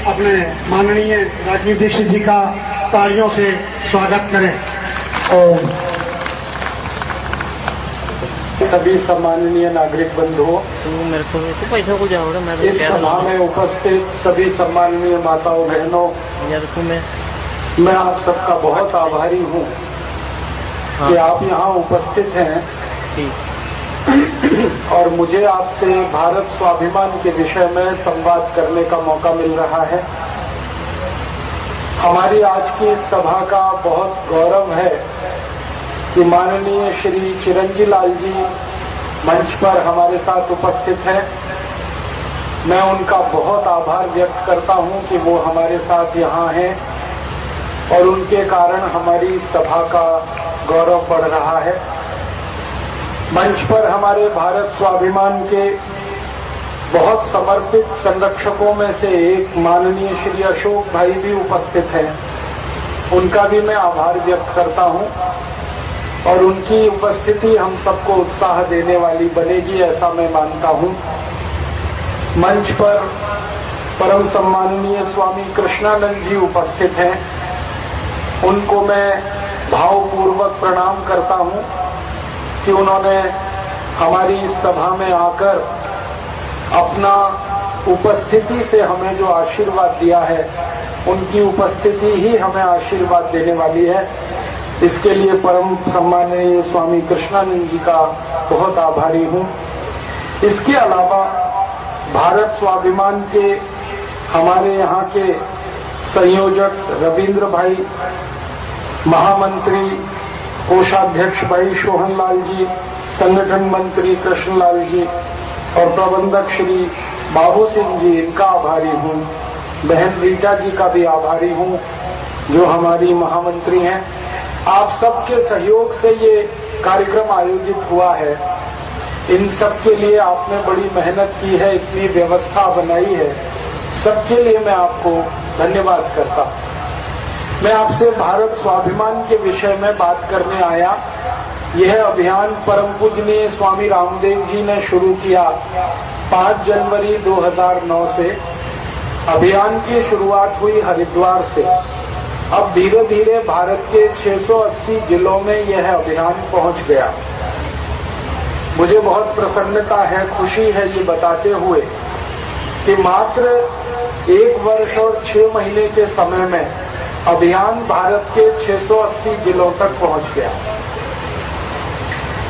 अपने माननीय राजनीतिक जी का तालियों से स्वागत करें। और सभी सम्माननीय नागरिक बंधुओं, इस सभा में उपस्थित सभी सम्माननीय माताओं बहनों, मैं आप सबका बहुत आभारी हूं कि आप यहाँ उपस्थित हैं और मुझे आपसे भारत स्वाभिमान के विषय में संवाद करने का मौका मिल रहा है। हमारी आज की इस सभा का बहुत गौरव है कि माननीय श्री चिरंजी लाल जी मंच पर हमारे साथ उपस्थित हैं। मैं उनका बहुत आभार व्यक्त करता हूं कि वो हमारे साथ यहाँ हैं और उनके कारण हमारी सभा का गौरव बढ़ रहा है। मंच पर हमारे भारत स्वाभिमान के बहुत समर्पित संरक्षकों में से एक माननीय श्री अशोक भाई भी उपस्थित हैं। उनका भी मैं आभार व्यक्त करता हूं और उनकी उपस्थिति हम सबको उत्साह देने वाली बनेगी, ऐसा मैं मानता हूं। मंच पर परम सम्माननीय स्वामी कृष्णानंद जी उपस्थित हैं। उनको मैं भावपूर्वक प्रणाम करता हूं कि उन्होंने हमारी इस सभा में आकर अपना उपस्थिति से हमें जो आशीर्वाद दिया है, उनकी उपस्थिति ही हमें आशीर्वाद देने वाली है। इसके लिए परम सम्माननीय स्वामी कृष्णानंद जी का बहुत आभारी हूं। इसके अलावा भारत स्वाभिमान के हमारे यहाँ के संयोजक रविंद्र भाई, महामंत्री कोषाध्यक्ष भाई सोहन लाल जी, संगठन मंत्री कृष्णलाल जी और प्रबंधक श्री बाबू सिंह जी, इनका आभारी हूँ। बहन रीटा जी का भी आभारी हूँ जो हमारी महामंत्री हैं। आप सबके सहयोग से ये कार्यक्रम आयोजित हुआ है। इन सब के लिए आपने बड़ी मेहनत की है, इतनी व्यवस्था बनाई है, सबके लिए मैं आपको धन्यवाद करता हूँ। मैं आपसे भारत स्वाभिमान के विषय में बात करने आया। यह अभियान परम पूजनीय स्वामी रामदेव जी ने शुरू किया 5 जनवरी 2009 से। अभियान की शुरुआत हुई हरिद्वार से। अब धीरे धीरे भारत के 680 जिलों में यह अभियान पहुंच गया। मुझे बहुत प्रसन्नता है, खुशी है ये बताते हुए कि मात्र 1 वर्ष और 6 महीने के समय में अभियान भारत के 680 जिलों तक पहुंच गया।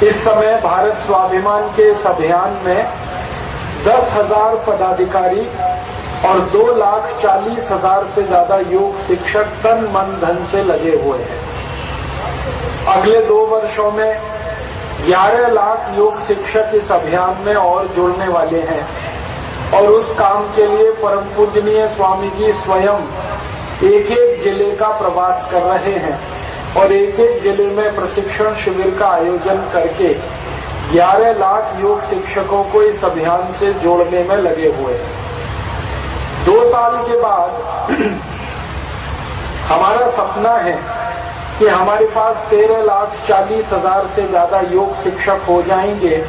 इस समय भारत स्वाभिमान के इस अभियान में 10,000 पदाधिकारी और 2,40,000 से ज्यादा योग शिक्षक तन मन धन से लगे हुए हैं। अगले 2 वर्षों में 11 लाख योग शिक्षक इस अभियान में और जुड़ने वाले हैं और उस काम के लिए परम पूजनीय स्वामी जी स्वयं एक एक जिले का प्रवास कर रहे हैं और एक एक जिले में प्रशिक्षण शिविर का आयोजन करके 11 लाख योग शिक्षकों को इस अभियान से जोड़ने में लगे हुए हैं। 2 साल के बाद हमारा सपना है कि हमारे पास 13,40,000 से ज्यादा योग शिक्षक हो जाएंगे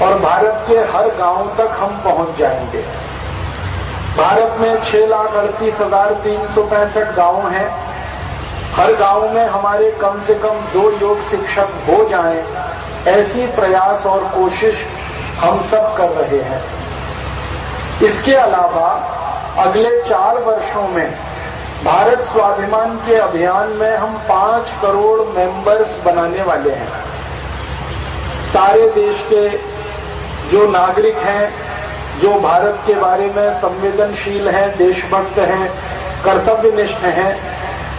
और भारत के हर गांव तक हम पहुंच जाएंगे। भारत में 6,38,365 गांव हैं। हर गांव में हमारे कम से कम 2 योग शिक्षक हो जाएं, ऐसी प्रयास और कोशिश हम सब कर रहे हैं। इसके अलावा अगले 4 वर्षों में भारत स्वाभिमान के अभियान में हम 5 करोड़ मेंबर्स बनाने वाले हैं। सारे देश के जो नागरिक हैं, जो भारत के बारे में संवेदनशील हैं, देशभक्त हैं, कर्तव्यनिष्ठ हैं,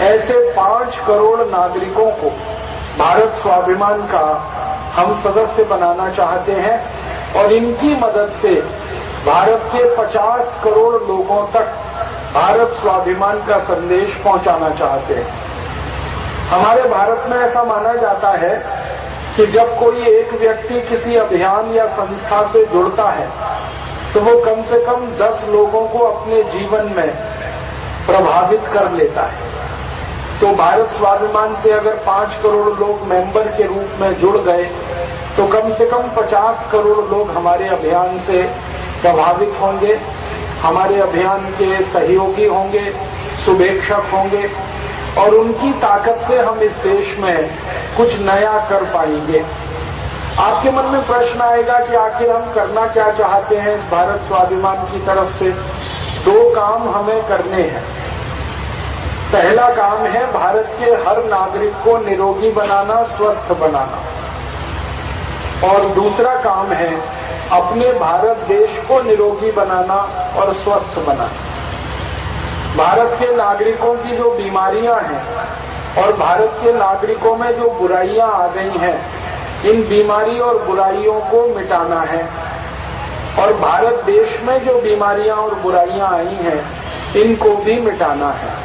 ऐसे 5 करोड़ नागरिकों को भारत स्वाभिमान का हम सदस्य बनाना चाहते हैं और इनकी मदद से भारत के 50 करोड़ लोगों तक भारत स्वाभिमान का संदेश पहुंचाना चाहते हैं। हमारे भारत में ऐसा माना जाता है कि जब कोई एक व्यक्ति किसी अभियान या संस्था से जुड़ता है तो वो कम से कम 10 लोगों को अपने जीवन में प्रभावित कर लेता है। तो भारत स्वाभिमान से अगर 5 करोड़ लोग मेंबर के रूप में जुड़ गए तो कम से कम 50 करोड़ लोग हमारे अभियान से प्रभावित होंगे हमारे अभियान के सहयोगी होंगे, शुभेच्छक होंगे और उनकी ताकत से हम इस देश में कुछ नया कर पाएंगे। आपके मन में प्रश्न आएगा कि आखिर हम करना क्या चाहते हैं इस भारत स्वाभिमान की तरफ से। 2 काम हमें करने हैं। पहला काम है भारत के हर नागरिक को निरोगी बनाना, स्वस्थ बनाना, और दूसरा काम है अपने भारत देश को निरोगी बनाना और स्वस्थ बनाना। भारत के नागरिकों की जो बीमारियां हैं और भारत के नागरिकों में जो बुराइयां आ गई हैं, इन बीमारी और बुराइयों को मिटाना है। और भारत देश में जो बीमारियां और बुराइयां आई हैं, इनको भी मिटाना है।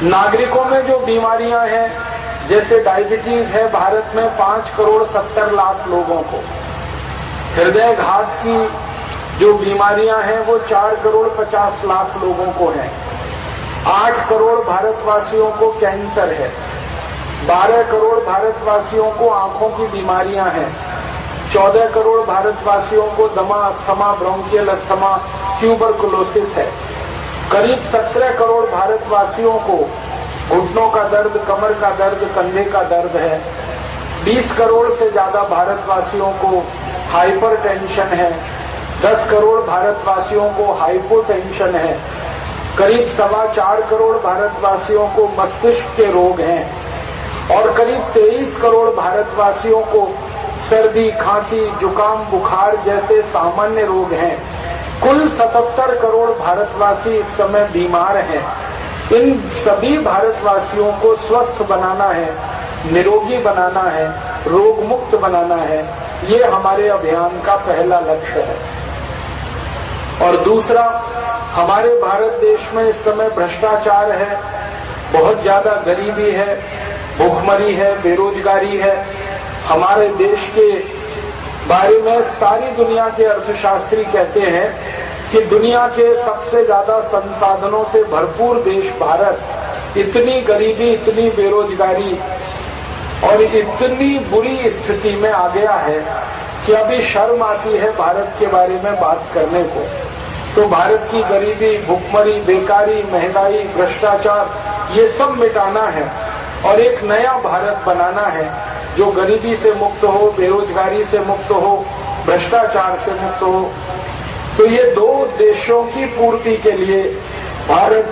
नागरिकों में जो बीमारियां हैं, जैसे डायबिटीज है, भारत में 5 करोड़ 70 लाख लोगों को। हृदय घात की जो बीमारियां हैं वो 4 करोड़ 50 लाख लोगों को हैं। 8 करोड़ भारतवासियों को कैंसर है। 12 करोड़ भारतवासियों को आंखों की बीमारियां हैं। 14 करोड़ भारतवासियों को दमा, अस्थमा, ब्रोंकियल अस्थमा, ट्यूबरकुलोसिस है। करीब 17 करोड़ भारतवासियों को घुटनों का दर्द, कमर का दर्द, कंधे का दर्द है। 20 करोड़ से ज्यादा भारतवासियों को हाइपरटेंशन है। 10 करोड़ भारतवासियों को हाइपोटेंशन है। करीब 4.25 करोड़ भारतवासियों को मस्तिष्क के रोग हैं और करीब 23 करोड़ भारतवासियों को सर्दी, खांसी, जुकाम, बुखार जैसे सामान्य रोग हैं। कुल 77 करोड़ भारतवासी इस समय बीमार हैं। इन सभी भारतवासियों को स्वस्थ बनाना है, निरोगी बनाना है, रोग मुक्त बनाना है। ये हमारे अभियान का पहला लक्ष्य है। और दूसरा, हमारे भारत देश में इस समय भ्रष्टाचार है, बहुत ज्यादा गरीबी है, भूखमरी है, बेरोजगारी है। हमारे देश के बारे में सारी दुनिया के अर्थशास्त्री कहते हैं कि दुनिया के सबसे ज्यादा संसाधनों से भरपूर देश भारत इतनी गरीबी, इतनी बेरोजगारी और इतनी बुरी स्थिति में आ गया है कि अभी शर्म आती है भारत के बारे में बात करने को। तो भारत की गरीबी, भुखमरी, बेकारी, महंगाई, भ्रष्टाचार, ये सब मिटाना है और एक नया भारत बनाना है जो गरीबी से मुक्त हो, बेरोजगारी से मुक्त हो, भ्रष्टाचार से मुक्त हो। तो ये 2 उद्देश्यों की पूर्ति के लिए भारत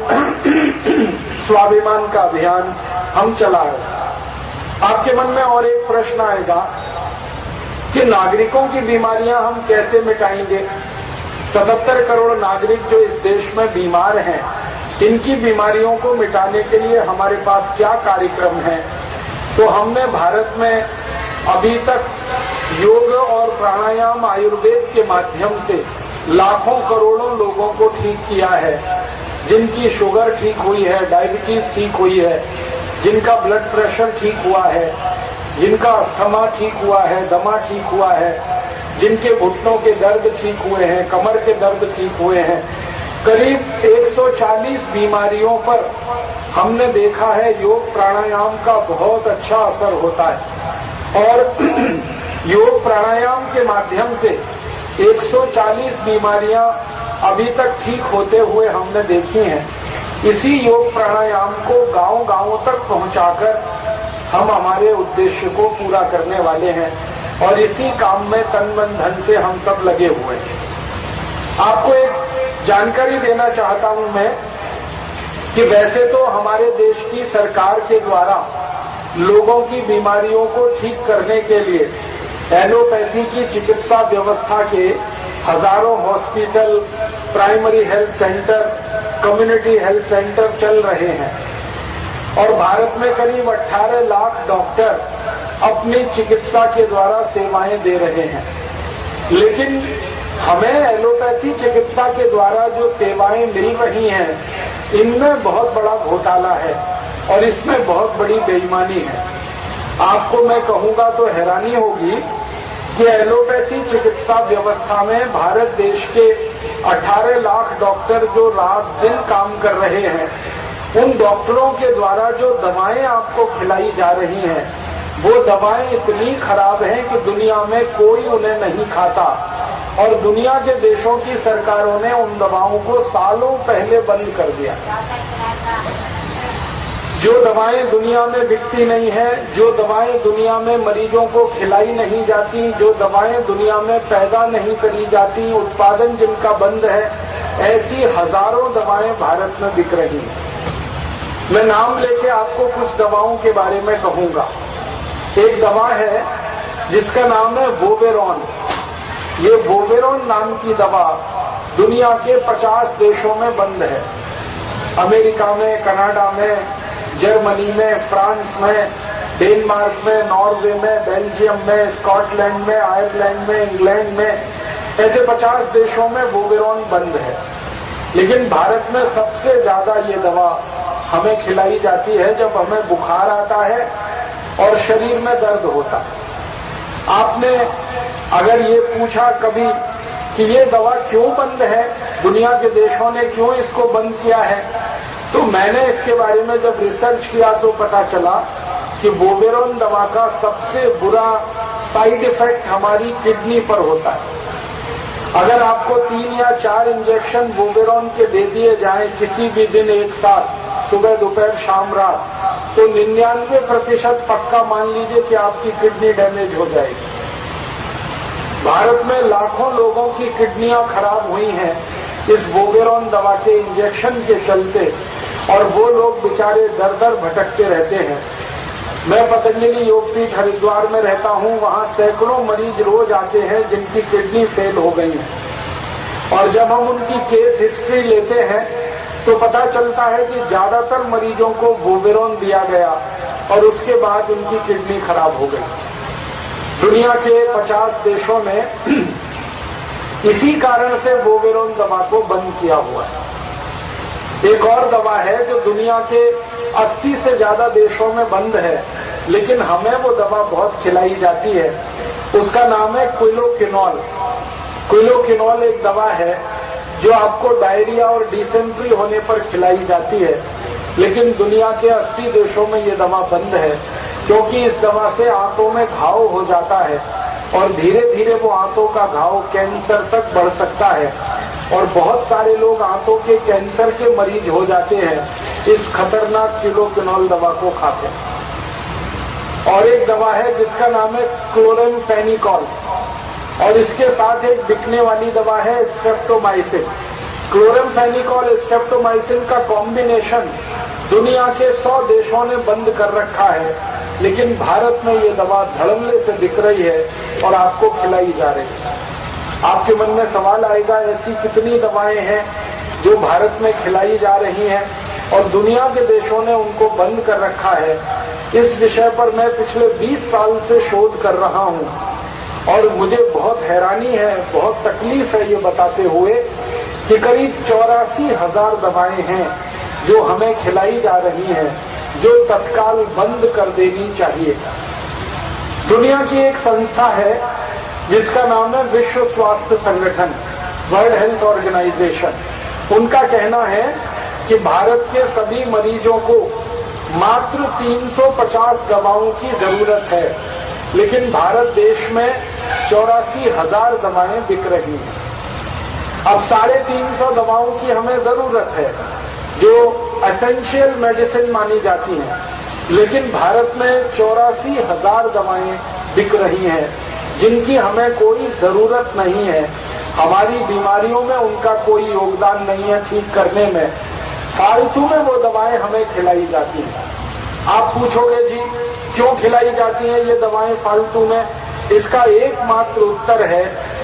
स्वाभिमान का अभियान हम चला रहे हैं। आपके मन में और एक प्रश्न आएगा कि नागरिकों की बीमारियां हम कैसे मिटाएंगे। 77 करोड़ नागरिक जो इस देश में बीमार हैं, इनकी बीमारियों को मिटाने के लिए हमारे पास क्या कार्यक्रम है। तो हमने भारत में अभी तक योग और प्राणायाम, आयुर्वेद के माध्यम से लाखों करोड़ों लोगों को ठीक किया है। जिनकी शुगर ठीक हुई है, डायबिटीज ठीक हुई है, जिनका ब्लड प्रेशर ठीक हुआ है, जिनका अस्थमा ठीक हुआ है, दमा ठीक हुआ है, जिनके घुटनों के दर्द ठीक हुए हैं, कमर के दर्द ठीक हुए हैं। करीब 140 बीमारियों पर हमने देखा है योग प्राणायाम का बहुत अच्छा असर होता है। और योग प्राणायाम के माध्यम से 140 बीमारियां अभी तक ठीक होते हुए हमने देखी हैं। इसी योग प्राणायाम को गांव-गांव तक पहुंचाकर हम हमारे उद्देश्य को पूरा करने वाले हैं और इसी काम में तन मन धन से हम सब लगे हुए हैं। आपको एक जानकारी देना चाहता हूं मैं कि वैसे तो हमारे देश की सरकार के द्वारा लोगों की बीमारियों को ठीक करने के लिए एलोपैथी की चिकित्सा व्यवस्था के हजारों hospital, primary health centre, community health centre चल रहे हैं और भारत में करीब 18 लाख डॉक्टर अपनी चिकित्सा के द्वारा सेवाएं दे रहे हैं। लेकिन हमें एलोपैथी चिकित्सा के द्वारा जो सेवाएं मिल रही हैं, इनमें बहुत बड़ा घोटाला है और इसमें बहुत बड़ी बेईमानी है। आपको मैं कहूंगा तो हैरानी होगी कि एलोपैथी चिकित्सा व्यवस्था में भारत देश के 18 लाख डॉक्टर जो रात दिन काम कर रहे हैं, उन डॉक्टरों के द्वारा जो दवाएं आपको खिलाई जा रही हैं, वो दवाएं इतनी खराब हैं कि दुनिया में कोई उन्हें नहीं खाता। और दुनिया के देशों की सरकारों ने उन दवाओं को सालों पहले बंद कर दिया। जो दवाएं दुनिया में बिकती नहीं है, जो दवाएं दुनिया में मरीजों को खिलाई नहीं जाती, जो दवाएं दुनिया में पैदा नहीं करी जाती, उत्पादन जिनका बंद है, ऐसी हजारों दवाएं भारत में बिक रही हैं। मैं नाम लेके आपको कुछ दवाओं के बारे में कहूंगा। एक दवा है जिसका नाम है वोवेरॉन। ये वोवेरॉन नाम की दवा दुनिया के 50 देशों में बंद है। अमेरिका में, कनाडा में, जर्मनी में, फ्रांस में, डेनमार्क में, नॉर्वे में, बेल्जियम में, स्कॉटलैंड में, आयरलैंड में, इंग्लैंड में, ऐसे 50 देशों में वोवेरॉन बंद है। लेकिन भारत में सबसे ज्यादा ये दवा हमें खिलाई जाती है जब हमें बुखार आता है और शरीर में दर्द होता है। आपने अगर ये पूछा कभी कि ये दवा क्यों बंद है, दुनिया के देशों ने क्यों इसको बंद किया है, तो मैंने इसके बारे में जब रिसर्च किया तो पता चला कि वोवेरॉन दवा का सबसे बुरा साइड इफेक्ट हमारी किडनी पर होता है। अगर आपको 3 या 4 इंजेक्शन वोवेरॉन के दे दिए जाएं किसी भी दिन एक साथ, सुबह दोपहर शाम रात, तो 99% पक्का मान लीजिए कि आपकी किडनी डैमेज हो जाएगी। भारत में लाखों लोगों की किडनियां खराब हुई हैं इस वोवेरॉन दवा के इंजेक्शन के चलते, और वो लोग बेचारे दर दर भटकते रहते हैं। मैं पतंजलि योगपीठ हरिद्वार में रहता हूं, वहां सैकड़ों मरीज रोज आते हैं जिनकी किडनी फेल हो गई है, और जब हम उनकी केस हिस्ट्री लेते हैं तो पता चलता है कि ज्यादातर मरीजों को वोवेरॉन दिया गया और उसके बाद उनकी किडनी खराब हो गई। दुनिया के 50 देशों में इसी कारण से वोवेरॉन दवा को बंद किया हुआ है। एक और दवा है जो दुनिया के 80 से ज्यादा देशों में बंद है, लेकिन हमें वो दवा बहुत खिलाई जाती है। उसका नाम है क्विलोकिनोल। क्विलोकिनोल एक दवा है जो आपको डायरिया और डिसेंट्री होने पर खिलाई जाती है, लेकिन दुनिया के 80 देशों में ये दवा बंद है, क्योंकि इस दवा से आंतों में घाव हो जाता है और धीरे धीरे वो आंतों का घाव कैंसर तक बढ़ सकता है, और बहुत सारे लोग आंतों के कैंसर के मरीज हो जाते हैं इस खतरनाक क्विलोकिनोल दवा को खाते हैं। और एक दवा है जिसका नाम है क्लोरेमफेनिकॉल, और इसके साथ एक बिकने वाली दवा है स्ट्रेप्टोमाइसिन। क्लोरेमफेनिकॉल स्ट्रेप्टोमाइसिन का कॉम्बिनेशन दुनिया के 100 देशों ने बंद कर रखा है, लेकिन भारत में ये दवा धड़ल्ले से बिक रही है और आपको खिलाई जा रही है। आपके मन में सवाल आएगा, ऐसी कितनी दवाएं हैं जो भारत में खिलाई जा रही हैं और दुनिया के देशों ने उनको बंद कर रखा है। इस विषय पर मैं पिछले 20 साल से शोध कर रहा हूं, और मुझे बहुत हैरानी है, बहुत तकलीफ है ये बताते हुए कि करीब 84,000 दवाएं हैं जो हमें खिलाई जा रही हैं, जो तत्काल बंद कर देनी चाहिए। दुनिया की एक संस्था है जिसका नाम है विश्व स्वास्थ्य संगठन, वर्ल्ड हेल्थ ऑर्गेनाइजेशन। उनका कहना है कि भारत के सभी मरीजों को मात्र 350 दवाओं की जरूरत है, लेकिन भारत देश में 84,000 दवाएं बिक रही हैं। अब 350 दवाओं की हमें जरूरत है जो एसेंशियल मेडिसिन मानी जाती हैं, लेकिन भारत में 84,000 दवाएं बिक रही हैं जिनकी हमें कोई जरूरत नहीं है। हमारी बीमारियों में उनका कोई योगदान नहीं है ठीक करने में, फालतू में वो दवाएं हमें खिलाई जाती हैं। आप पूछोगे जी क्यों खिलाई जाती हैं ये दवाएं फालतू में? इसका एकमात्र उत्तर है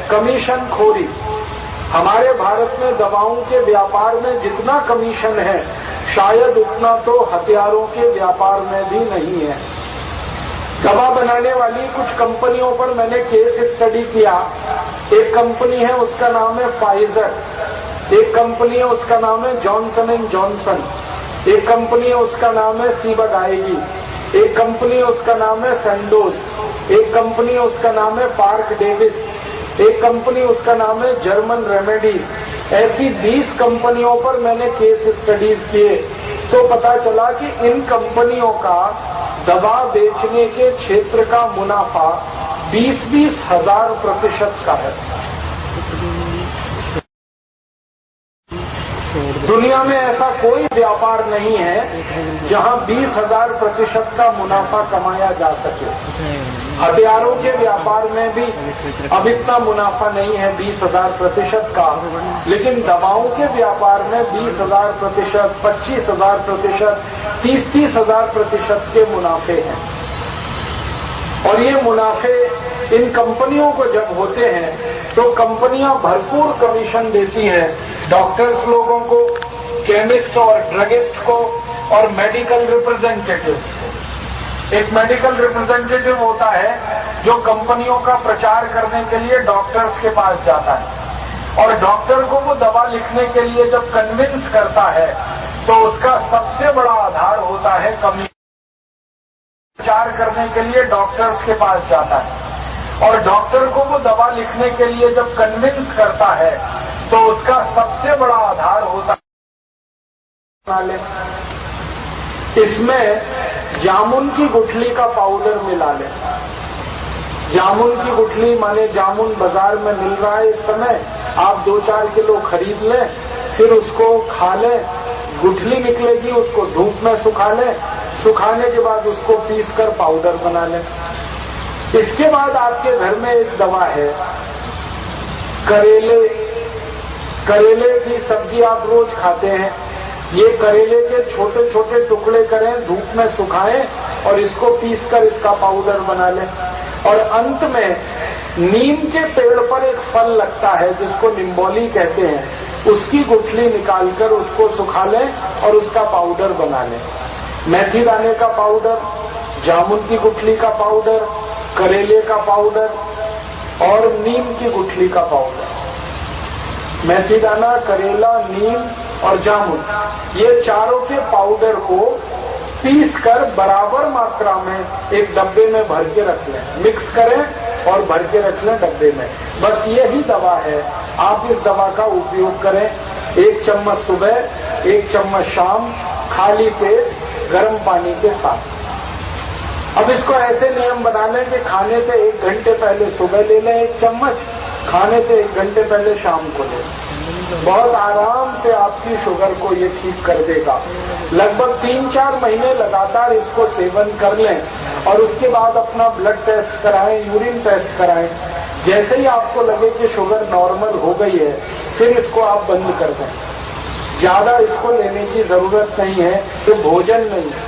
कमीशन खोरी। हमारे भारत में दवाओं के व्यापार में जितना कमीशन है, शायद उतना तो हथियारों के व्यापार में भी नहीं है। दवा बनाने वाली कुछ कंपनियों पर मैंने केस स्टडी किया। एक कंपनी है उसका नाम है फाइजर, एक कंपनी है उसका नाम है जॉनसन एंड जॉनसन, एक कंपनी है उसका नाम है सीबागाएगी, एक कंपनी है उसका नाम है सैंडोज, एक कंपनी है उसका नाम है पार्क डेविस, एक कंपनी उसका नाम है जर्मन रेमेडीज। ऐसी 20 कंपनियों पर मैंने केस स्टडीज किए तो पता चला कि इन कंपनियों का दवा बेचने के क्षेत्र का मुनाफा 20-20 हजार % का है। दुनिया में ऐसा कोई व्यापार नहीं है जहां 20,000% का मुनाफा कमाया जा सके। हथियारों के व्यापार में भी अब इतना मुनाफा नहीं है 20,000% का, लेकिन दवाओं के व्यापार में 20,000%, 25,000%, 30,000% के मुनाफे हैं। और ये मुनाफे इन कंपनियों को जब होते हैं तो कंपनियां भरपूर कमीशन देती हैं डॉक्टर्स लोगों को, केमिस्ट और ड्रगिस्ट को और मेडिकल रिप्रेजेंटेटिव्स को। एक मेडिकल रिप्रेजेंटेटिव होता है जो कंपनियों का प्रचार करने के लिए डॉक्टर्स के पास जाता है और डॉक्टर को वो दवा लिखने के लिए जब कन्विंस करता है तो उसका सबसे बड़ा आधार होता है कमीशन। प्रचार करने के लिए डॉक्टर्स के पास जाता है और डॉक्टर को वो दवा लिखने के लिए जब कन्विंस करता है तो उसका सबसे बड़ा आधार होता है। इसमें जामुन की गुठली का पाउडर मिला ले। जामुन की गुठली माने जामुन बाजार में मिल रहा है इस समय, आप 2-4 किलो खरीद लें, फिर उसको खा लें, गुठली निकलेगी, उसको धूप में सुखा लें, सुखाने के बाद उसको पीस कर पाउडर बना लें। इसके बाद आपके घर में एक दवा है करेले। करेले की सब्जी आप रोज खाते हैं। ये करेले के छोटे छोटे टुकड़े करें, धूप में सुखाएं और इसको पीसकर इसका पाउडर बना लें। और अंत में नीम के पेड़ पर एक फल लगता है जिसको निम्बोली कहते हैं, उसकी गुठली निकालकर उसको सुखा लें और उसका पाउडर बना लें। मेथी दाने का पाउडर, जामुन की गुठली का पाउडर, करेले का पाउडर और नीम की गुठली का पाउडर। मेथी दाना, करेला, नीम और जामुन, ये चारों के पाउडर को पीसकर बराबर मात्रा में एक डब्बे में भर के रख लें। मिक्स करें और भर के रख लें डब्बे में। बस यही दवा है। आप इस दवा का उपयोग करें। 1 चम्मच सुबह, 1 चम्मच शाम, खाली पेट गर्म पानी के साथ। अब इसको ऐसे नियम बना लें कि खाने से 1 घंटे पहले सुबह ले लें 1 चम्मच, खाने से 1 घंटे पहले शाम को लें। बहुत आराम से आपकी शुगर को ये ठीक कर देगा। लगभग 3-4 महीने लगातार इसको सेवन कर लें और उसके बाद अपना ब्लड टेस्ट कराएं, यूरिन टेस्ट कराएं। जैसे ही आपको लगे कि शुगर नॉर्मल हो गई है, फिर इसको आप बंद कर दें। ज्यादा इसको लेने की जरूरत नहीं है, तो भोजन नहीं है।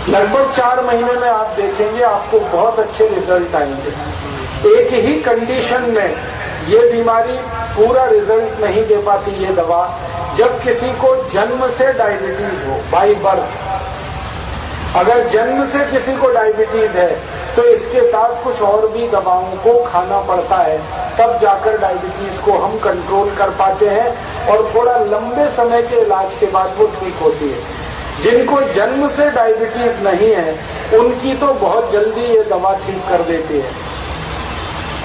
लगभग 4 महीने में आप देखेंगे आपको बहुत अच्छे रिजल्ट आएंगे। एक ही कंडीशन में ये बीमारी पूरा रिजल्ट नहीं दे पाती ये दवा, जब किसी को जन्म से डायबिटीज हो, बाई बर्थ। अगर जन्म से किसी को डायबिटीज है तो इसके साथ कुछ और भी दवाओं को खाना पड़ता है, तब जाकर डायबिटीज को हम कंट्रोल कर पाते हैं और थोड़ा लंबे समय के इलाज के बाद वो ठीक होती है। जिनको जन्म से डायबिटीज नहीं है उनकी तो बहुत जल्दी ये दवा ठीक कर देती है।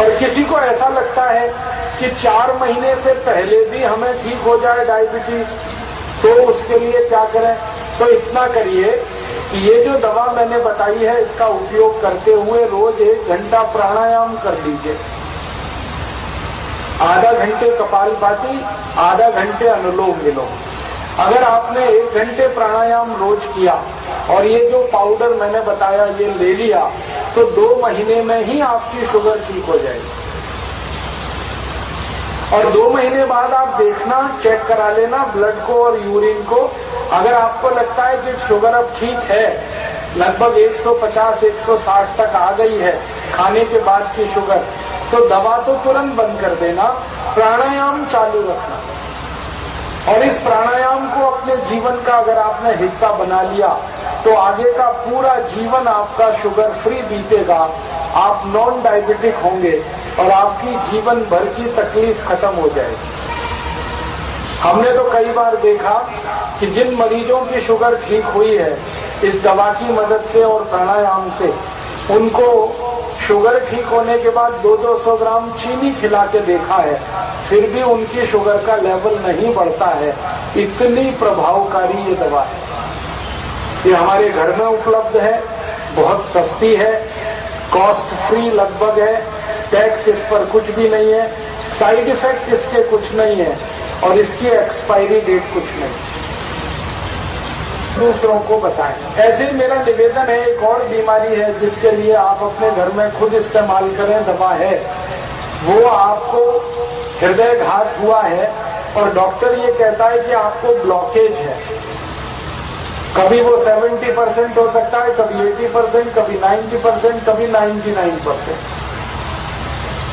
और किसी को ऐसा लगता है कि 4 महीने से पहले भी हमें ठीक हो जाए डायबिटीज, तो उसके लिए क्या करें? तो इतना करिए कि ये जो दवा मैंने बताई है इसका उपयोग करते हुए रोज 1 घंटा प्राणायाम कर लीजिए। आधा घंटे कपालभाति, आधा घंटे अनुलोम विलोम। अगर आपने 1 घंटे प्राणायाम रोज किया और ये जो पाउडर मैंने बताया ये ले लिया, तो 2 महीने में ही आपकी शुगर ठीक हो जाएगी। और 2 महीने बाद आप देखना, चेक करा लेना ब्लड को और यूरिन को। अगर आपको लगता है कि शुगर अब ठीक है, लगभग 150-160 तक आ गई है खाने के बाद की शुगर, तो दवा तो तुरंत बंद कर देना, प्राणायाम चालू रखना। और इस प्राणायाम को अपने जीवन का अगर आपने हिस्सा बना लिया तो आगे का पूरा जीवन आपका शुगर फ्री बीतेगा। आप नॉन डायबिटिक होंगे और आपकी जीवन भर की तकलीफ खत्म हो जाएगी। हमने तो कई बार देखा कि जिन मरीजों की शुगर ठीक हुई है इस दवा की मदद से और प्राणायाम से, उनको शुगर ठीक होने के बाद 200-200 ग्राम चीनी खिला के देखा है, फिर भी उनकी शुगर का लेवल नहीं बढ़ता है। इतनी प्रभावकारी ये दवा है। ये हमारे घर में उपलब्ध है, बहुत सस्ती है, कॉस्ट फ्री लगभग है, टैक्स इस पर कुछ भी नहीं है, साइड इफेक्ट इसके कुछ नहीं है। और इसकी एक्सपायरी डेट कुछ नहीं। दूसरों को बताएं। ऐसे ही मेरा निवेदन है, एक और बीमारी है जिसके लिए आप अपने घर में खुद इस्तेमाल करें, दवा है, वो आपको हृदयघात हुआ है और डॉक्टर ये कहता है कि आपको ब्लॉकेज है। कभी वो 70% हो सकता है, कभी 80%, कभी 90%, कभी 99%।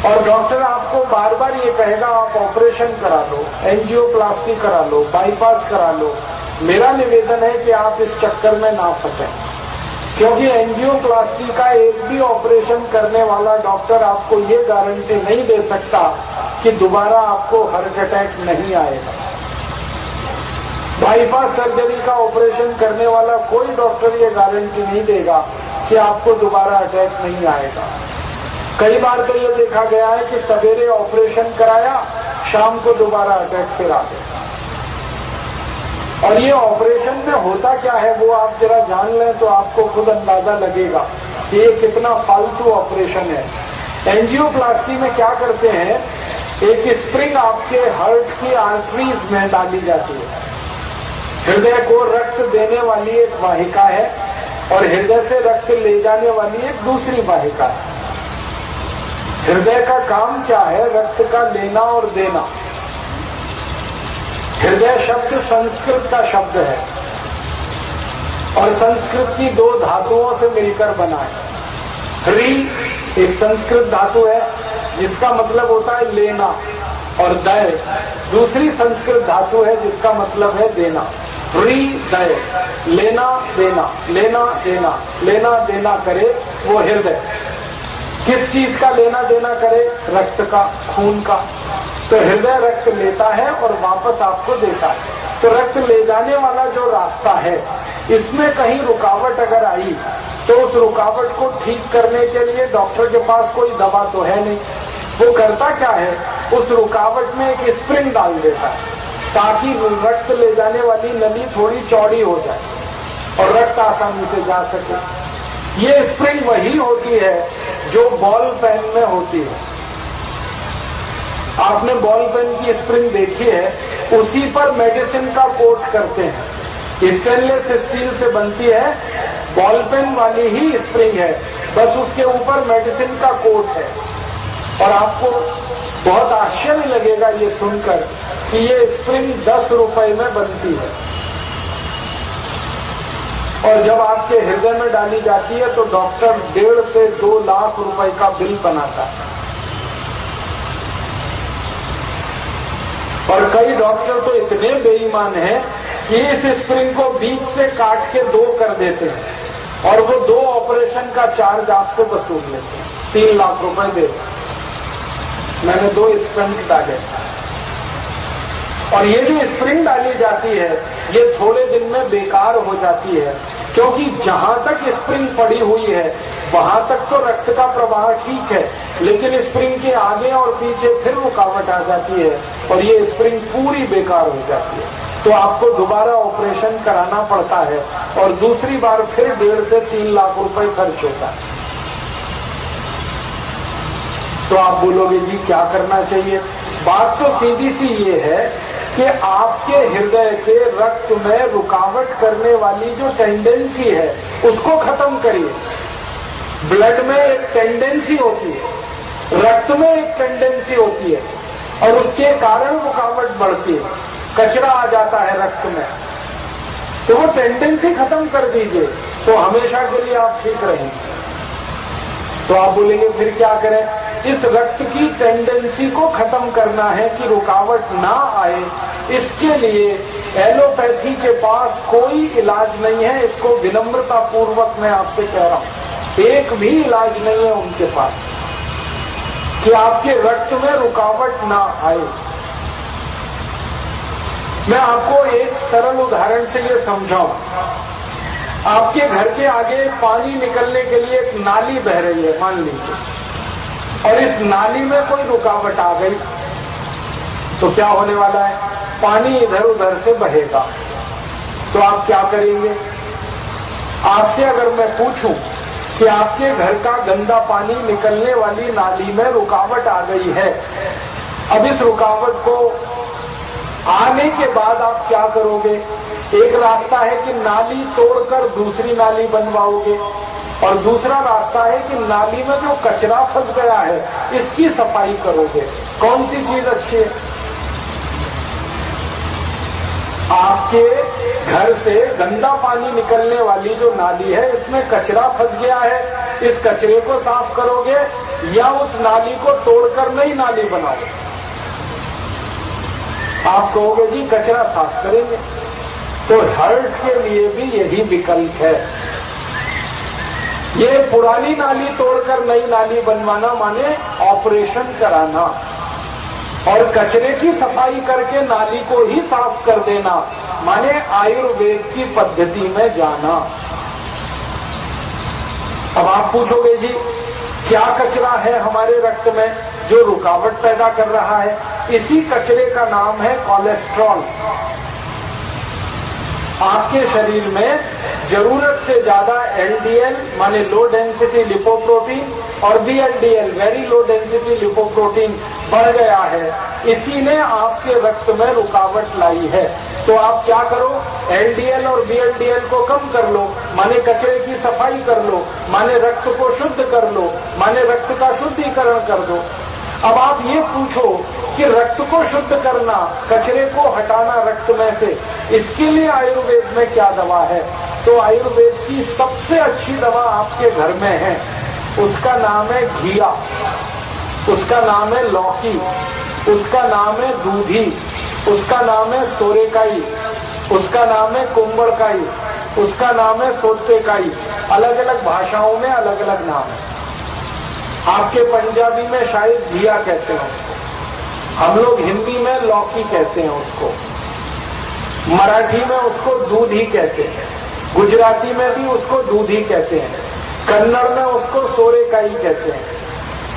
और डॉक्टर आपको बार बार ये कहेगा आप ऑपरेशन करा लो, एंजियोप्लास्टी करा लो, बाईपास करा लो। मेरा निवेदन है कि आप इस चक्कर में ना फंसें, क्योंकि एंजियोप्लास्टी का एक भी ऑपरेशन करने वाला डॉक्टर आपको ये गारंटी नहीं दे सकता कि दोबारा आपको हार्ट अटैक नहीं आएगा। बाईपास सर्जरी का ऑपरेशन करने वाला कोई डॉक्टर ये गारंटी नहीं देगा कि आपको दोबारा अटैक नहीं आएगा। कई बार तो ये देखा गया है कि सवेरे ऑपरेशन कराया, शाम को दोबारा अटैक फिर आ गया। और ये ऑपरेशन में होता क्या है वो आप जरा जान लें तो आपको खुद अंदाजा लगेगा कि ये कितना फालतू ऑपरेशन है। एंजियोप्लास्टी में क्या करते हैं, एक स्प्रिंग आपके हार्ट की आर्टरीज में डाली जाती है। हृदय को रक्त देने वाली एक वाहिका है और हृदय से रक्त ले जाने वाली एक दूसरी वाहिका है। हृदय का काम क्या है, रक्त का लेना और देना। हृदय शब्द संस्कृत का शब्द है और संस्कृत की दो धातुओं से मिलकर बना है। ह्री एक संस्कृत धातु है जिसका मतलब होता है लेना, और दय दूसरी संस्कृत धातु है जिसका मतलब है देना। हृदय लेना देना, लेना देना, लेना देना करे वो हृदय। किस चीज का लेना देना करे? रक्त का, खून का। तो हृदय रक्त लेता है और वापस आपको देता है। तो रक्त ले जाने वाला जो रास्ता है, इसमें कहीं रुकावट अगर आई तो उस रुकावट को ठीक करने के लिए डॉक्टर के पास कोई दवा तो है नहीं। वो करता क्या है, उस रुकावट में एक स्प्रिंग डाल देता है ताकि रक्त ले जाने वाली नली थोड़ी चौड़ी हो जाए और रक्त आसानी से जा सके। ये स्प्रिंग वही होती है जो बॉल पेन में होती है। आपने बॉल पेन की स्प्रिंग देखी है, उसी पर मेडिसिन का कोट करते हैं। स्टेनलेस स्टील से बनती है, बॉल पेन वाली ही स्प्रिंग है, बस उसके ऊपर मेडिसिन का कोट है। और आपको बहुत आश्चर्य लगेगा ये सुनकर कि ये स्प्रिंग 10 रुपए में बनती है और जब आपके हृदय में डाली जाती है तो डॉक्टर 1.5 से 2 लाख रुपए का बिल बनाता है। और कई डॉक्टर तो इतने बेईमान हैं कि इस स्प्रिंग को बीच से काट के 2 कर देते हैं और वो 2 ऑपरेशन का चार्ज आपसे वसूल लेते हैं। 3 लाख रुपए दे, मैंने 2 स्टंट डाले। और ये जो स्प्रिंग डाली जाती है ये थोड़े दिन में बेकार हो जाती है, क्योंकि जहां तक स्प्रिंग पड़ी हुई है वहां तक तो रक्त का प्रवाह ठीक है, लेकिन स्प्रिंग के आगे और पीछे फिर रुकावट आ जाती है और ये स्प्रिंग पूरी बेकार हो जाती है। तो आपको दोबारा ऑपरेशन कराना पड़ता है और दूसरी बार फिर 1.5 से 3 लाख रुपए खर्च होता है। तो आप बोलोगे जी क्या करना चाहिए? बात तो सीधी सी ये है कि आपके हृदय के रक्त में रुकावट करने वाली जो टेंडेंसी है उसको खत्म करिए। ब्लड में एक टेंडेंसी होती है, रक्त में एक टेंडेंसी होती है और उसके कारण रुकावट बढ़ती है, कचरा आ जाता है रक्त में। तो वो टेंडेंसी खत्म कर दीजिए तो हमेशा के लिए आप ठीक रहेंगे। तो आप बोलेंगे फिर क्या करें? इस रक्त की टेंडेंसी को खत्म करना है कि रुकावट ना आए, इसके लिए एलोपैथी के पास कोई इलाज नहीं है। इसको विनम्रता पूर्वक मैं आपसे कह रहा हूं, एक भी इलाज नहीं है उनके पास कि आपके रक्त में रुकावट ना आए। मैं आपको एक सरल उदाहरण से ये समझाऊं। आपके घर के आगे पानी निकलने के लिए एक नाली बह रही है मान लीजिए, और इस नाली में कोई रुकावट आ गई तो क्या होने वाला है? पानी इधर उधर से बहेगा। तो आप क्या करेंगे? आपसे अगर मैं पूछूं कि आपके घर का गंदा पानी निकलने वाली नाली में रुकावट आ गई है, अब इस रुकावट को आने के बाद आप क्या करोगे? एक रास्ता है कि नाली तोड़कर दूसरी नाली बनवाओगे, और दूसरा रास्ता है कि नाली में जो कचरा फंस गया है इसकी सफाई करोगे। कौन सी चीज अच्छी है? आपके घर से गंदा पानी निकलने वाली जो नाली है इसमें कचरा फंस गया है, इस कचरे को साफ करोगे या उस नाली को तोड़कर नई नाली बनाओगे? आप कहोगे जी कचरा साफ करेंगे। तो हर्ट के लिए भी यही विकल्प है। ये पुरानी नाली तोड़कर नई नाली बनवाना माने ऑपरेशन कराना, और कचरे की सफाई करके नाली को ही साफ कर देना माने आयुर्वेद की पद्धति में जाना। अब आप पूछोगे जी क्या कचरा है हमारे रक्त में जो रुकावट पैदा कर रहा है? इसी कचरे का नाम है कोलेस्ट्रॉल। आपके शरीर में जरूरत से ज्यादा एलडीएल माने लो डेंसिटी लिपोप्रोटीन और VLDL very low density lipoprotein बढ़ गया है, इसी ने आपके रक्त में रुकावट लाई है। तो आप क्या करो? एलडीएल और वीएलडीएल को कम कर लो, माने कचरे की सफाई कर लो, माने रक्त को शुद्ध कर लो, माने रक्त का शुद्धिकरण कर दो। अब आप ये पूछो कि रक्त को शुद्ध करना, कचरे को हटाना रक्त में से, इसके लिए आयुर्वेद में क्या दवा है? तो आयुर्वेद की सबसे अच्छी दवा आपके घर में है, उसका नाम है घिया, उसका नाम है लौकी, उसका नाम है दूधी, उसका नाम है सोरेकाई, उसका नाम है कुंबड़काई, उसका नाम है सोतेकाई। अलग अलग भाषाओं में अलग अलग नाम है। आपके पंजाबी में शायद घिया कहते हैं उसको, हम लोग हिंदी में लौकी कहते हैं उसको, मराठी में उसको दूधी कहते हैं, गुजराती में भी उसको दूधी कहते हैं, कन्नड़ में उसको सोरेकाई कहते हैं,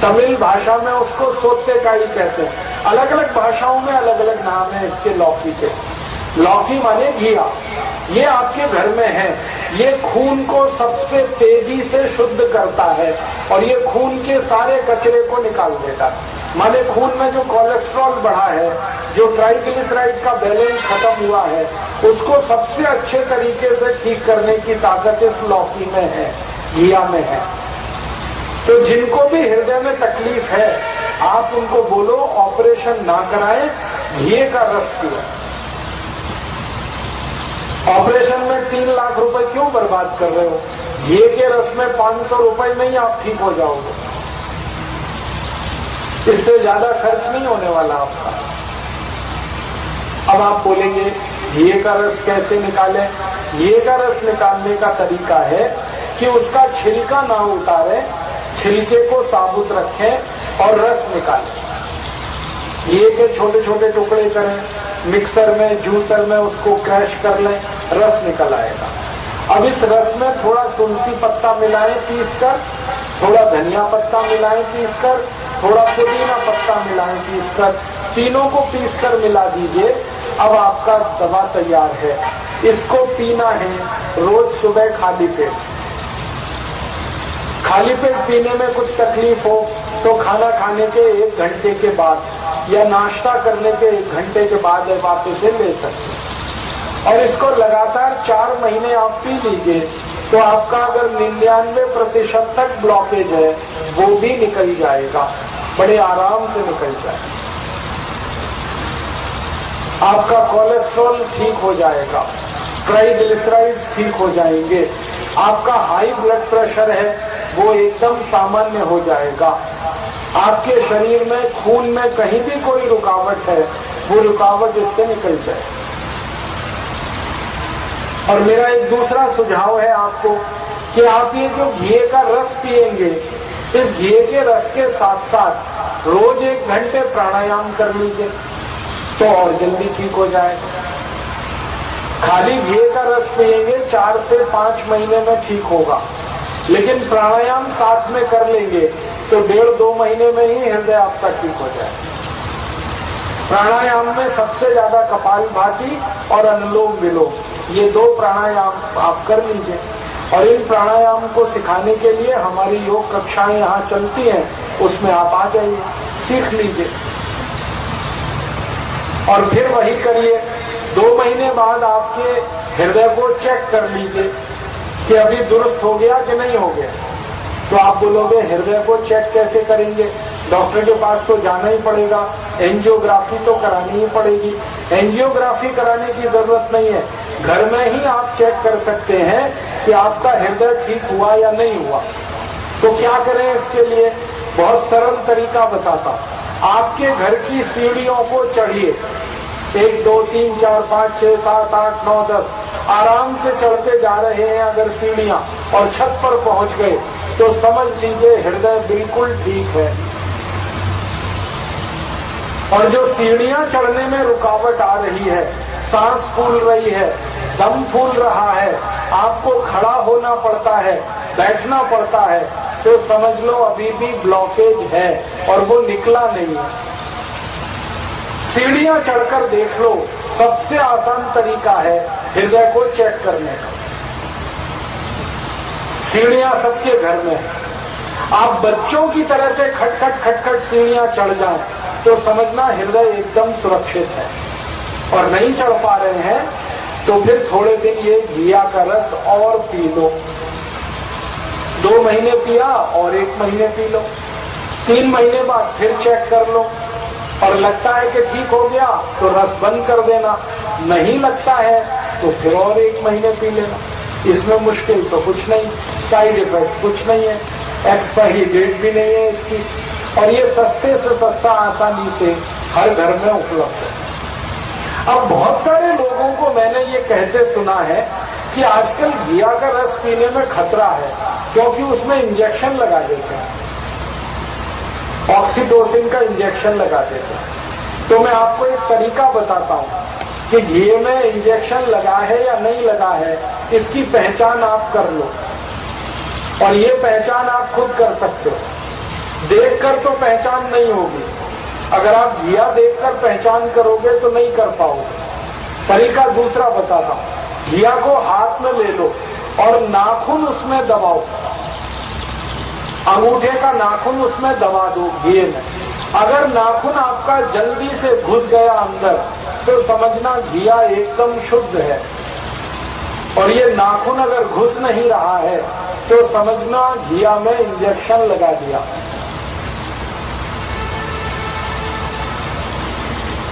तमिल भाषा में उसको सोतेकाई कहते हैं। अलग अलग भाषाओं में अलग अलग नाम है इसके लौकी के। लौकी माने घिया, ये आपके घर में है। ये खून को सबसे तेजी से शुद्ध करता है और ये खून के सारे कचरे को निकाल देता है। माने खून में जो कोलेस्ट्रॉल बढ़ा है, जो ट्राइग्लिसराइड का बैलेंस खत्म हुआ है, उसको सबसे अच्छे तरीके से ठीक करने की ताकत इस लौकी में है, घिया में है। तो जिनको भी हृदय में तकलीफ है आप उनको बोलो ऑपरेशन ना कराएं, घिये का रस पिए। ऑपरेशन में 3 लाख रुपए क्यों बर्बाद कर रहे हो? घिये के रस में 500 रुपए में ही आप ठीक हो जाओगे, इससे ज्यादा खर्च नहीं होने वाला आपका। अब आप बोलेंगे घिये का रस कैसे निकालें? घिये का रस निकालने का तरीका है कि उसका छिलका ना उतारें, छिलके को साबुत रखें और रस निकालें। घिये के छोटे छोटे टुकड़े करें, मिक्सर में जूसर में उसको क्रैश कर लें, रस निकल आएगा। अब इस रस में थोड़ा तुलसी पत्ता मिलाएं पीसकर, थोड़ा धनिया पत्ता मिलाएं पीसकर, थोड़ा पुदीना पत्ता मिलाएं पीसकर, तीनों को पीसकर मिला दीजिए। अब आपका दवा तैयार है। इसको पीना है रोज सुबह खाली पेट। खाली पेट पीने में कुछ तकलीफ हो तो खाना खाने के 1 घंटे के बाद या नाश्ता करने के 1 घंटे के बाद आप इसे ले सकते हैं। और इसको लगातार 4 महीने आप पी लीजिए तो आपका अगर 99% तक ब्लॉकेज है वो भी निकल जाएगा, बड़े आराम से निकल जाएगा। आपका कोलेस्ट्रॉल ठीक हो जाएगा, ट्राइग्लिसराइड्स ठीक हो जाएंगे, आपका हाई ब्लड प्रेशर है वो एकदम सामान्य हो जाएगा। आपके शरीर में खून में कहीं भी कोई रुकावट है वो रुकावट इससे निकल जाए। और मेरा एक दूसरा सुझाव है आपको कि आप ये जो घिये का रस पिएंगे, इस घिये के रस के साथ साथ रोज 1 घंटे प्राणायाम कर लीजिए तो और जल्दी ठीक हो जाएगा। खाली घिये का रस पिएंगे 4 से 5 महीने में ठीक होगा, लेकिन प्राणायाम साथ में कर लेंगे तो 1.5-2 महीने में ही हृदय आपका ठीक हो जाए। प्राणायाम में सबसे ज्यादा कपालभाति और अनुलोम विलोम, ये 2 प्राणायाम आप कर लीजिए। और इन प्राणायाम को सिखाने के लिए हमारी योग कक्षाएं यहाँ चलती हैं, उसमें आप आ जाइए, सीख लीजिए। और फिर वही करिए। 2 महीने बाद आपके हृदय को चेक कर लीजिए कि अभी दुरुस्त हो गया कि नहीं हो गया। तो आप बोलोगे हृदय को चेक कैसे करेंगे, डॉक्टर के पास तो जाना ही पड़ेगा, एंजियोग्राफी तो करानी ही पड़ेगी। एंजियोग्राफी कराने की जरूरत नहीं है, घर में ही आप चेक कर सकते हैं कि आपका हृदय ठीक हुआ या नहीं हुआ। तो क्या करें इसके लिए, बहुत सरल तरीका बताता हूं। आपके घर की सीढ़ियों को चढ़िए, 1 2 3 4 5 6 7 8 9 10 आराम से चढ़ते जा रहे हैं अगर सीढ़ियां, और छत पर पहुंच गए तो समझ लीजिए हृदय बिल्कुल ठीक है। और जो सीढ़ियां चढ़ने में रुकावट आ रही है, सांस फूल रही है, दम फूल रहा है, आपको खड़ा होना पड़ता है, बैठना पड़ता है, तो समझ लो अभी भी ब्लॉकेज है और वो निकला नहीं है। सीढ़ियां चढ़कर देख लो, सबसे आसान तरीका है हृदय को चेक करने का। सीढ़ियां सबके घर में है, आप बच्चों की तरह से खटखट खटखट सीढ़ियां चढ़ जाएं तो समझना हृदय एकदम सुरक्षित है। और नहीं चढ़ पा रहे हैं तो फिर थोड़े दिन ये घिया का रस और पी लो। 2 महीने पिया और 1 महीने पी लो, 3 महीने बाद फिर चेक कर लो, और लगता है कि ठीक हो गया तो रस बंद कर देना, नहीं लगता है तो फिर और 1 महीने पी लेना। इसमें मुश्किल तो कुछ नहीं, साइड इफेक्ट कुछ नहीं है, एक्सपायरी डेट भी नहीं है इसकी, और ये सस्ते से सस्ता आसानी से हर घर में उपलब्ध है। अब बहुत सारे लोगों को मैंने ये कहते सुना है कि आजकल घिया का रस पीने में खतरा है क्योंकि उसमें इंजेक्शन लगा देते हैं, ऑक्सीटोसिन का इंजेक्शन लगा देते हैं। तो मैं आपको एक तरीका बताता हूं कि घी में इंजेक्शन लगा है या नहीं लगा है, इसकी पहचान आप कर लो। और ये पहचान आप खुद कर सकते हो, देखकर तो पहचान नहीं होगी। अगर आप घिया देखकर पहचान करोगे तो नहीं कर पाओगे। तरीका दूसरा बताता हूं, घिया को हाथ में ले लो और नाखून उसमें दबाओ, अंगूठे का नाखून उसमें दबा दो घी में। अगर नाखून आपका जल्दी से घुस गया अंदर तो समझना घिया एकदम शुद्ध है, और ये नाखून अगर घुस नहीं रहा है तो समझना घिया में इंजेक्शन लगा दिया।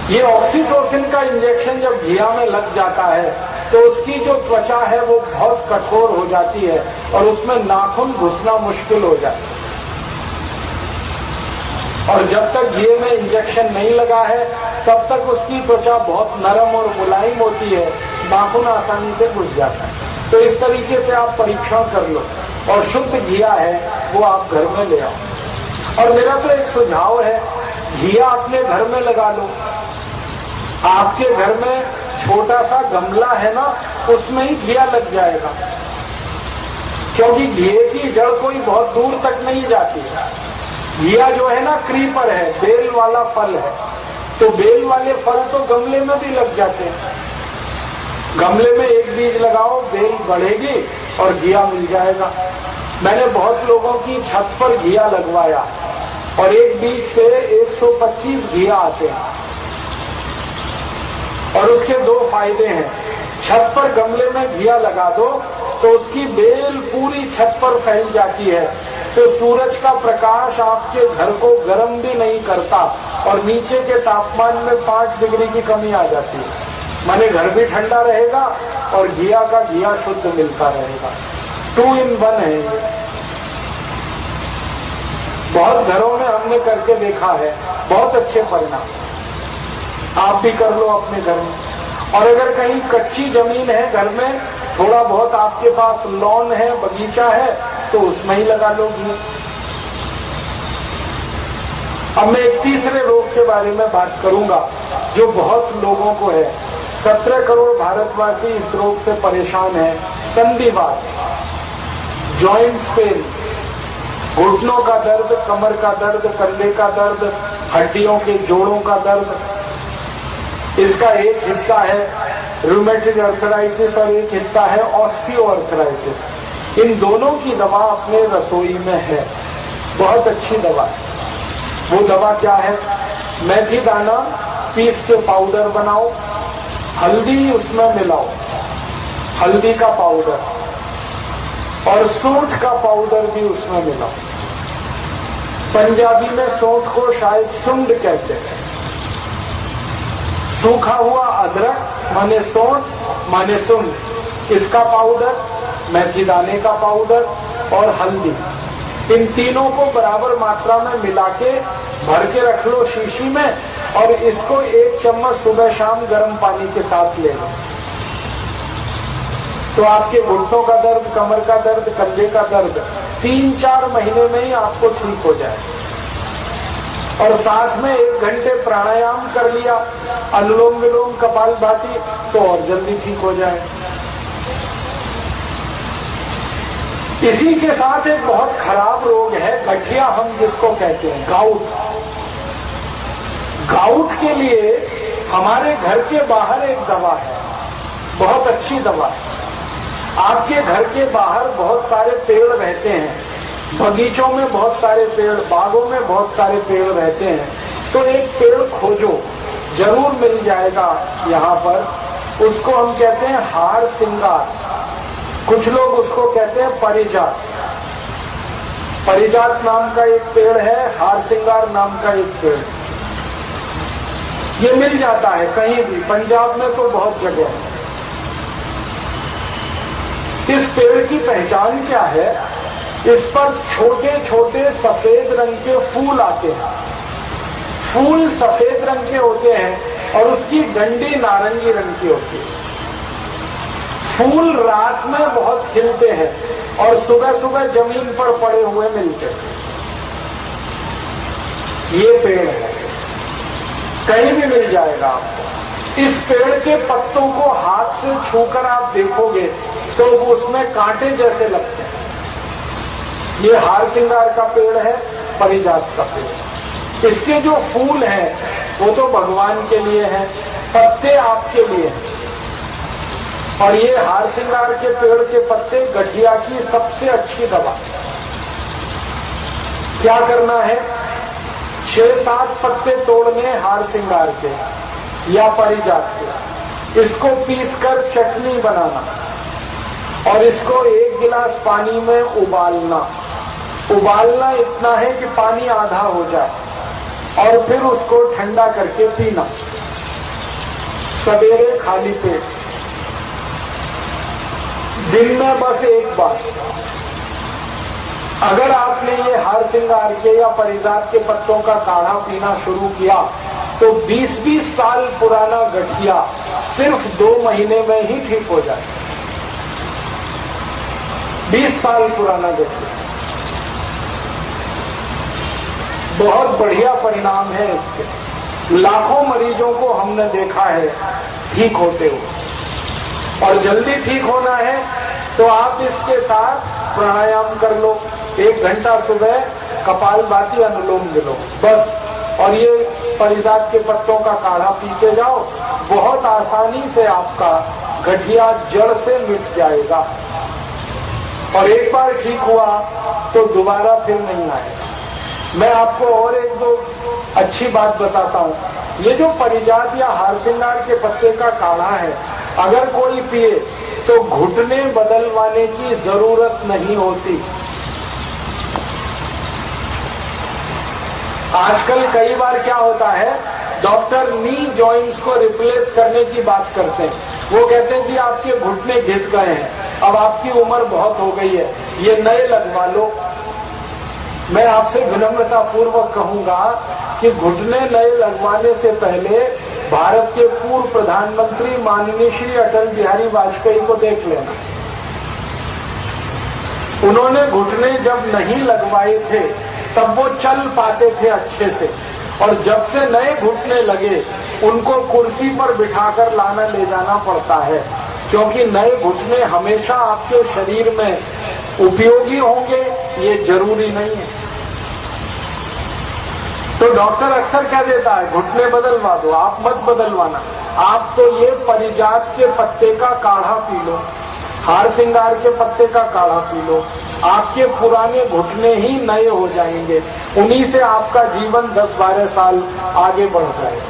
ये ऑक्सीटोसिन का इंजेक्शन जब घिया में लग जाता है तो उसकी जो त्वचा है वो बहुत कठोर हो जाती है और उसमें नाखून घुसना मुश्किल हो जाता है। और जब तक घी में इंजेक्शन नहीं लगा है तब तक उसकी त्वचा बहुत नरम और मुलायम होती है, नाखून आसानी से घुस जाता है। तो इस तरीके से आप परीक्षण कर लो और शुद्ध घिया है वो आप घर में ले आओ। और मेरा तो एक सुझाव है, घिया अपने घर में लगा लो। आपके घर में छोटा सा गमला है ना, उसमें ही घिया लग जाएगा, क्योंकि घिये की जड़ कोई बहुत दूर तक नहीं जाती। घिया जो है ना क्रीपर है, बेल वाला फल है, तो बेल वाले फल तो गमले में भी लग जाते हैं। गमले में एक बीज लगाओ, बेल बढ़ेगी और घिया मिल जाएगा। मैंने बहुत लोगों की छत पर घिया लगवाया और एक बीज से 125 घिया आते हैं। और उसके 2 फायदे हैं, छत पर गमले में घिया लगा दो तो उसकी बेल पूरी छत पर फैल जाती है, तो सूरज का प्रकाश आपके घर को गर्म भी नहीं करता और नीचे के तापमान में 5 डिग्री की कमी आ जाती है। माने घर भी ठंडा रहेगा और घिया का घिया शुद्ध मिलता रहेगा। 2 in 1 है ये। बहुत घरों में हमने करके देखा है, बहुत अच्छे परिणाम। आप भी कर लो अपने घर में। और अगर कहीं कच्ची जमीन है घर में, थोड़ा बहुत आपके पास लॉन है, बगीचा है, तो उसमें ही लगा लो घी। अब मैं एक तीसरे रोग के बारे में बात करूंगा जो बहुत लोगों को है। 17 करोड़ भारतवासी इस रोग से परेशान हैं। संधिवात, जॉइंट्स पेन, घुटनों का दर्द, कमर का दर्द, कंधे का दर्द, हड्डियों के जोड़ों का दर्द। इसका एक हिस्सा है रूमेटिक अर्थराइटिस और एक हिस्सा है ऑस्टियोआर्थराइटिस। इन दोनों की दवा अपने रसोई में है, बहुत अच्छी दवा है। वो दवा क्या है? मेथी दाना पीस के पाउडर बनाओ, हल्दी उसमें मिलाओ, हल्दी का पाउडर, और सौंठ का पाउडर भी उसमें मिलाओ। पंजाबी में सौंठ को शायद सुंड कहते हैं। सूखा हुआ अदरक माने सौंठ माने सुंड, इसका पाउडर, मेथी दाने का पाउडर और हल्दी, इन तीनों को बराबर मात्रा में मिला के भर के रख लो शीशी में, और इसको 1 चम्मच सुबह शाम गर्म पानी के साथ ले लो। तो आपके घुटनों का दर्द, कमर का दर्द, कंधे का दर्द 3-4 महीने में ही आपको ठीक हो जाए। और साथ में 1 घंटे प्राणायाम कर लिया, अनुलोम विलोम, कपालभाति, तो और जल्दी ठीक हो जाए। इसी के साथ एक बहुत खराब रोग है गठिया, हम जिसको कहते हैं गाउट। गाउट के लिए हमारे घर के बाहर एक दवा है, बहुत अच्छी दवा है। आपके घर के बाहर बहुत सारे पेड़ रहते हैं, बगीचों में बहुत सारे पेड़, बागों में बहुत सारे पेड़ रहते हैं, तो एक पेड़ खोजो, जरूर मिल जाएगा यहाँ पर। उसको हम कहते हैं हार सिंगार, कुछ लोग उसको कहते हैं परिजात। परिजात नाम का एक पेड़ है, हार सिंगार नाम का एक पेड़। ये मिल जाता है कहीं भी, पंजाब में तो बहुत जगह है। इस पेड़ की पहचान क्या है? इस पर छोटे छोटे सफेद रंग के फूल आते हैं। फूल सफेद रंग के होते हैं और उसकी डंडी नारंगी रंग की होती है। फूल रात में बहुत खिलते हैं और सुबह सुबह जमीन पर पड़े हुए मिलते हैं। ये पेड़ है, कहीं भी मिल जाएगा आपको। इस पेड़ के पत्तों को हाथ से छूकर आप देखोगे तो उसमें कांटे जैसे लगते हैं। ये हार सिंगार का पेड़ है, परिजात का पेड़। इसके जो फूल हैं वो तो भगवान के लिए हैं, पत्ते आपके लिए हैं। और ये हार सिंगार के पेड़ के पत्ते गठिया की सबसे अच्छी दवा। क्या करना है? 6-7 पत्ते तोड़ने हार सिंगार के या परिजात के, इसको पीसकर चटनी बनाना और इसको 1 गिलास पानी में उबालना। उबालना इतना है कि पानी आधा हो जाए और फिर उसको ठंडा करके पीना, सवेरे खाली पेट, दिन में बस 1 बार। अगर आपने ये हार सिंगार के या परिजात के पत्तों का काढ़ा पीना शुरू किया तो 20-20 साल पुराना गठिया सिर्फ 2 महीने में ही ठीक हो जाए। 20 साल पुराना गठिया, बहुत बढ़िया परिणाम है इसके। लाखों मरीजों को हमने देखा है ठीक होते हुए। और जल्दी ठीक होना है तो आप इसके साथ प्राणायाम कर लो, 1 घंटा सुबह कपालभाति, अनुलोम विलोम, बस। और ये परिजात के पत्तों का काढ़ा पीते जाओ, बहुत आसानी से आपका गठिया जड़ से मिट जाएगा। और एक बार ठीक हुआ तो दोबारा फिर नहीं आएगा। मैं आपको और 1-2 अच्छी बात बताता हूं। ये जो परिजात या हार सिंगार के पत्ते का काढ़ा है, अगर कोई पिए तो घुटने बदलवाने की जरूरत नहीं होती। आजकल कई बार क्या होता है, डॉक्टर नी जॉइंट्स को रिप्लेस करने की बात करते हैं। वो कहते हैं जी आपके घुटने घिस गए हैं, अब आपकी उम्र बहुत हो गई है, ये नए लगवा लो। मैं आपसे विनम्रता पूर्वक कहूंगा कि घुटने नए लगवाने से पहले भारत के पूर्व प्रधानमंत्री माननीय श्री अटल बिहारी वाजपेयी को देख लेना। उन्होंने घुटने जब नहीं लगवाए थे तब वो चल पाते थे अच्छे से, और जब से नए घुटने लगे उनको कुर्सी पर बिठाकर लाना ले जाना पड़ता है, क्योंकि नए घुटने हमेशा आपके शरीर में उपयोगी होंगे ये जरूरी नहीं है। तो डॉक्टर अक्सर क्या देता है, घुटने बदलवा दो, आप मत बदलवाना। आप तो ये परिजात के पत्ते का काढ़ा पी लो, हार सिंगार के पत्ते का काढ़ा पी लो, आपके पुराने घुटने ही नए हो जाएंगे। उन्हीं से आपका जीवन 10-12 साल आगे बढ़ जाएगा।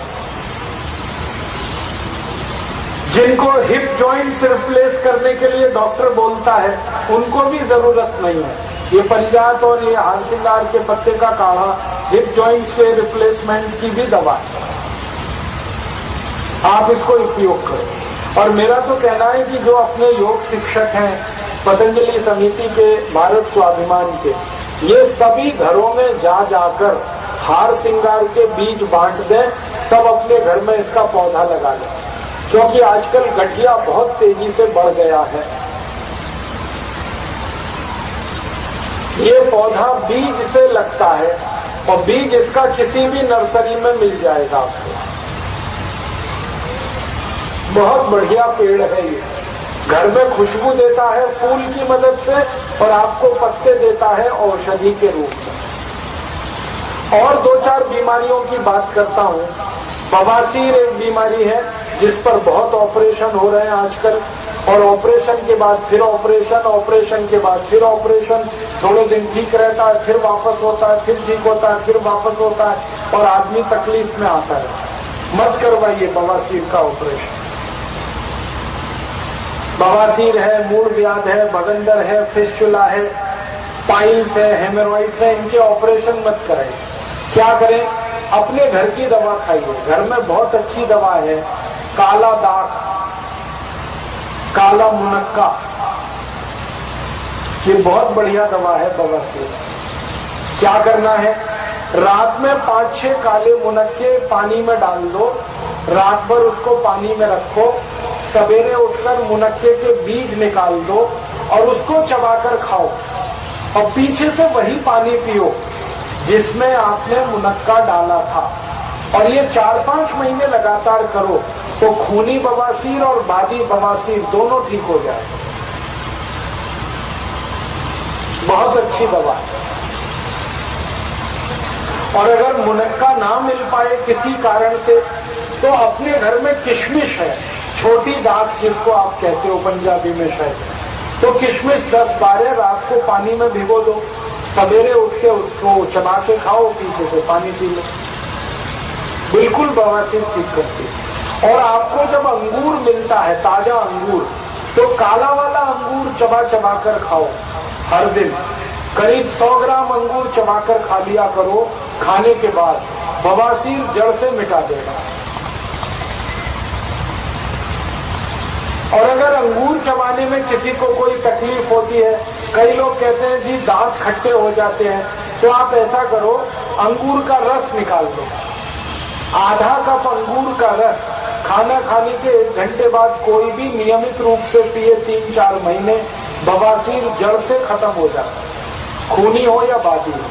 जिनको हिप जॉइंट्स रिप्लेस करने के लिए डॉक्टर बोलता है, उनको भी जरूरत नहीं है। ये परिजात और ये हार सिंगार के पत्ते का काढ़ा हिप जॉइंट्स के रिप्लेसमेंट की भी दवा है। आप इसको उपयोग करो। और मेरा तो कहना है कि जो अपने योग शिक्षक हैं पतंजलि समिति के, भारत स्वाभिमान के, ये सभी घरों में जा जाकर हार सिंगार के बीज बांट दें, सब अपने घर में इसका पौधा लगा लें, क्योंकि आजकल गठिया बहुत तेजी से बढ़ गया है। ये पौधा बीज से लगता है और बीज इसका किसी भी नर्सरी में मिल जाएगा आपको। बहुत बढ़िया पेड़ है ये, घर में खुशबू देता है फूल की मदद से और आपको पत्ते देता है औषधि के रूप में। और 2-4 बीमारियों की बात करता हूं। बवासीर एक बीमारी है जिस पर बहुत ऑपरेशन हो रहे हैं आजकल, और ऑपरेशन के बाद फिर ऑपरेशन, ऑपरेशन के बाद फिर ऑपरेशन, थोड़े दिन ठीक रहता है, फिर वापस होता है, फिर ठीक होता है, फिर वापस होता है और आदमी तकलीफ में आता है। मत करवाइए बवासीर का ऑपरेशन। बवासीर है, मूल व्याध है, भगंदर है, फिस्टुला है, पाइल्स है, हेमोरॉइड्स है, इनके ऑपरेशन मत करें। क्या करें? अपने घर की दवा खाइए। घर में बहुत अच्छी दवा है, काला दाग, काला मुनक्का, ये बहुत बढ़िया दवा है बवासीर। क्या करना है? रात में 5-6 काले मुनक्के पानी में डाल दो, रात भर उसको पानी में रखो, सवेरे उठकर मुनक्के के बीज निकाल दो और उसको चबाकर खाओ और पीछे से वही पानी पियो जिसमें आपने मुनक्का डाला था। और ये 4-5 महीने लगातार करो तो खूनी बवासीर और बादी बवासीर दोनों ठीक हो जाए। बहुत अच्छी दवा है। और अगर मुनक्का ना मिल पाए किसी कारण से तो अपने घर में किशमिश है, छोटी दाख जिसको आप कहते हो पंजाबी में शायद, तो किशमिश 10-12 रात को पानी में भिगो दो, सवेरे उठ के उसको चबा के खाओ, पीछे से पानी पी लो, बिल्कुल बवासीर ठीक करती है। और आपको जब अंगूर मिलता है, ताजा अंगूर, तो काला वाला अंगूर चबा चबा कर खाओ हर दिन। करीब 100 ग्राम अंगूर चबाकर खा लिया करो, खाने के बाद बवासीर जड़ से मिटा देगा। और अगर अंगूर चबाने में किसी को कोई तकलीफ होती है, कई लोग कहते हैं जी दांत खट्टे हो जाते हैं, तो आप ऐसा करो, अंगूर का रस निकाल दो, आधा कप अंगूर का रस खाना खाने के 1 घंटे बाद कोई भी नियमित रूप से पिए 3-4 महीने, बवासीर जड़ से खत्म हो जाता है, खूनी हो या बादी हो।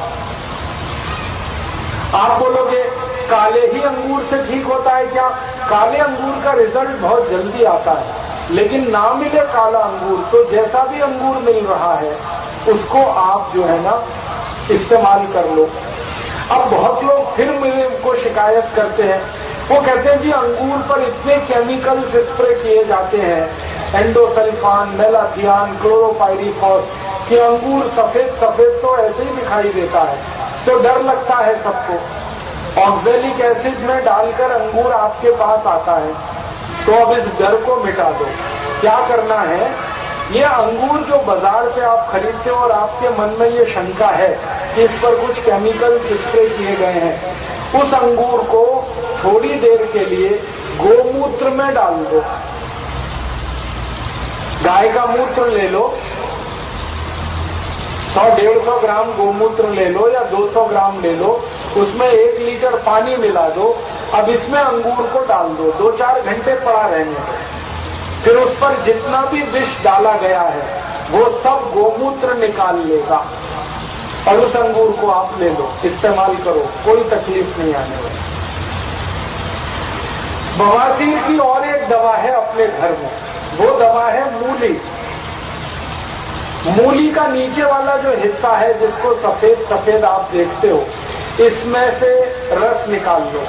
आप बोलोगे काले ही अंगूर से ठीक होता है क्या? काले अंगूर का रिजल्ट बहुत जल्दी आता है, लेकिन ना मिले काला अंगूर तो जैसा भी अंगूर मिल रहा है उसको आप जो है ना इस्तेमाल कर लो। अब बहुत लोग फिर मेरे को शिकायत करते हैं, वो कहते हैं जी अंगूर पर इतने केमिकल्स स्प्रे किए जाते हैं, एंडोसल्फान, मेलाथियान, क्लोरोपाइरीफॉस, कि अंगूर सफेद सफेद तो ऐसे ही दिखाई देता है, तो डर लगता है सबको। ऑक्जेलिक एसिड में डालकर अंगूर आपके पास आता है, तो अब इस डर को मिटा दो। क्या करना है? ये अंगूर जो बाजार से आप खरीदते हो और आपके मन में ये शंका है कि इस पर कुछ केमिकल्स स्प्रे किए गए हैं, उस अंगूर को थोड़ी देर के लिए गोमूत्र में डाल दो। गाय का मूत्र ले लो, 100-150 ग्राम गोमूत्र ले लो या 200 ग्राम ले लो, उसमें 1 लीटर पानी मिला दो, अब इसमें अंगूर को डाल दो, 2-4 घंटे पड़ा रहने दो। फिर उस पर जितना भी विष डाला गया है वो सब गोमूत्र निकाल लेगा और उस अंगूर को आप ले लो, इस्तेमाल करो, कोई तकलीफ नहीं आने वाली। बवासीर की और एक दवा है अपने घर में, वो दवा है मूली। मूली का नीचे वाला जो हिस्सा है जिसको सफेद सफेद आप देखते हो, इसमें से रस निकाल लो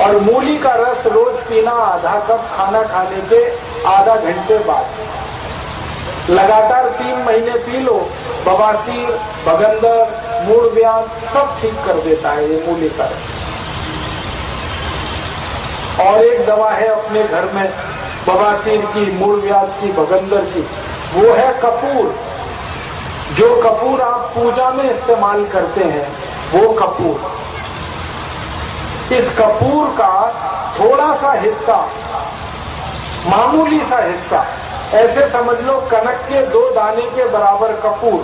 और मूली का रस रोज पीना, आधा कप खाना खाने के आधा घंटे बाद। लगातार 3 महीने पी लो, बवासीर, भगंदर, मूलव्याध सब ठीक कर देता है ये मूली का रस। और एक दवा है अपने घर में बवासीर की, मूलव्याध की, भगंदर की, वो है कपूर। जो कपूर आप पूजा में इस्तेमाल करते हैं वो कपूर, इस कपूर का थोड़ा सा हिस्सा, मामूली सा हिस्सा, ऐसे समझ लो कनक के 2 दाने के बराबर कपूर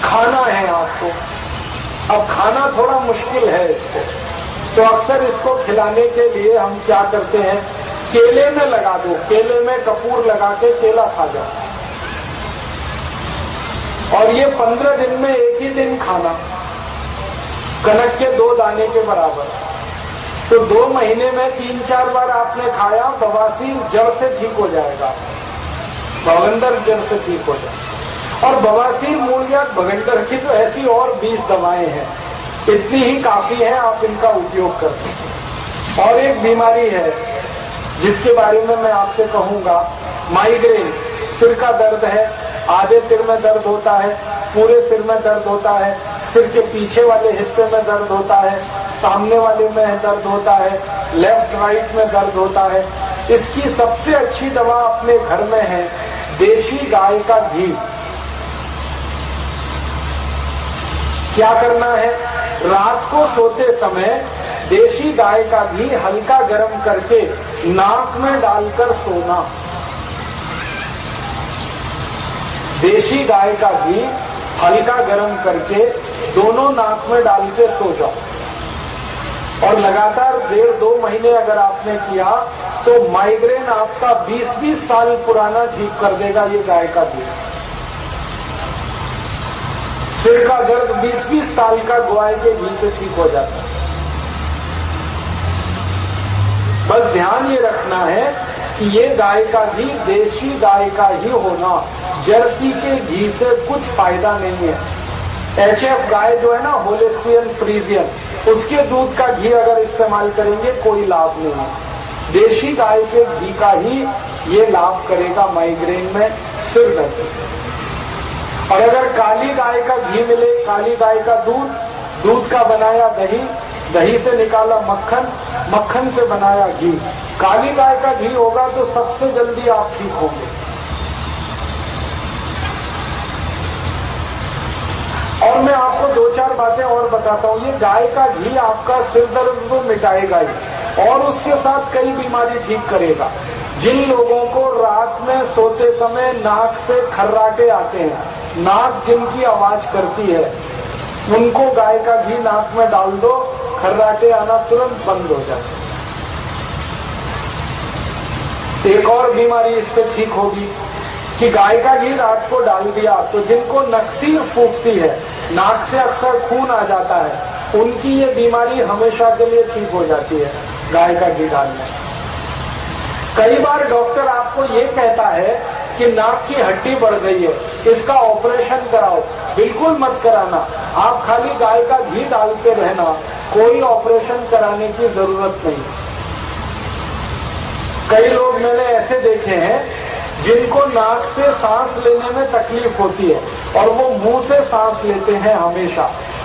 खाना है आपको। अब खाना थोड़ा मुश्किल है इसको, तो अक्सर इसको खिलाने के लिए हम क्या करते हैं, केले में लगा दो, केले में कपूर लगा के केला खा जाओ, और ये 15 दिन में एक ही दिन खाना, कनक के 2 दाने के बराबर। तो 2 महीने में 3-4 बार आपने खाया, बवासीर जड़ से ठीक हो जाएगा, भगंदर जड़ से ठीक हो जाएगा। और बवासीर, मूलव्याध, भगंदर की तो ऐसी और 20 दवाएं हैं, इतनी ही काफी है, आप इनका उपयोग करें। और एक बीमारी है जिसके बारे में मैं आपसे कहूंगा, माइग्रेन। सिर का दर्द है, आधे सिर में दर्द होता है, पूरे सिर में दर्द होता है, सिर के पीछे वाले हिस्से में दर्द होता है, सामने वाले में दर्द होता है, लेफ्ट राइट में दर्द होता है। इसकी सबसे अच्छी दवा अपने घर में है देशी गाय का घी। क्या करना है, रात को सोते समय देशी गाय का घी हल्का गर्म करके नाक में डालकर सोना। देशी गाय का घी हल्का गर्म करके दोनों नाक में डाल के सो जाओ, और लगातार 1.5-2 महीने अगर आपने किया तो माइग्रेन आपका 20-20 साल पुराना ठीक कर देगा ये गाय का घी। सिर का दर्द 20-20 साल का गाय के घी से ठीक हो जाता है। बस ध्यान ये रखना है कि ये गाय का घी देशी गाय का ही होना, जर्सी के घी से कुछ फायदा नहीं है। HF गाय जो है ना, होलिस्टियन फ्रीजियन, उसके दूध का घी अगर इस्तेमाल करेंगे कोई लाभ नहीं है। देशी गाय के घी का ही ये लाभ करेगा माइग्रेन में, सिर दर्द। और अगर काली गाय का घी मिले, काली गाय का दूध, दूध का बनाया दही, दही से निकाला मक्खन, मक्खन से बनाया घी, काली गाय का घी होगा तो सबसे जल्दी आप ठीक होंगे। और मैं आपको 2-4 बातें और बताता हूं। ये गाय का घी आपका सिर दर्द तो मिटाएगा ही, और उसके साथ कई बीमारी ठीक करेगा। जिन लोगों को रात में सोते समय नाक से खर्राटे आते हैं, नाक जिनकी आवाज करती है, उनको गाय का घी नाक में डाल दो, खर्राटे आना तुरंत बंद हो जाए। एक और बीमारी इससे ठीक होगी कि गाय का घी रात को डाल दिया तो जिनको नक्सीर फूटती है, नाक से अक्सर खून आ जाता है, उनकी ये बीमारी हमेशा के लिए ठीक हो जाती है गाय का घी डालने से। कई बार डॉक्टर आपको ये कहता है कि नाक की हड्डी बढ़ गई है, इसका ऑपरेशन कराओ। बिल्कुल मत कराना, आप खाली गाय का घी डालते रहना, कोई ऑपरेशन कराने की जरूरत नहीं। कई लोग मैंने ऐसे देखे हैं जिनको नाक से सांस लेने में तकलीफ होती है और वो मुंह से सांस लेते हैं हमेशा,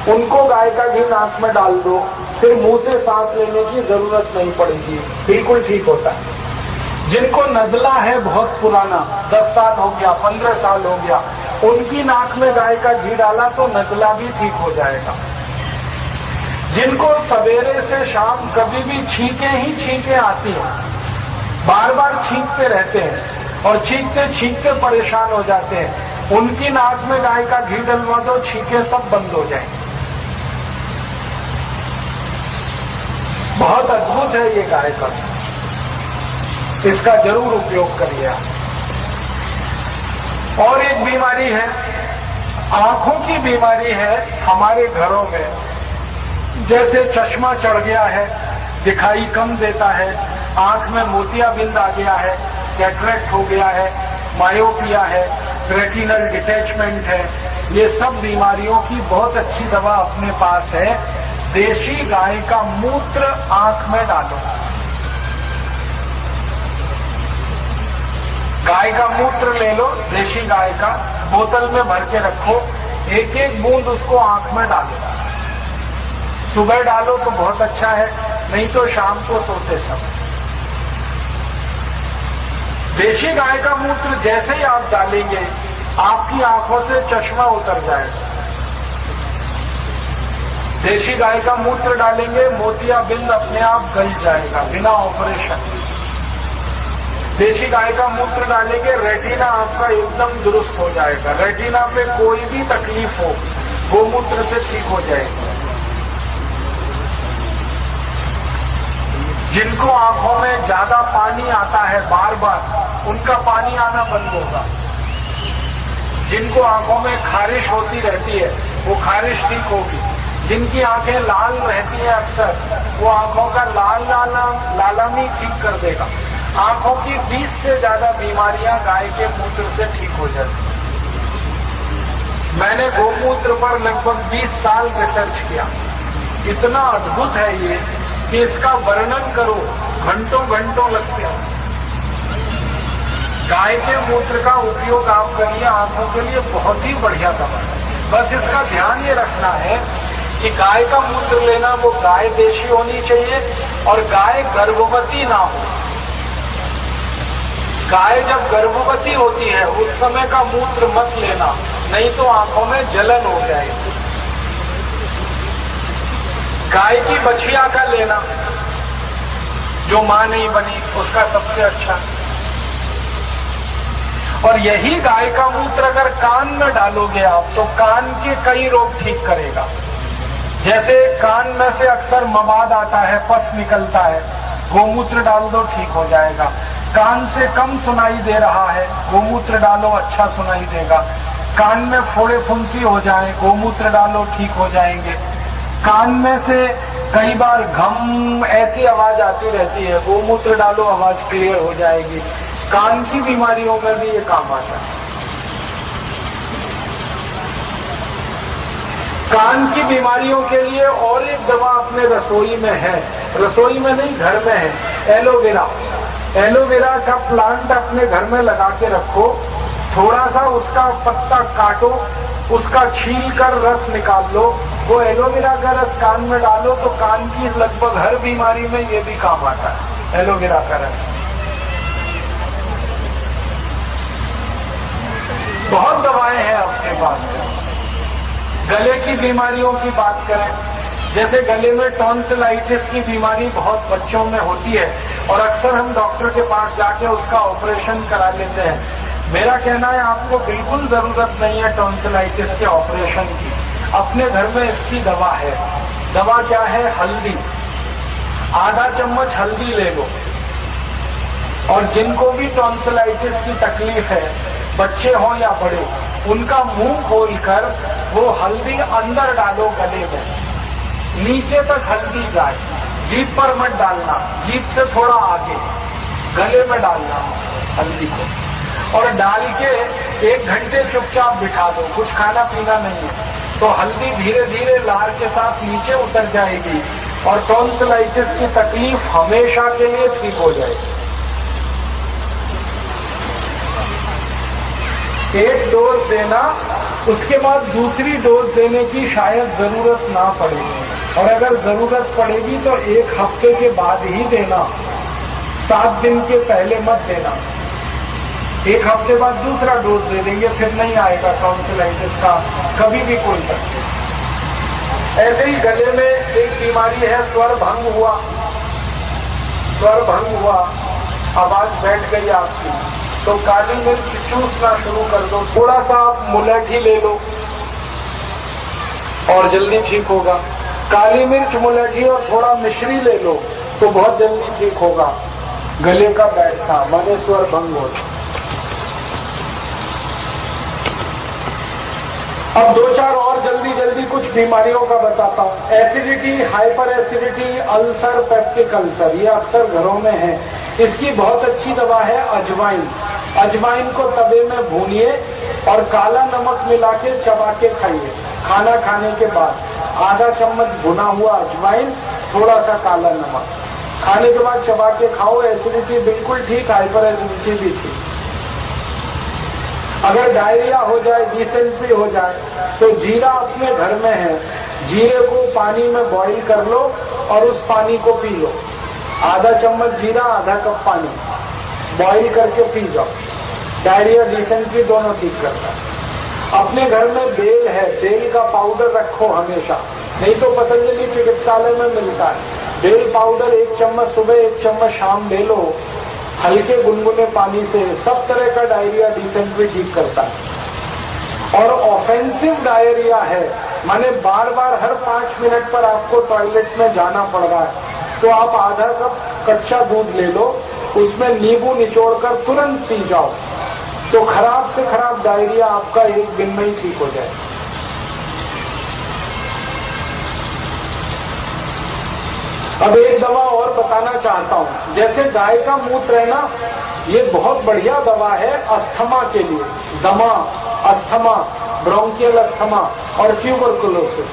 उनको गाय का घी नाक में डाल दो, फिर मुंह से सांस लेने की जरूरत नहीं पड़ेगी, बिल्कुल ठीक होता है। जिनको नजला है बहुत पुराना, 10 साल हो गया, 15 साल हो गया, उनकी नाक में गाय का घी डाला तो नजला भी ठीक हो जाएगा। जिनको सवेरे से शाम कभी भी छींकें ही छींकें आती हैं, बार बार छींकते रहते हैं और छींकते छींकते परेशान हो जाते हैं, उनकी नाक में गाय का घी डलवा दो, छींकें सब बंद हो जाएंगे। बहुत अद्भुत है ये गाय का, इसका जरूर उपयोग करिए आप। और एक बीमारी है, आंखों की बीमारी है हमारे घरों में। जैसे चश्मा चढ़ गया है, दिखाई कम देता है, आंख में मोतियाबिंद आ गया है, कैटरेक्ट हो गया है, मायोपिया है, रेटिनल डिटैचमेंट है, ये सब बीमारियों की बहुत अच्छी दवा अपने पास है। देशी गाय का मूत्र आंख में डालो। गाय का मूत्र ले लो, देशी गाय का, बोतल में भर के रखो, एक एक बूंद उसको आंख में डालो। सुबह डालो तो बहुत अच्छा है, नहीं तो शाम को सोते समय। देशी गाय का मूत्र जैसे ही आप डालेंगे आपकी आंखों से चश्मा उतर जाएगा। देशी गाय का मूत्र डालेंगे, मोतियाबिंद अपने आप गल जाएगा बिना ऑपरेशन। देशी गाय का मूत्र डालेंगे, रेटिना आपका एकदम दुरुस्त हो जाएगा। रेटिना पे कोई भी तकलीफ हो गोमूत्र से ठीक हो जाएगी। जिनको आंखों में ज्यादा पानी आता है बार बार, उनका पानी आना बंद होगा। जिनको आंखों में खारिश होती रहती है वो खारिश ठीक होगी। जिनकी आंखें लाल रहती हैं अक्सर, वो आंखों का लालामी ठीक कर देगा। आंखों की 20 से ज्यादा बीमारियां गाय के मूत्र से ठीक हो जाती हैं। मैंने गोमूत्र पर लगभग 20 साल रिसर्च किया। इतना अद्भुत है ये कि इसका वर्णन करो घंटों घंटों लगते हैं। गाय के मूत्र का उपयोग आप करिए, आंखों के लिए बहुत ही बढ़िया दवा है। बस इसका ध्यान ये रखना है कि गाय का मूत्र लेना वो गाय देशी होनी चाहिए और गाय गर्भवती ना हो। गाय जब गर्भवती होती है उस समय का मूत्र मत लेना, नहीं तो आंखों में जलन हो जाएगी। गाय की बछिया का लेना, जो मां नहीं बनी उसका सबसे अच्छा। और यही गाय का मूत्र अगर कान में डालोगे आप तो कान के कई रोग ठीक करेगा। जैसे कान में से अक्सर मवाद आता है, पस निकलता है, गोमूत्र डाल दो ठीक हो जाएगा। कान से कम सुनाई दे रहा है, गोमूत्र डालो अच्छा सुनाई देगा। कान में फोड़े फुंसी हो जाए, गोमूत्र डालो ठीक हो जाएंगे। कान में से कई बार घम ऐसी आवाज आती रहती है, गोमूत्र डालो आवाज क्लियर हो जाएगी। कान की बीमारियों में भी ये काम आता है। कान की बीमारियों के लिए और एक दवा अपने रसोई में है, रसोई में नहीं घर में है, एलोवेरा। एलोवेरा का प्लांट अपने घर में लगा के रखो, थोड़ा सा उसका पत्ता काटो, उसका छील कर रस निकाल लो, वो एलोवेरा का रस कान में डालो तो कान की लगभग हर बीमारी में ये भी काम आता है, एलोवेरा का रस। बहुत दवाएं हैं अपने पास। गले की बीमारियों की बात करें, जैसे गले में टॉन्सिलाइटिस की बीमारी बहुत बच्चों में होती है और अक्सर हम डॉक्टर के पास जाके उसका ऑपरेशन करा लेते हैं। मेरा कहना है आपको बिल्कुल जरूरत नहीं है टॉन्सिलाइटिस के ऑपरेशन की, अपने घर में इसकी दवा है। दवा क्या है? हल्दी। आधा चम्मच हल्दी ले लो और जिनको भी टॉन्सिलाइटिस की तकलीफ है, बच्चे हो या बड़े, उनका मुंह खोलकर वो हल्दी अंदर डालो गले में, नीचे तक हल्दी जाए, जीभ पर मत डालना, जीभ से थोड़ा आगे गले में डालना हल्दी को, और डाल के 1 घंटे चुपचाप बिठा दो, कुछ खाना पीना नहीं है, तो हल्दी धीरे धीरे लार के साथ नीचे उतर जाएगी और टॉन्सिलाइटिस की तकलीफ हमेशा के लिए ठीक हो जाएगी। एक डोज देना, उसके बाद दूसरी डोज देने की शायद जरूरत ना पड़ेगी, और अगर जरूरत पड़ेगी तो 1 हफ्ते के बाद ही देना, 7 दिन के पहले मत देना। 1 हफ्ते बाद दूसरा डोज दे देंगे, फिर नहीं आएगा टॉन्सिलाइटिस का कभी भी कोई तकलीफ। ऐसे ही गले में एक बीमारी है, स्वर भंग हुआ, स्वर भंग हुआ, आवाज बैठ गई आपकी, तो काली मिर्च चूसना शुरू कर दो। थोड़ा सा आप मुलैठी ले लो और जल्दी ठीक होगा। काली मिर्च, मुलैठी और थोड़ा मिश्री ले लो तो बहुत जल्दी ठीक होगा गले का बैठना, माने स्वर भंग हो। अब 2-4 और जल्दी जल्दी कुछ बीमारियों का बताता हूं। Acidity, hyper acidity, ulcer, peptic ulcer, ये अक्सर घरों में है। इसकी बहुत अच्छी दवा है अजवाइन। अजवाइन को तवे में भूनिए और काला नमक मिला के चबा के खाइए। खाना खाने के बाद आधा चम्मच भुना हुआ अजवाइन, थोड़ा सा काला नमक, खाने के बाद चबा के खाओ। एसिडिटी बिल्कुल ठीक, हाइपर एसिडिटी भी ठीक। अगर डायरिया हो जाए, डिसेंट्री हो जाए, तो जीरा अपने घर में है जीरे को पानी में बॉईल कर लो और उस पानी को पी लो। आधा चम्मच जीरा, आधा कप पानी बॉईल करके पी जाओ। डायरिया, डिसेंट्री दोनों ठीक करता है। अपने घर में बेल है, बेल का पाउडर रखो हमेशा, नहीं तो पतंजलि चिकित्सालय में मिलता है। बेल पाउडर 1 चम्मच सुबह, 1 चम्मच शाम ले लो, हल्के गुनगुने पानी से। सब तरह का डायरिया, डिसेंट्री ठीक करता है। और ऑफेंसिव डायरिया है, माने बार बार हर 5 मिनट पर आपको टॉयलेट में जाना पड़ रहा है, तो आप आधा कप कच्चा दूध ले लो, उसमें नींबू निचोड़कर तुरंत पी जाओ, तो खराब से खराब डायरिया आपका 1 दिन में ही ठीक हो जाए। अब एक दवा और बताना चाहता हूं। जैसे गाय का मूत्र है ना, ये बहुत बढ़िया दवा है अस्थमा के लिए। दमा, अस्थमा, ब्रोंकियल अस्थमा और ट्यूबरकुलोसिस,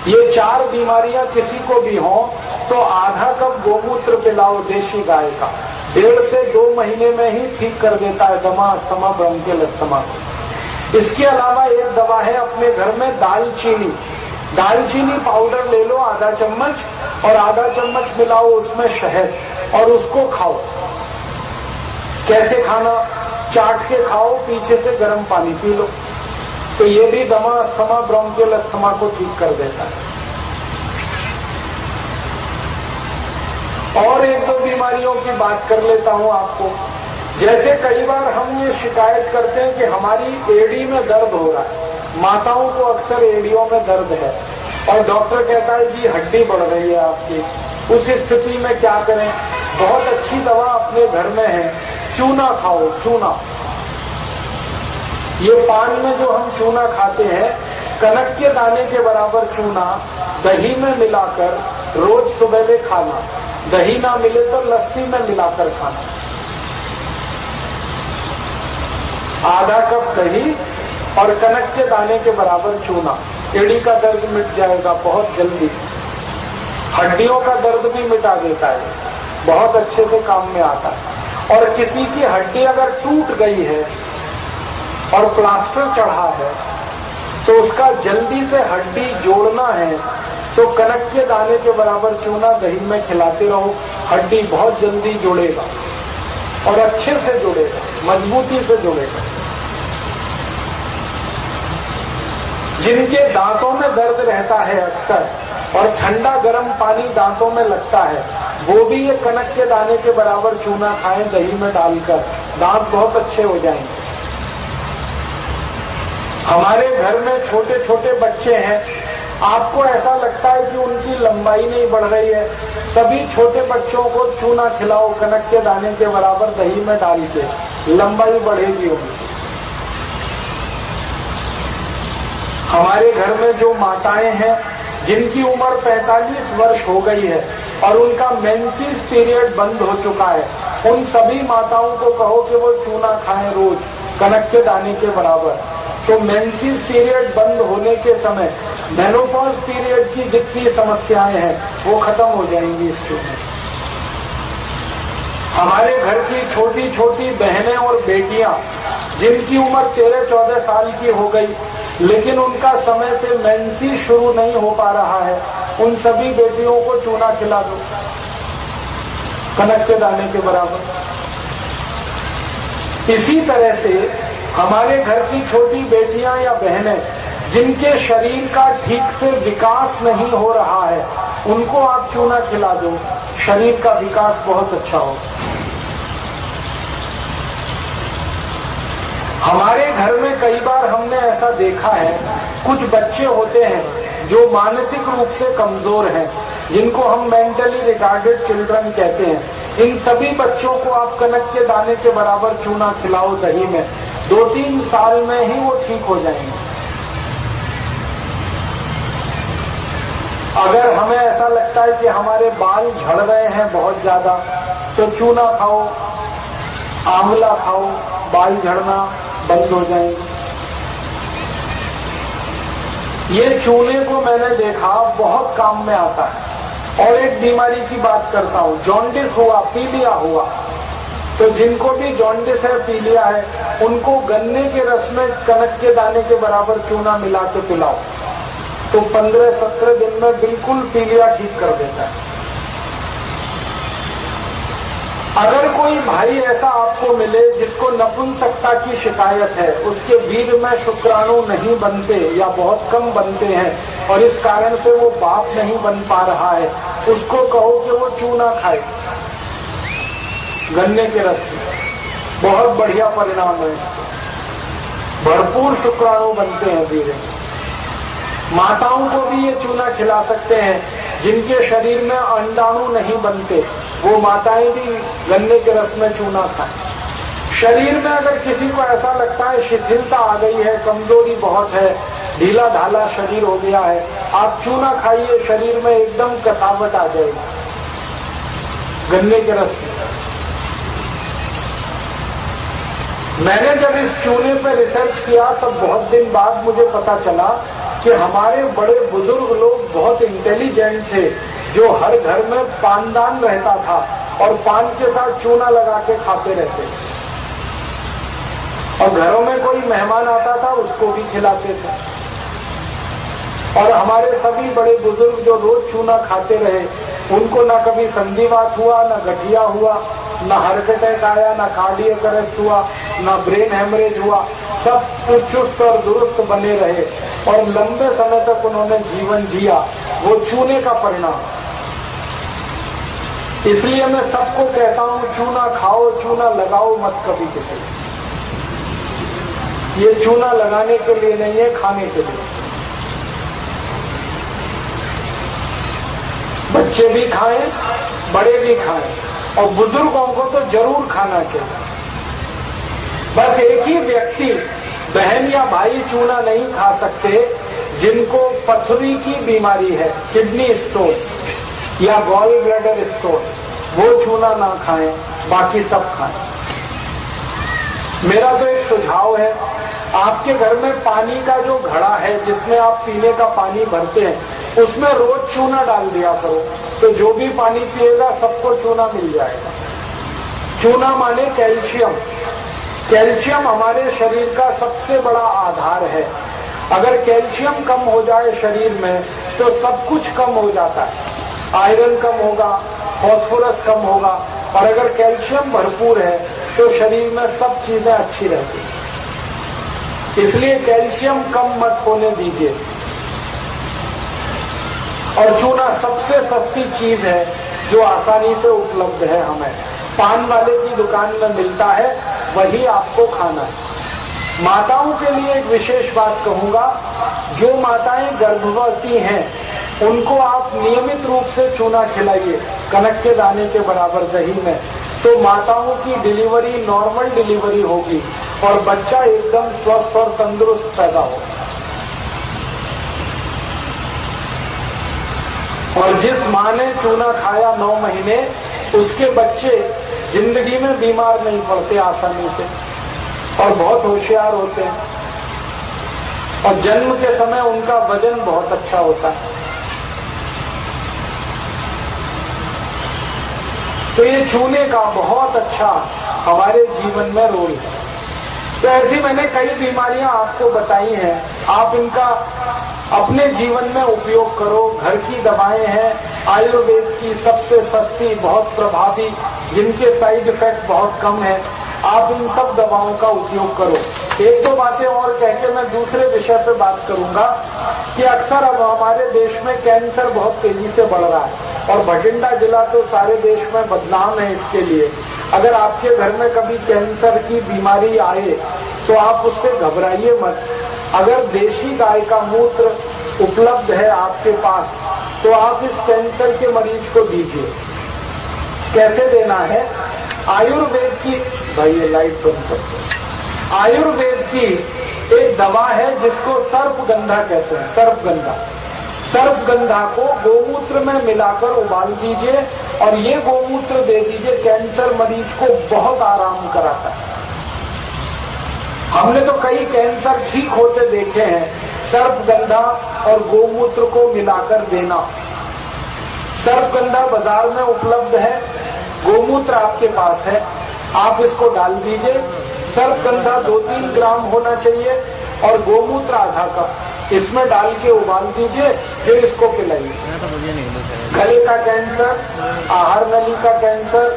ये 4 बीमारियां किसी को भी हो तो आधा कप गोमूत्र पिलाओ देशी गाय का, 1.5 से 2 महीने में ही ठीक कर देता है दमा, अस्थमा, ब्रोंकियल अस्थमा। इसके अलावा एक दवा है अपने घर में दालचीनी। दालचीनी पाउडर ले लो आधा चम्मच और आधा चम्मच मिलाओ उसमें शहद और उसको खाओ। कैसे खाना? चाट के खाओ, पीछे से गर्म पानी पी लो, तो ये भी दमा, अस्थमा, ब्रोंकियल अस्थमा को ठीक कर देता है। और 1-2 बीमारियों की बात कर लेता हूं आपको। जैसे कई बार हम ये शिकायत करते हैं कि हमारी एड़ी में दर्द हो रहा है। माताओं को अक्सर एड़ियों में दर्द है और डॉक्टर कहता है जी हड्डी बढ़ रही है आपकी। उस स्थिति में क्या करें? बहुत अच्छी दवा अपने घर में है, चूना खाओ। चूना, ये पान में जो हम चूना खाते हैं, कनक के दाने के बराबर चूना दही में मिलाकर रोज सुबह में खाना। दही ना मिले तो लस्सी में मिलाकर खाना। आधा कप दही और कनक के दाने के बराबर चूना, एड़ी का दर्द मिट जाएगा बहुत जल्दी। हड्डियों का दर्द भी मिटा देता है, बहुत अच्छे से काम में आता है। और किसी की हड्डी अगर टूट गई है और प्लास्टर चढ़ा है तो उसका जल्दी से हड्डी जोड़ना है, तो कनक के दाने के बराबर चूना दही में खिलाते रहो, हड्डी बहुत जल्दी जुड़ेगा और अच्छे से जुड़ेगा, मजबूती से जुड़ेगा। जिनके दांतों में दर्द रहता है अक्सर और ठंडा गर्म पानी दांतों में लगता है, वो भी ये कनक के दाने के बराबर चूना खाएं दही में डालकर, दांत बहुत अच्छे हो जाएंगे। हमारे घर में छोटे छोटे बच्चे हैं, आपको ऐसा लगता है कि उनकी लंबाई नहीं बढ़ रही है, सभी छोटे बच्चों को चूना खिलाओ कनक के दाने के बराबर दही में डाल के, लंबाई बढ़ेगी उनकी। हमारे घर में जो माताएं हैं जिनकी उम्र 45 वर्ष हो गई है और उनका मेंसेस पीरियड बंद हो चुका है, उन सभी माताओं को कहो कि वो चूना खाएं रोज कनक के दाने के बराबर, तो मेंसेस पीरियड बंद होने के समय मेनोपॉज पीरियड की जितनी समस्याएं हैं वो खत्म हो जाएंगी इस चूने से। हमारे घर की छोटी छोटी बहनें और बेटियां जिनकी उम्र 13-14 साल की हो गई लेकिन उनका समय से मेंसेस शुरू नहीं हो पा रहा है, उन सभी बेटियों को चूना खिला दो कनक के दाने के बराबर। इसी तरह से हमारे घर की छोटी बेटियां या बहनें जिनके शरीर का ठीक से विकास नहीं हो रहा है, उनको आप चूना खिला दो, शरीर का विकास बहुत अच्छा हो। हमारे घर में कई बार हमने ऐसा देखा है, कुछ बच्चे होते हैं जो मानसिक रूप से कमजोर हैं, जिनको हम मेंटली रिटार्डेड चिल्ड्रन कहते हैं। इन सभी बच्चों को आप कनक के दाने के बराबर चूना खिलाओ दही में, 2-3 साल में ही वो ठीक हो जाएंगे। अगर हमें ऐसा लगता है कि हमारे बाल झड़ रहे हैं बहुत ज्यादा, तो चूना खाओ, आंवला खाओ, बाल झड़ना बंद हो जाएंगे। ये चूने को मैंने देखा बहुत काम में आता है। और एक बीमारी की बात करता हूं, जॉन्डिस हुआ, पीलिया हुआ, तो जिनको भी जॉन्डिस है, पीलिया है, उनको गन्ने के रस में कनक के दाने के बराबर चूना मिला के पिलाओ, तो 15-17 दिन में बिल्कुल पीलिया ठीक कर देता है। अगर कोई भाई ऐसा आपको मिले जिसको नपुंसकता की शिकायत है, उसके वीर्य में शुक्राणु नहीं बनते या बहुत कम बनते हैं और इस कारण से वो बाप नहीं बन पा रहा है, उसको कहो कि वो चूना खाए गन्ने के रस में, बहुत बढ़िया परिणाम है इसके, भरपूर शुक्राणु बनते हैं वीर्य में। माताओं को भी ये चूना खिला सकते हैं जिनके शरीर में अंडाणु नहीं बनते, वो माताएं भी गन्ने के रस में चूना खाएं। शरीर में अगर किसी को ऐसा लगता है शिथिलता आ गई है, कमजोरी बहुत है, ढीला ढाला शरीर हो गया है, आप चूना खाइए, शरीर में एकदम कसावट आ जाएगी गन्ने के रस में। मैंने जब इस चूने पर रिसर्च किया तब बहुत दिन बाद मुझे पता चला कि हमारे बड़े बुजुर्ग लोग बहुत इंटेलिजेंट थे, जो हर घर में पानदान रहता था और पान के साथ चूना लगा के खाते रहते, और घरों में कोई मेहमान आता था उसको भी खिलाते थे। और हमारे सभी बड़े बुजुर्ग जो रोज चूना खाते रहे, उनको ना कभी संधिवात हुआ, ना गठिया हुआ, ना हार्ट अटैक आया, ना कार्डियक अरेस्ट हुआ, ना ब्रेन हेमरेज हुआ, सब चुस्त और दुरुस्त बने रहे और लंबे समय तक उन्होंने जीवन जिया। वो चूने का परिणाम। इसलिए मैं सबको कहता हूं, चूना खाओ, चूना लगाओ मत कभी किसी। ये चूना लगाने के लिए नहीं है, खाने के लिए। बच्चे भी खाएं, बड़े भी खाएं, और बुजुर्गों को तो जरूर खाना चाहिए। बस एक ही व्यक्ति, बहन या भाई चूना नहीं खा सकते जिनको पथरी की बीमारी है, किडनी स्टोन या गॉल ब्लैडर स्टोन, वो चूना ना खाएं, बाकी सब खाएं। मेरा तो एक सुझाव है, आपके घर में पानी का जो घड़ा है जिसमें आप पीने का पानी भरते हैं, उसमें रोज चूना डाल दिया करो, तो जो भी पानी पिएगा सबको चूना मिल जाएगा। चूना माने कैल्शियम। कैल्शियम हमारे शरीर का सबसे बड़ा आधार है। अगर कैल्शियम कम हो जाए शरीर में तो सब कुछ कम हो जाता है। आयरन कम होगा, फास्फोरस कम होगा, और अगर कैल्शियम भरपूर है तो शरीर में सब चीजें अच्छी रहती हैं। इसलिए कैल्शियम कम मत होने दीजिए। और चूना सबसे सस्ती चीज है जो आसानी से उपलब्ध है हमें। पान वाले की दुकान में मिलता है, वही आपको खाना है। माताओं के लिए एक विशेष बात कहूंगा, जो माताएं गर्भवती हैं उनको आप नियमित रूप से चूना खिलाइए, कनक के दाने के बराबर दही में, तो माताओं की डिलीवरी नॉर्मल डिलीवरी होगी और बच्चा एकदम स्वस्थ और तंदुरुस्त पैदा होगा। और जिस मां ने चूना खाया 9 महीने, उसके बच्चे जिंदगी में बीमार नहीं पड़ते आसानी से और बहुत होशियार होते हैं, और जन्म के समय उनका वजन बहुत अच्छा होता है। तो ये चूने का बहुत अच्छा हमारे जीवन में रोल है। तो ऐसी मैंने कई बीमारियां आपको बताई हैं, आप इनका अपने जीवन में उपयोग करो। घर की दवाएं हैं, आयुर्वेद की सबसे सस्ती, बहुत प्रभावी, जिनके साइड इफेक्ट बहुत कम है, आप इन सब दवाओं का उपयोग करो। एक दो बातें और कह के मैं दूसरे विषय पे बात करूंगा कि अक्सर अब हमारे देश में कैंसर बहुत तेजी से बढ़ रहा है और भटिंडा जिला तो सारे देश में बदनाम है इसके लिए। अगर आपके घर में कभी कैंसर की बीमारी आए तो आप उससे घबराइए मत। अगर देशी गाय का मूत्र उपलब्ध है आपके पास तो आप इस कैंसर के मरीज को दीजिए। कैसे देना है? आयुर्वेद की, भाई ये लाइट बंद कर दो। आयुर्वेद की एक दवा है जिसको सर्पगंधा कहते हैं। सर्पगंधा, सर्पगंधा को गोमूत्र में मिलाकर उबाल दीजिए और ये गोमूत्र दे दीजिए। कैंसर मरीज को बहुत आराम कराता है। हमने तो कई कैंसर ठीक होते देखे हैं। सर्पगंधा और गोमूत्र को मिलाकर देना। सर्पगंधा बाजार में उपलब्ध है, गोमूत्र आपके पास है, आप इसको डाल दीजिए। सर्पगंधा 2-3 ग्राम होना चाहिए और गोमूत्र आधा कप। इसमें डाल के उबाल दीजिए, फिर इसको पिलाइए। गले का कैंसर, आहार नली का कैंसर,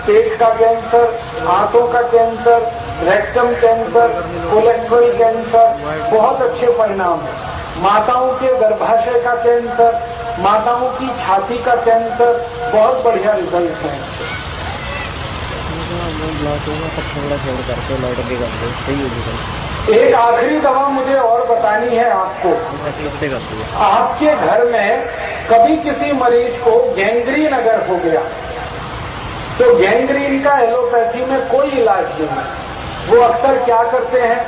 पेट का कैंसर, हाथों का cancer, rectum cancer, cholesterol cancer, बहुत अच्छे परिणाम है। माताओं के गर्भाशय का कैंसर, माताओं की छाती का कैंसर, बहुत बढ़िया रिजल्ट है इसके। एक आखिरी दवा मुझे और बतानी है आपको। आपके घर में कभी किसी मरीज को गैंग्रीन अगर हो गया तो गैंग्रीन का एलोपैथी में कोई इलाज नहीं है। वो अक्सर क्या करते हैं,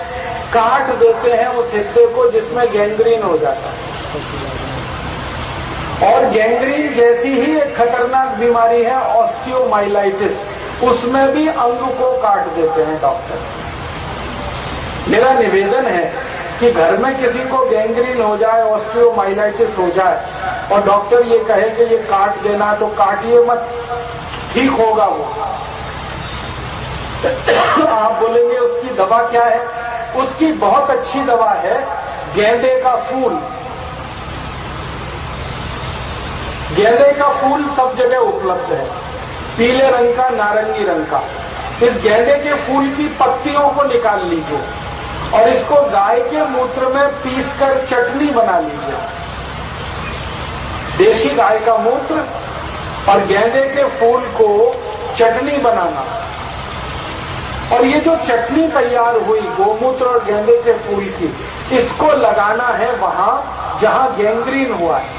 काट देते हैं उस हिस्से को जिसमें गैंग्रीन हो जाता है। और गैंग्रीन जैसी ही एक खतरनाक बीमारी है ऑस्टियोमाइलाइटिस, उसमें भी अंग को काट देते हैं डॉक्टर। मेरा निवेदन है कि घर में किसी को गैंग्रीन हो जाए, ऑस्टियोमाइलाइटिस हो जाए और डॉक्टर ये कहे कि ये काट देना, तो काटिए मत, ठीक होगा वो। आप बोलेंगे उसकी दवा क्या है? उसकी बहुत अच्छी दवा है गेंदे का फूल। गेंदे का फूल सब जगह उपलब्ध है, पीले रंग का, नारंगी रंग का। इस गेंदे के फूल की पत्तियों को निकाल लीजिए और इसको गाय के मूत्र में पीसकर चटनी बना लीजिए। देशी गाय का मूत्र और गेंदे के फूल को चटनी बनाना, और ये जो चटनी तैयार हुई गोमूत्र और गेंदे के फूल की, इसको लगाना है वहां जहां गैंग्रीन हुआ है।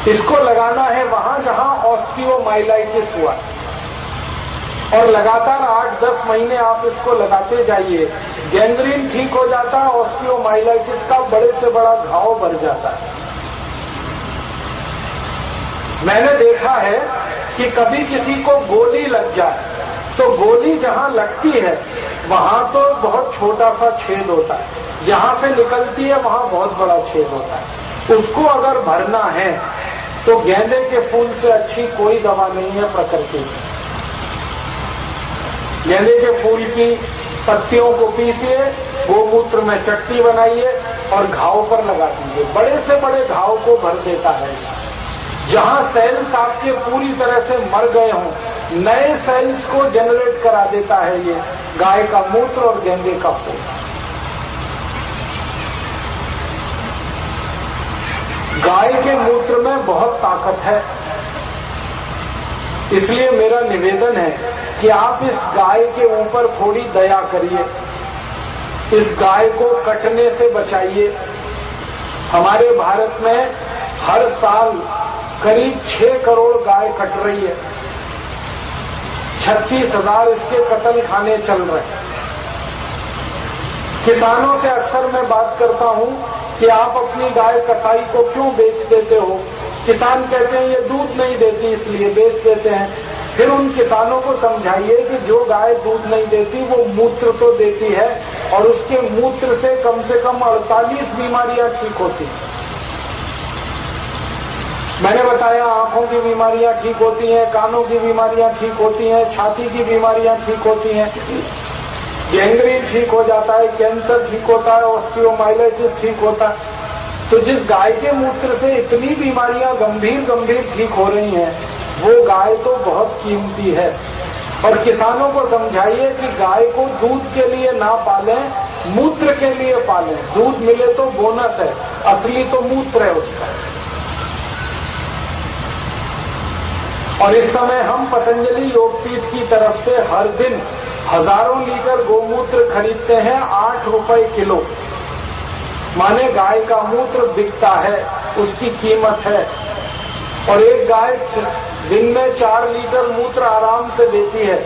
इसको लगाना है वहां जहां ऑस्टियोमाइलाइटिस हुआ है। और लगातार 8-10 महीने आप इसको लगाते जाइए, गैंग्रीन ठीक हो जाता है, ऑस्टियोमाइलाइटिस का बड़े से बड़ा घाव भर जाता है। मैंने देखा है कि कभी किसी को गोली लग जाए तो गोली जहां लगती है वहां तो बहुत छोटा सा छेद होता है, जहां से निकलती है वहां बहुत बड़ा छेद होता है। उसको अगर भरना है तो गेंदे के फूल से अच्छी कोई दवा नहीं है प्रकृति में। गेंदे के फूल की पत्तियों को पीसिए, गोमूत्र में चटनी बनाइए और घाव पर लगा दीजिए। बड़े से बड़े घाव को भर देता है। जहां सेल्स आपके पूरी तरह से मर गए हों, नए सेल्स को जनरेट करा देता है ये गाय का मूत्र और गेंदे का फूल। गाय के मूत्र में बहुत ताकत है, इसलिए मेरा निवेदन है कि आप इस गाय के ऊपर थोड़ी दया करिए, इस गाय को कटने से बचाइए। हमारे भारत में हर साल करीब 6 करोड़ गाय कट रही है, 36,000 इसके कत्ल खाने चल रहे हैं। किसानों से अक्सर मैं बात करता हूं कि आप अपनी गाय कसाई को क्यों बेच देते हो? किसान कहते हैं ये दूध नहीं देती इसलिए बेच देते हैं। फिर उन किसानों को समझाइए कि जो गाय दूध नहीं देती वो मूत्र तो देती है, और उसके मूत्र से कम 48 बीमारियां ठीक होती हैं। मैंने बताया आंखों की बीमारियां ठीक होती हैं, कानों की बीमारियां ठीक होती हैं, छाती की बीमारियां ठीक होती हैं, गैंग्रीन ठीक हो जाता है, कैंसर ठीक होता है, ऑस्टियोमाइलाइटिस ठीक होता है। तो जिस गाय के मूत्र से इतनी बीमारियां गंभीर ठीक हो रही हैं, वो गाय तो बहुत कीमती है। और किसानों को समझाइए कि गाय को दूध के लिए ना पालें, मूत्र के लिए पालें। दूध मिले तो बोनस है, असली तो मूत्र है उसका। और इस समय हम पतंजलि योगपीठ की तरफ से हर दिन हजारों लीटर गोमूत्र खरीदते हैं 8 रुपए किलो। माने गाय का मूत्र बिकता है, उसकी कीमत है। और एक गाय दिन में 4 लीटर मूत्र आराम से देती है,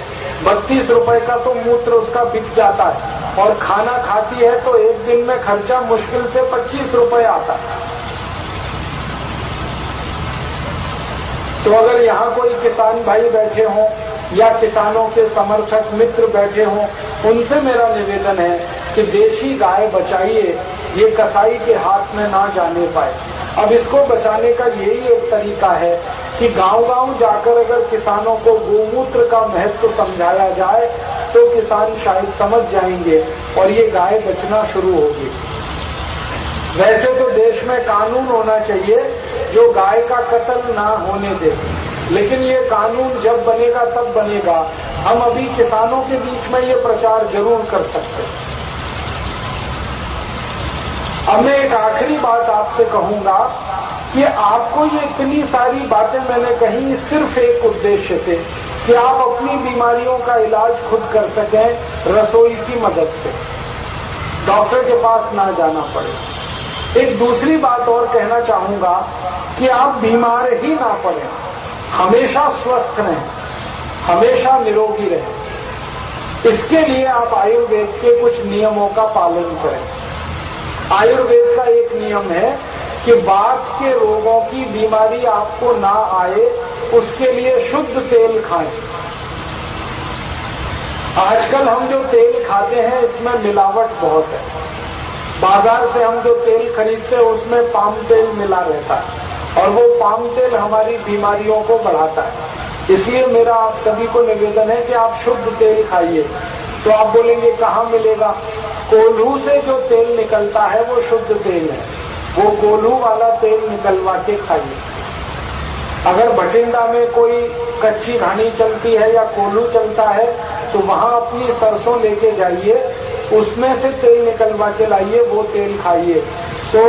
32 रुपए का तो मूत्र उसका बिक जाता है। और खाना खाती है तो एक दिन में खर्चा मुश्किल से 25 रुपए आता है। तो अगर यहाँ कोई किसान भाई बैठे हों या किसानों के समर्थक मित्र बैठे हों, उनसे मेरा निवेदन है कि देशी गाय बचाइए, ये कसाई के हाथ में ना जाने पाए। अब इसको बचाने का यही एक तरीका है कि गांव-गांव जाकर अगर किसानों को गोमूत्र का महत्व समझाया जाए तो किसान शायद समझ जाएंगे और ये गाय बचना शुरू होगी। वैसे तो देश में कानून होना चाहिए जो गाय का कत्ल ना होने दे, लेकिन ये कानून जब बनेगा तब बनेगा। हम अभी किसानों के बीच में ये प्रचार जरूर कर सकते हैं। अब मैं एक आखिरी बात आपसे कहूंगा कि आपको ये इतनी सारी बातें मैंने कही सिर्फ एक उद्देश्य से कि आप अपनी बीमारियों का इलाज खुद कर सकें रसोई की मदद से, डॉक्टर के पास ना जाना पड़े। एक दूसरी बात और कहना चाहूंगा कि आप बीमार ही ना पड़े, हमेशा स्वस्थ रहें, हमेशा निरोगी रहें। इसके लिए आप आयुर्वेद के कुछ नियमों का पालन करें। आयुर्वेद का एक नियम है कि वात के रोगों की बीमारी आपको ना आए, उसके लिए शुद्ध तेल खाएं। आजकल हम जो तेल खाते हैं इसमें मिलावट बहुत है। बाजार से हम जो तेल खरीदते हैं उसमें पाम तेल मिला रहता है और वो पाम तेल हमारी बीमारियों को बढ़ाता है। इसलिए मेरा आप सभी को निवेदन है कि आप शुद्ध तेल खाइए। तो आप बोलेंगे कहाँ मिलेगा? कोल्हू से जो तेल निकलता है वो शुद्ध तेल है, वो कोल्हू वाला तेल निकलवा के खाइए। अगर भटिंडा में कोई कच्ची घानी चलती है या कोल्हू चलता है तो वहां अपनी सरसों लेके जाइए, उसमें से तेल निकलवा के लाइए, वो तेल खाइए। तो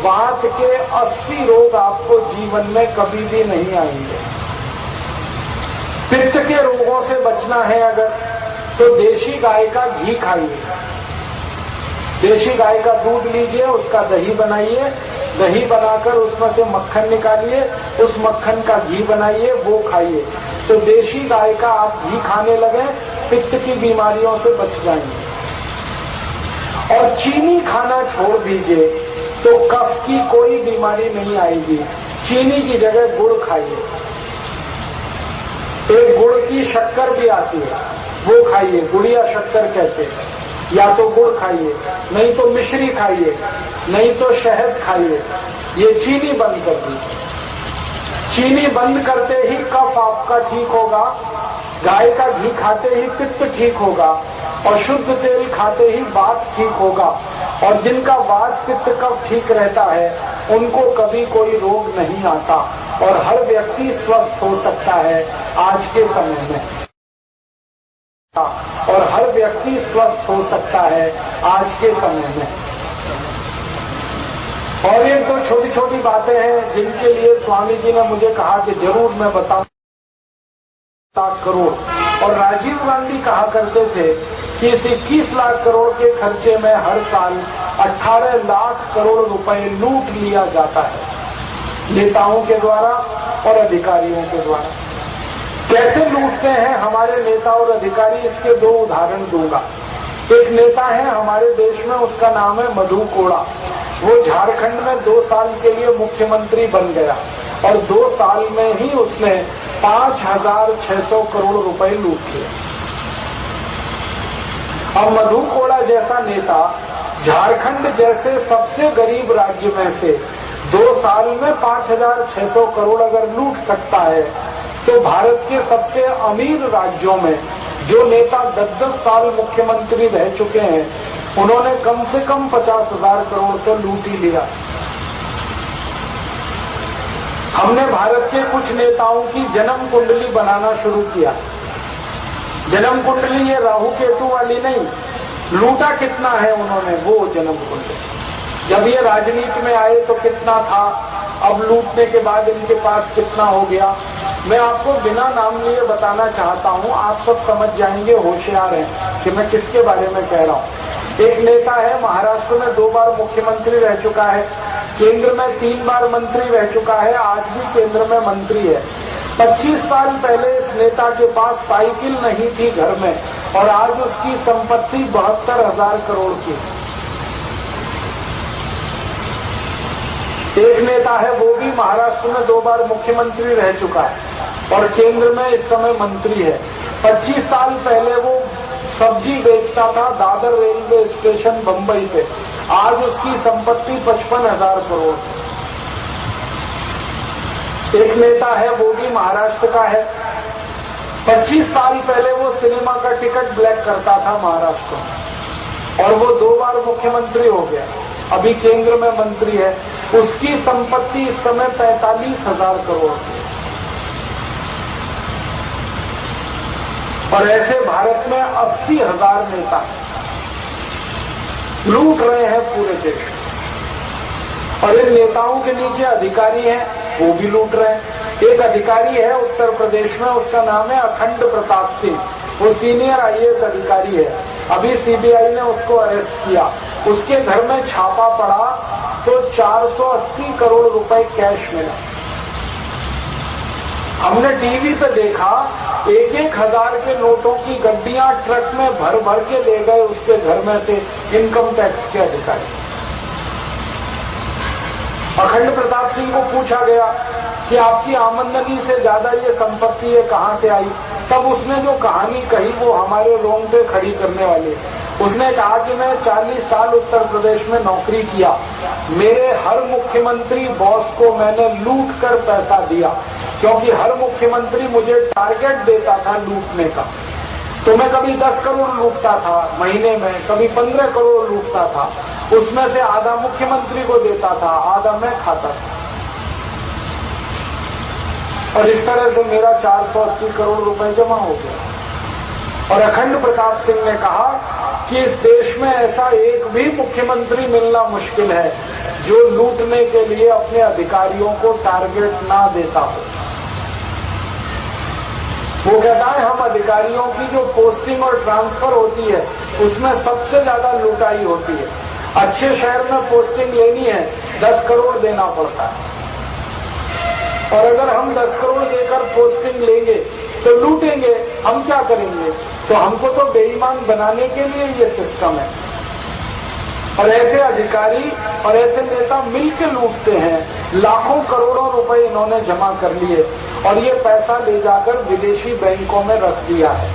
वात के 80 रोग आपको जीवन में कभी भी नहीं आएंगे। पित्त के रोगों से बचना है अगर, तो देशी गाय का घी खाइए। देशी गाय का दूध लीजिए, उसका दही बनाइए, दही बनाकर उसमें से मक्खन निकालिए, उस मक्खन का घी बनाइए, वो खाइए। तो देशी गाय का आप घी खाने लगे, पित्त की बीमारियों से बच जाएंगे। और चीनी खाना छोड़ दीजिए तो कफ की कोई बीमारी नहीं आएगी। चीनी की जगह गुड़ खाइए। एक गुड़ की शक्कर भी आती है, वो खाइए, गुड़िया शक्कर कहते हैं। या तो गुड़ खाइए, नहीं तो मिश्री खाइए, नहीं तो शहद खाइए। ये चीनी बंद कर दीजिए। चीनी बंद करते ही कफ आपका ठीक होगा, गाय का घी खाते ही पित्त ठीक होगा, और शुद्ध तेल खाते ही वात ठीक होगा। और जिनका वात पित्त कफ ठीक रहता है उनको कभी कोई रोग नहीं आता और हर व्यक्ति स्वस्थ हो सकता है आज के समय में। और हर व्यक्ति स्वस्थ हो सकता है आज के समय में। और ये तो छोटी छोटी बातें हैं जिनके लिए स्वामी जी ने मुझे कहा कि जरूर मैं बताऊं करोड़। और राजीव गांधी कहा करते थे कि इस 21 लाख करोड़ के खर्चे में हर साल 18 लाख करोड़ रुपए लूट लिया जाता है नेताओं के द्वारा और अधिकारियों के द्वारा। कैसे लूटते हैं हमारे नेता और अधिकारी, इसके 2 उदाहरण दूंगा। एक नेता है हमारे देश में, उसका नाम है मधु कोड़ा। वो झारखंड में 2 साल के लिए मुख्यमंत्री बन गया और 2 साल में ही उसने 5,600 करोड़ रुपए लूट लिए। अब मधु कोड़ा जैसा नेता झारखंड जैसे सबसे गरीब राज्य में से 2 साल में 5,600 करोड़ अगर लूट सकता है, तो भारत के सबसे अमीर राज्यों में जो नेता 10-10 साल मुख्यमंत्री रह चुके हैं, उन्होंने कम से कम 50,000 करोड़ तो लूट ही लिया। हमने भारत के कुछ नेताओं की जन्म कुंडली बनाना शुरू किया। जन्म कुंडली ये राहु केतु वाली नहीं, लूटा कितना है उन्होंने वो जन्म कुंडली। जब ये राजनीति में आए तो कितना था, अब लूटने के बाद इनके पास कितना हो गया। मैं आपको बिना नाम लिए बताना चाहता हूं, आप सब समझ जाएंगे, होशियार हैं कि मैं किसके बारे में कह रहा हूं। एक नेता है, महाराष्ट्र में 2 बार मुख्यमंत्री रह चुका है, केंद्र में 3 बार मंत्री रह चुका है, आज भी केंद्र में मंत्री है। 25 साल पहले इस नेता के पास साइकिल नहीं थी घर में और आज उसकी संपत्ति 72,000 करोड़ की। एक नेता है, वो भी महाराष्ट्र में 2 बार मुख्यमंत्री रह चुका है और केंद्र में इस समय मंत्री है। 25 साल पहले वो सब्जी बेचता था दादर रेलवे स्टेशन बंबई पे, आज उसकी संपत्ति 55,000 करोड़। एक नेता है, वो भी महाराष्ट्र का है, 25 साल पहले वो सिनेमा का टिकट ब्लैक करता था महाराष्ट्र में और वो 2 बार मुख्यमंत्री हो गया। अभी केंद्र में मंत्री है, उसकी संपत्ति इस समय 45,000 करोड़ की। और ऐसे भारत में 80,000 नेता लूट रहे हैं पूरे देश में। और इन नेताओं के नीचे अधिकारी हैं, वो भी लूट रहे हैं। एक अधिकारी है उत्तर प्रदेश में, उसका नाम है अखंड प्रताप सिंह। वो सीनियर आईएएस अधिकारी है। अभी सीबीआई ने उसको अरेस्ट किया। उसके घर में छापा पड़ा तो 480 करोड़ रुपए कैश मिला। हमने टीवी पे देखा, 1,000 के नोटों की गड्डियां ट्रक में भर भर के ले गए उसके घर में से इनकम टैक्स के अधिकारी। अखंड प्रताप सिंह को पूछा गया कि आपकी आमदनी से ज्यादा ये संपत्ति ये कहां से आई? तब उसने जो कहानी कही वो हमारे रोंगटे खड़ी करने वाली। उसने कहा कि मैं 40 साल उत्तर प्रदेश में नौकरी किया, मेरे हर मुख्यमंत्री बॉस को मैंने लूट कर पैसा दिया, क्योंकि हर मुख्यमंत्री मुझे टारगेट देता था लूटने का। तो मैं कभी 10 करोड़ लूटता था महीने में, कभी 15 करोड़ लूटता था। उसमें से आधा मुख्यमंत्री को देता था, आधा मैं खाता था। और इस तरह से मेरा 480 करोड़ रुपए जमा हो गया। और अखंड प्रताप सिंह ने कहा कि इस देश में ऐसा एक भी मुख्यमंत्री मिलना मुश्किल है जो लूटने के लिए अपने अधिकारियों को टारगेट ना देता हो। वो कहता है हम अधिकारियों की जो पोस्टिंग और ट्रांसफर होती है उसमें सबसे ज्यादा लुटाई होती है। अच्छे शहर में पोस्टिंग लेनी है 10 करोड़ देना पड़ता है, और अगर हम 10 करोड़ देकर पोस्टिंग लेंगे तो लूटेंगे। हम क्या करेंगे? तो हमको तो बेईमान बनाने के लिए ये सिस्टम है। और ऐसे अधिकारी और ऐसे नेता मिलकर लूटते हैं। लाखों करोड़ों रुपए इन्होंने जमा कर लिए और ये पैसा ले जाकर विदेशी बैंकों में रख दिया है।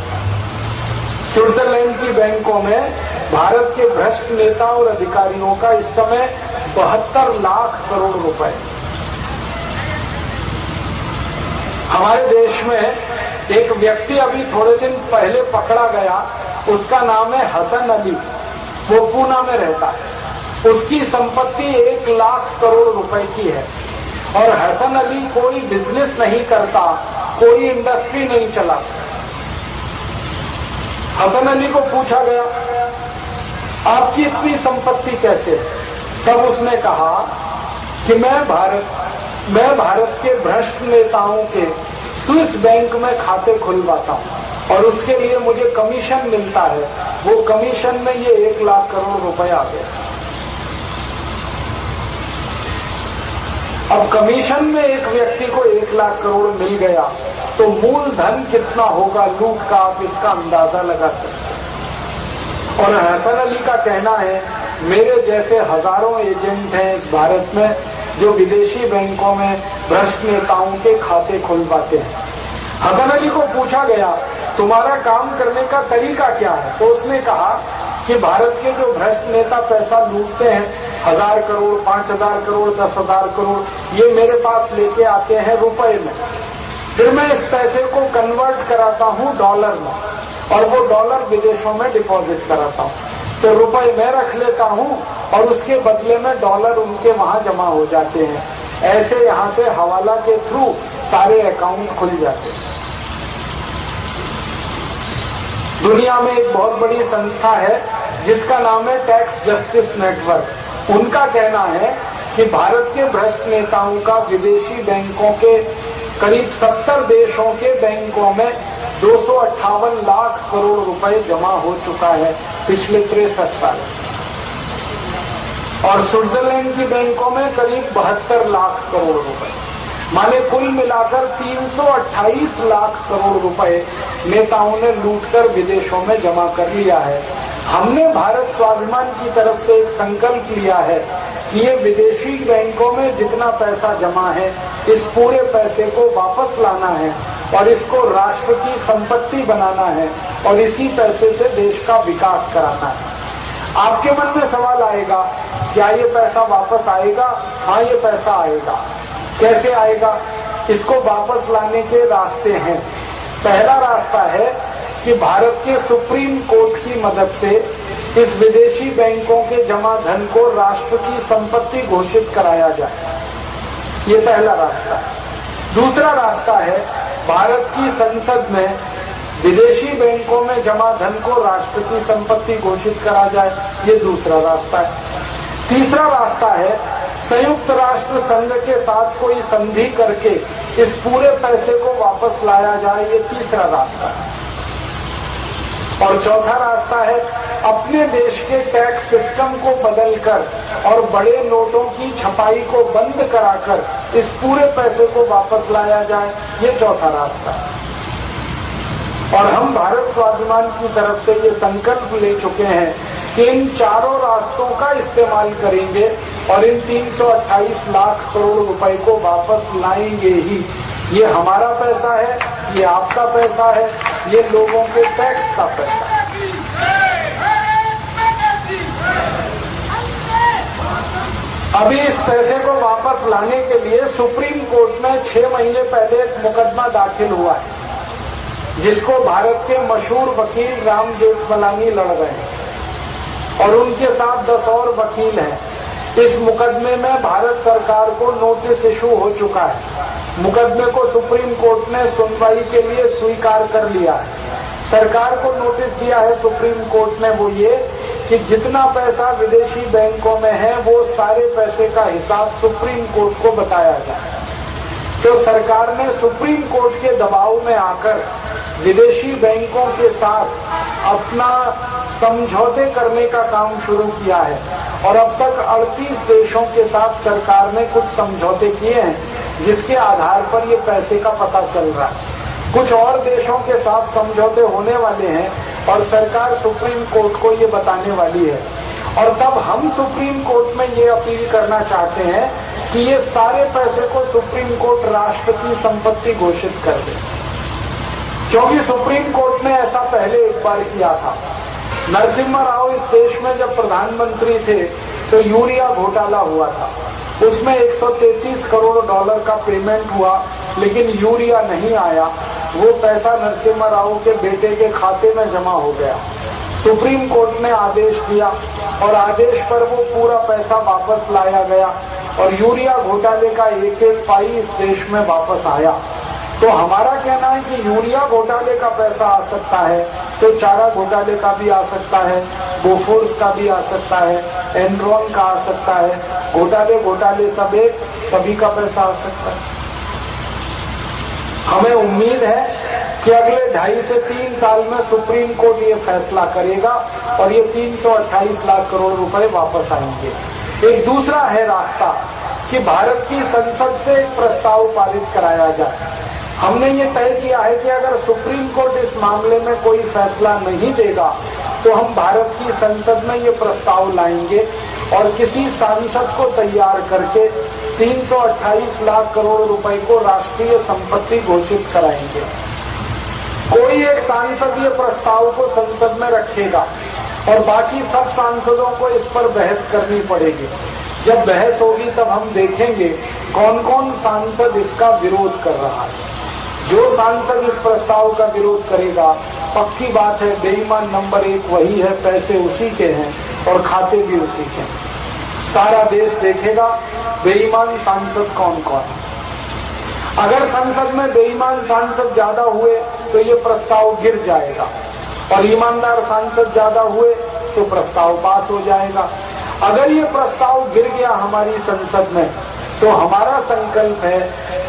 स्विट्जरलैंड की बैंकों में भारत के भ्रष्ट नेता और अधिकारियों का इस समय 72 लाख करोड़ रुपए। हमारे देश में एक व्यक्ति अभी थोड़े दिन पहले पकड़ा गया, उसका नाम है हसन अली। वो पूना में रहता है। उसकी संपत्ति 1 लाख करोड़ रुपए की है। और हसन अली कोई बिजनेस नहीं करता, कोई इंडस्ट्री नहीं चलाता। हसन अली को पूछा गया आपकी इतनी संपत्ति कैसे? तब उसने कहा कि मैं भारत के भ्रष्ट नेताओं के स्विस बैंक में खाते खुलवाता हूं और उसके लिए मुझे कमीशन मिलता है। वो कमीशन में ये 1 लाख करोड़ रुपए आ गए। अब कमीशन में एक व्यक्ति को 1 लाख करोड़ मिल गया तो मूलधन कितना होगा लूट का, आप इसका अंदाजा लगा सकते हैं। और हसन अली का कहना है मेरे जैसे हजारों एजेंट हैं इस भारत में जो विदेशी बैंकों में भ्रष्ट नेताओं के खाते खुलवाते हैं। हसन अली को पूछा गया तुम्हारा काम करने का तरीका क्या है? तो उसने कहा कि भारत के जो भ्रष्ट नेता पैसा लूटते हैं 1000 करोड़, 5000 करोड़, 10,000 करोड़, ये मेरे पास लेके आते हैं रुपए में। फिर मैं इस पैसे को कन्वर्ट कराता हूं डॉलर में और वो डॉलर विदेशों में डिपॉजिट कराता हूं। तो रुपए मैं रख लेता हूं और उसके बदले में डॉलर उनके वहां जमा हो जाते हैं। ऐसे यहां से हवाला के थ्रू सारे अकाउंट खुल जाते हैं। दुनिया में एक बहुत बड़ी संस्था है जिसका नाम है टैक्स जस्टिस नेटवर्क। उनका कहना है कि भारत के भ्रष्ट नेताओं का विदेशी बैंकों के करीब 70 देशों के बैंकों में 258 लाख करोड़ रुपए जमा हो चुका है पिछले 63 साल। और स्विट्जरलैंड की बैंकों में करीब 72 लाख करोड़ रुपए, माने कुल मिलाकर 328 लाख करोड़ रुपए नेताओं ने लूटकर विदेशों में जमा कर लिया है। हमने भारत स्वाभिमान की तरफ से एक संकल्प लिया है कि ये विदेशी बैंकों में जितना पैसा जमा है इस पूरे पैसे को वापस लाना है और इसको राष्ट्र की संपत्ति बनाना है और इसी पैसे से देश का विकास कराना है। आपके मन में सवाल आएगा क्या ये पैसा वापस आएगा? हाँ, ये पैसा आएगा। कैसे आएगा? इसको वापस लाने के रास्ते हैं। पहला रास्ता है कि भारत के सुप्रीम कोर्ट की मदद से इस विदेशी बैंकों के जमा धन को राष्ट्र की संपत्ति घोषित कराया जाए। ये पहला रास्ता है। दूसरा रास्ता है भारत की संसद में विदेशी बैंकों में जमा धन को राष्ट्र की संपत्ति घोषित करा जाए। ये दूसरा रास्ता है। तीसरा रास्ता है संयुक्त राष्ट्र संघ के साथ कोई संधि करके इस पूरे पैसे को वापस लाया जाए। ये तीसरा रास्ता है। और चौथा रास्ता है अपने देश के टैक्स सिस्टम को बदलकर और बड़े नोटों की छपाई को बंद कराकर इस पूरे पैसे को वापस लाया जाए। ये चौथा रास्ता है। और हम भारत स्वाभिमान की तरफ से ये संकल्प ले चुके हैं कि इन चारों रास्तों का इस्तेमाल करेंगे और इन 328 लाख करोड़ रुपए को वापस लाएंगे ही। ये हमारा पैसा है, ये आपका पैसा है, ये लोगों के टैक्स का पैसा है। अभी इस पैसे को वापस लाने के लिए सुप्रीम कोर्ट में 6 महीने पहले एक मुकदमा दाखिल हुआ है, जिसको भारत के मशहूर वकील राम जेठमलानी लड़ रहे हैं और उनके साथ 10 और वकील हैं। इस मुकदमे में भारत सरकार को नोटिस इशू हो चुका है। मुकदमे को सुप्रीम कोर्ट ने सुनवाई के लिए स्वीकार कर लिया है। सरकार को नोटिस दिया है सुप्रीम कोर्ट ने, वो ये कि जितना पैसा विदेशी बैंकों में है वो सारे पैसे का हिसाब सुप्रीम कोर्ट को बताया जाए। तो सरकार ने सुप्रीम कोर्ट के दबाव में आकर विदेशी बैंकों के साथ अपना समझौते करने का काम शुरू किया है और अब तक 38 देशों के साथ सरकार ने कुछ समझौते किए हैं, जिसके आधार पर ये पैसे का पता चल रहा है। कुछ और देशों के साथ समझौते होने वाले हैं और सरकार सुप्रीम कोर्ट को ये बताने वाली है। और तब हम सुप्रीम कोर्ट में ये अपील करना चाहते हैं कि ये सारे पैसे को सुप्रीम कोर्ट राष्ट्र की संपत्ति घोषित कर दे, क्योंकि सुप्रीम कोर्ट ने ऐसा पहले एक बार किया था। नरसिम्हा राव इस देश में जब प्रधानमंत्री थे तो यूरिया घोटाला हुआ था। उसमें 133 करोड़ डॉलर का पेमेंट हुआ, लेकिन यूरिया नहीं आया। वो पैसा नरसिम्हा राव के बेटे के खाते में जमा हो गया। सुप्रीम कोर्ट ने आदेश दिया और आदेश पर वो पूरा पैसा वापस लाया गया और यूरिया घोटाले का एक एक पाई इस देश में वापस आया। तो हमारा कहना है कि यूरिया घोटाले का पैसा आ सकता है तो चारा घोटाले का भी आ सकता है, बोफोर्स का भी आ सकता है, एनरॉन का आ सकता है। घोटाले सब एक, सभी का पैसा आ सकता है। हमें उम्मीद है कि अगले 2.5 से 3 साल में सुप्रीम कोर्ट ये फैसला करेगा और ये 328 लाख करोड़ रुपए वापस आएंगे। एक दूसरा है रास्ता कि भारत की संसद से एक प्रस्ताव पारित कराया जाए। हमने ये तय किया है कि अगर सुप्रीम कोर्ट इस मामले में कोई फैसला नहीं देगा तो हम भारत की संसद में ये प्रस्ताव लाएंगे और किसी सांसद को तैयार करके 328 लाख करोड़ रुपए को राष्ट्रीय संपत्ति घोषित कराएंगे। कोई एक सांसद ये प्रस्ताव को संसद में रखेगा और बाकी सब सांसदों को इस पर बहस करनी पड़ेगी। जब बहस होगी तब हम देखेंगे कौन कौन सांसद इसका विरोध कर रहा है। जो सांसद इस प्रस्ताव का विरोध करेगा, पक्की बात है बेईमान नंबर 1 वही है, पैसे उसी के हैं और खाते भी उसी के हैं। सारा देश देखेगा बेईमान सांसद कौन कौन है। अगर संसद में बेईमान सांसद ज्यादा हुए तो ये प्रस्ताव गिर जाएगा और ईमानदार सांसद ज्यादा हुए तो प्रस्ताव पास हो जाएगा। अगर ये प्रस्ताव गिर गया हमारी संसद में तो हमारा संकल्प है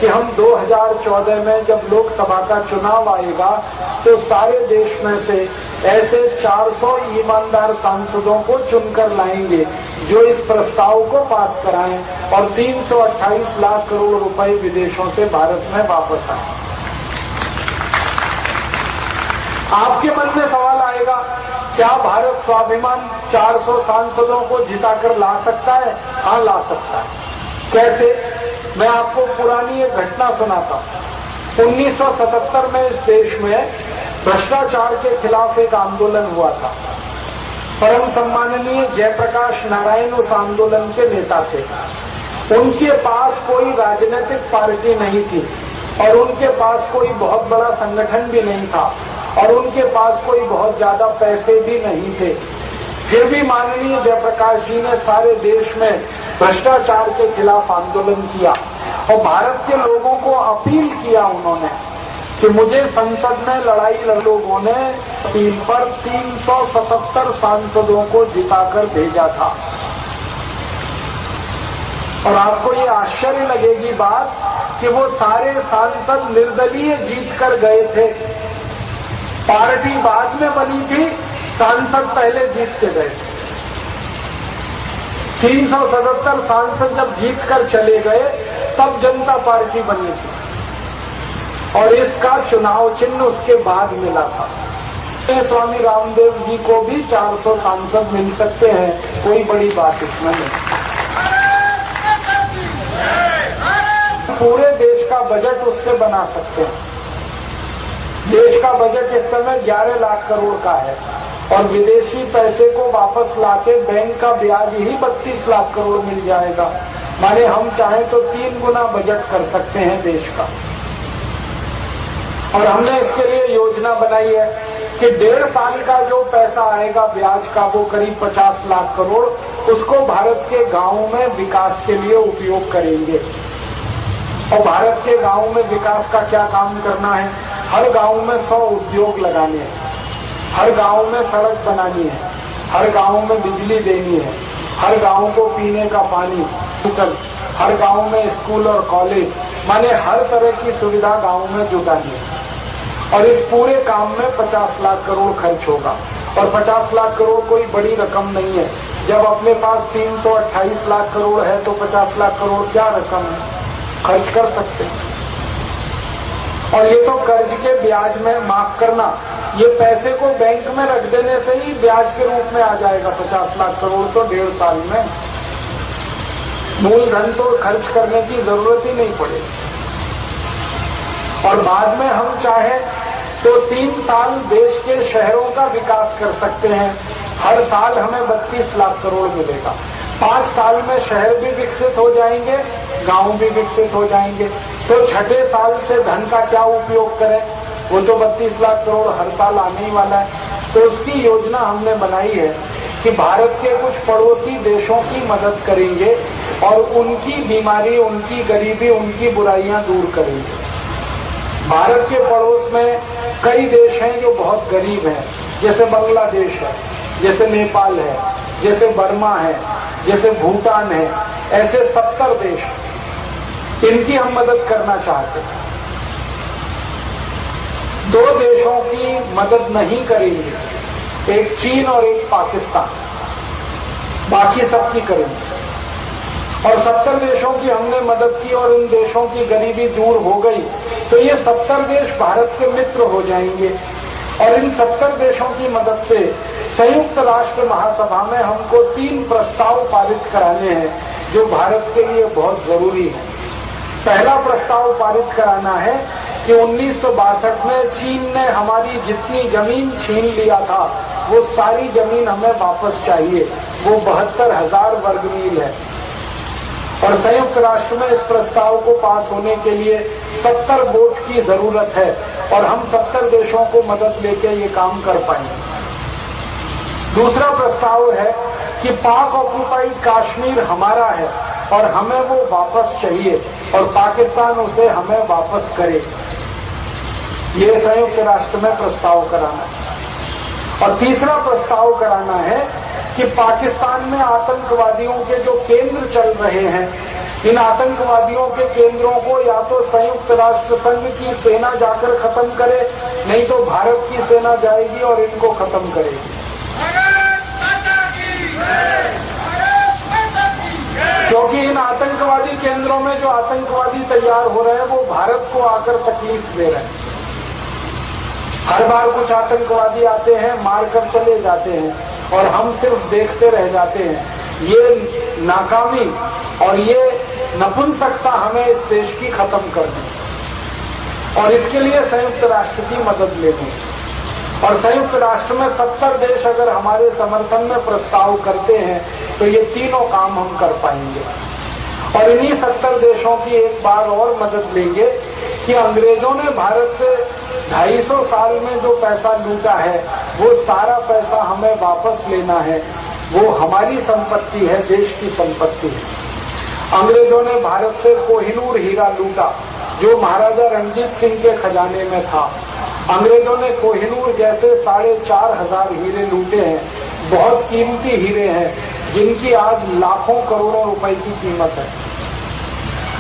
कि हम 2014 में जब लोकसभा का चुनाव आएगा तो सारे देश में से ऐसे 400 ईमानदार सांसदों को चुनकर लाएंगे जो इस प्रस्ताव को पास कराएं और 328 लाख करोड़ रुपए विदेशों से भारत में वापस आए। आपके मन में सवाल आएगा, क्या भारत स्वाभिमान 400 सांसदों को जिताकर ला सकता है? हाँ, ला सकता है। कैसे? मैं आपको पुरानी एक घटना सुनाता हूं। 1977 में इस देश में भ्रष्टाचार के खिलाफ एक आंदोलन हुआ था। परम सम्माननीय जयप्रकाश नारायण उस आंदोलन के नेता थे। उनके पास कोई राजनीतिक पार्टी नहीं थी और उनके पास कोई बहुत बड़ा संगठन भी नहीं था और उनके पास कोई बहुत ज्यादा पैसे भी नहीं थे। फिर भी माननीय जयप्रकाश जी ने सारे देश में भ्रष्टाचार के खिलाफ आंदोलन किया और भारत के लोगों को अपील किया उन्होंने कि मुझे संसद में लड़ाई लोगों ने अपील पर 377 सांसदों को जिताकर भेजा था। और आपको ये आश्चर्य लगेगी बात कि वो सारे सांसद निर्दलीय जीत कर गए थे। पार्टी बाद में बनी थी, सांसद पहले जीत के गए थे। 377 सांसद जब जीत कर चले गए तब जनता पार्टी बनी थी और इसका चुनाव चिन्ह उसके बाद मिला था। स्वामी रामदेव जी को भी 400 सांसद मिल सकते हैं, कोई बड़ी बात इसमें नहीं। पूरे देश का बजट उससे बना सकते हैं। देश का बजट इस समय 11 लाख करोड़ का है और विदेशी पैसे को वापस लाके बैंक का ब्याज ही 32 लाख करोड़ मिल जाएगा। माने हम चाहें तो 3 गुना बजट कर सकते हैं देश का। और हमने इसके लिए योजना बनाई है कि 1.5 साल का जो पैसा आएगा ब्याज का, वो करीब 50 लाख करोड़, उसको भारत के गांवों में विकास के लिए उपयोग करेंगे। और भारत के गांवों में विकास का क्या काम करना है? हर गांव में 100 उद्योग लगाने हैं, हर गांव में सड़क बनानी है, हर गांव में बिजली देनी है, हर गांव को पीने का पानी, हर गांव में स्कूल और कॉलेज, माने हर तरह की सुविधा गांव में जुटानी है। और इस पूरे काम में 50 लाख करोड़ खर्च होगा। और 50 लाख करोड़ कोई बड़ी रकम नहीं है। जब अपने पास 328 लाख करोड़ है तो 50 लाख करोड़ क्या रकम है, खर्च कर सकते हैं। और ये तो कर्ज के ब्याज में, माफ करना, ये पैसे को बैंक में रख देने से ही ब्याज के रूप में आ जाएगा 50 लाख करोड़ तो 1.5 साल में। मूलधन तो खर्च करने की जरूरत ही नहीं पड़ेगी। और बाद में हम चाहें तो 3 साल देश के शहरों का विकास कर सकते हैं। हर साल हमें 32 लाख करोड़ मिलेगा। 5 साल में शहर भी विकसित हो जाएंगे, गांव भी विकसित हो जाएंगे। तो छठे साल से धन का क्या उपयोग करें? वो तो 32 लाख करोड़ हर साल आने ही वाला है। तो उसकी योजना हमने बनाई है कि भारत के कुछ पड़ोसी देशों की मदद करेंगे और उनकी बीमारी, उनकी गरीबी, उनकी बुराइयां दूर करेंगे। भारत के पड़ोस में कई देश हैं जो बहुत गरीब हैं, जैसे बांग्लादेश है, जैसे नेपाल है, जैसे बर्मा है, जैसे भूटान है। ऐसे 70 देश, इनकी हम मदद करना चाहते हैं। 2 देशों की मदद नहीं करेंगे, एक चीन और एक पाकिस्तान, बाकी सबकी करेंगे। और 70 देशों की हमने मदद की और इन देशों की गरीबी दूर हो गई तो ये 70 देश भारत के मित्र हो जाएंगे। और इन 70 देशों की मदद से संयुक्त राष्ट्र महासभा में हमको 3 प्रस्ताव पारित कराने हैं जो भारत के लिए बहुत जरूरी है। पहला प्रस्ताव पारित कराना है कि 1962 में चीन ने हमारी जितनी जमीन छीन लिया था वो सारी जमीन हमें वापस चाहिए। वो 72,000 वर्ग मील है। और संयुक्त राष्ट्र में इस प्रस्ताव को पास होने के लिए 70 वोट की जरूरत है और हम 70 देशों को मदद लेके ये काम कर पाएंगे। दूसरा प्रस्ताव है कि पाक ऑक्युपाइड कश्मीर हमारा है और हमें वो वापस चाहिए और पाकिस्तान उसे हमें वापस करे। ये संयुक्त राष्ट्र में प्रस्ताव कराना है। और तीसरा प्रस्ताव कराना है कि पाकिस्तान में आतंकवादियों के जो केंद्र चल रहे हैं, इन आतंकवादियों के केंद्रों को या तो संयुक्त राष्ट्र संघ की सेना जाकर खत्म करे, नहीं तो भारत की सेना जाएगी और इनको खत्म करेगी। क्योंकि इन आतंकवादी केंद्रों में जो आतंकवादी तैयार हो रहे हैं वो भारत को आकर तकलीफ दे रहे हैं। हर बार कुछ आतंकवादी आते हैं, मारकर चले जाते हैं और हम सिर्फ देखते रह जाते हैं। ये नाकामी और ये नपुंसकता हमें इस देश की खत्म करनी और इसके लिए संयुक्त राष्ट्र की मदद लेनी। और संयुक्त राष्ट्र में 70 देश अगर हमारे समर्थन में प्रस्ताव करते हैं तो ये तीनों काम हम कर पाएंगे। और इन्हीं 70 देशों की एक बार और मदद लेंगे कि अंग्रेजों ने भारत से 250 साल में जो पैसा लूटा है वो सारा पैसा हमें वापस लेना है। वो हमारी संपत्ति है, देश की संपत्ति है। अंग्रेजों ने भारत से कोहिनूर हीरा लूटा जो महाराजा रणजीत सिंह के खजाने में था। अंग्रेजों ने कोहिनूर जैसे 4,500 हीरे लूटे हैं, बहुत कीमती हीरे हैं जिनकी आज लाखों करोड़ों रुपए की कीमत है।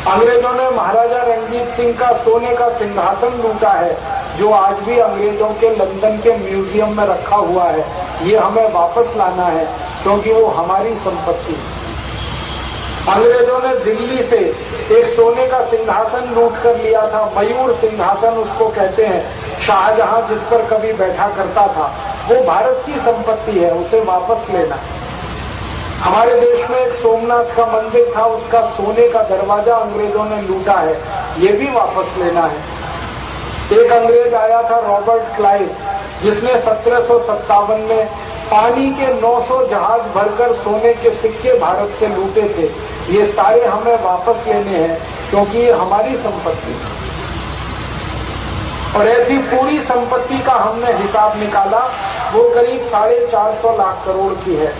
अंग्रेजों ने महाराजा रणजीत सिंह का सोने का सिंहासन लूटा है जो आज भी अंग्रेजों के लंदन के म्यूजियम में रखा हुआ है। ये हमें वापस लाना है क्योंकि वो हमारी संपत्ति है। अंग्रेजों ने दिल्ली से एक सोने का सिंहासन लूट कर लिया था, मयूर सिंहासन उसको कहते हैं। शाहजहां जिस पर कभी बैठा करता था वो भारत की संपत्ति है, उसे वापस लेना। हमारे देश में एक सोमनाथ का मंदिर था, उसका सोने का दरवाजा अंग्रेजों ने लूटा है, ये भी वापस लेना है। एक अंग्रेज आया था रॉबर्ट क्लाइव, जिसने 1757 में पानी के 900 जहाज भरकर सोने के सिक्के भारत से लूटे थे। ये सारे हमें वापस लेने हैं क्योंकि ये हमारी संपत्ति है। और ऐसी पूरी संपत्ति का हमने हिसाब निकाला, वो करीब 450 लाख करोड़ की है।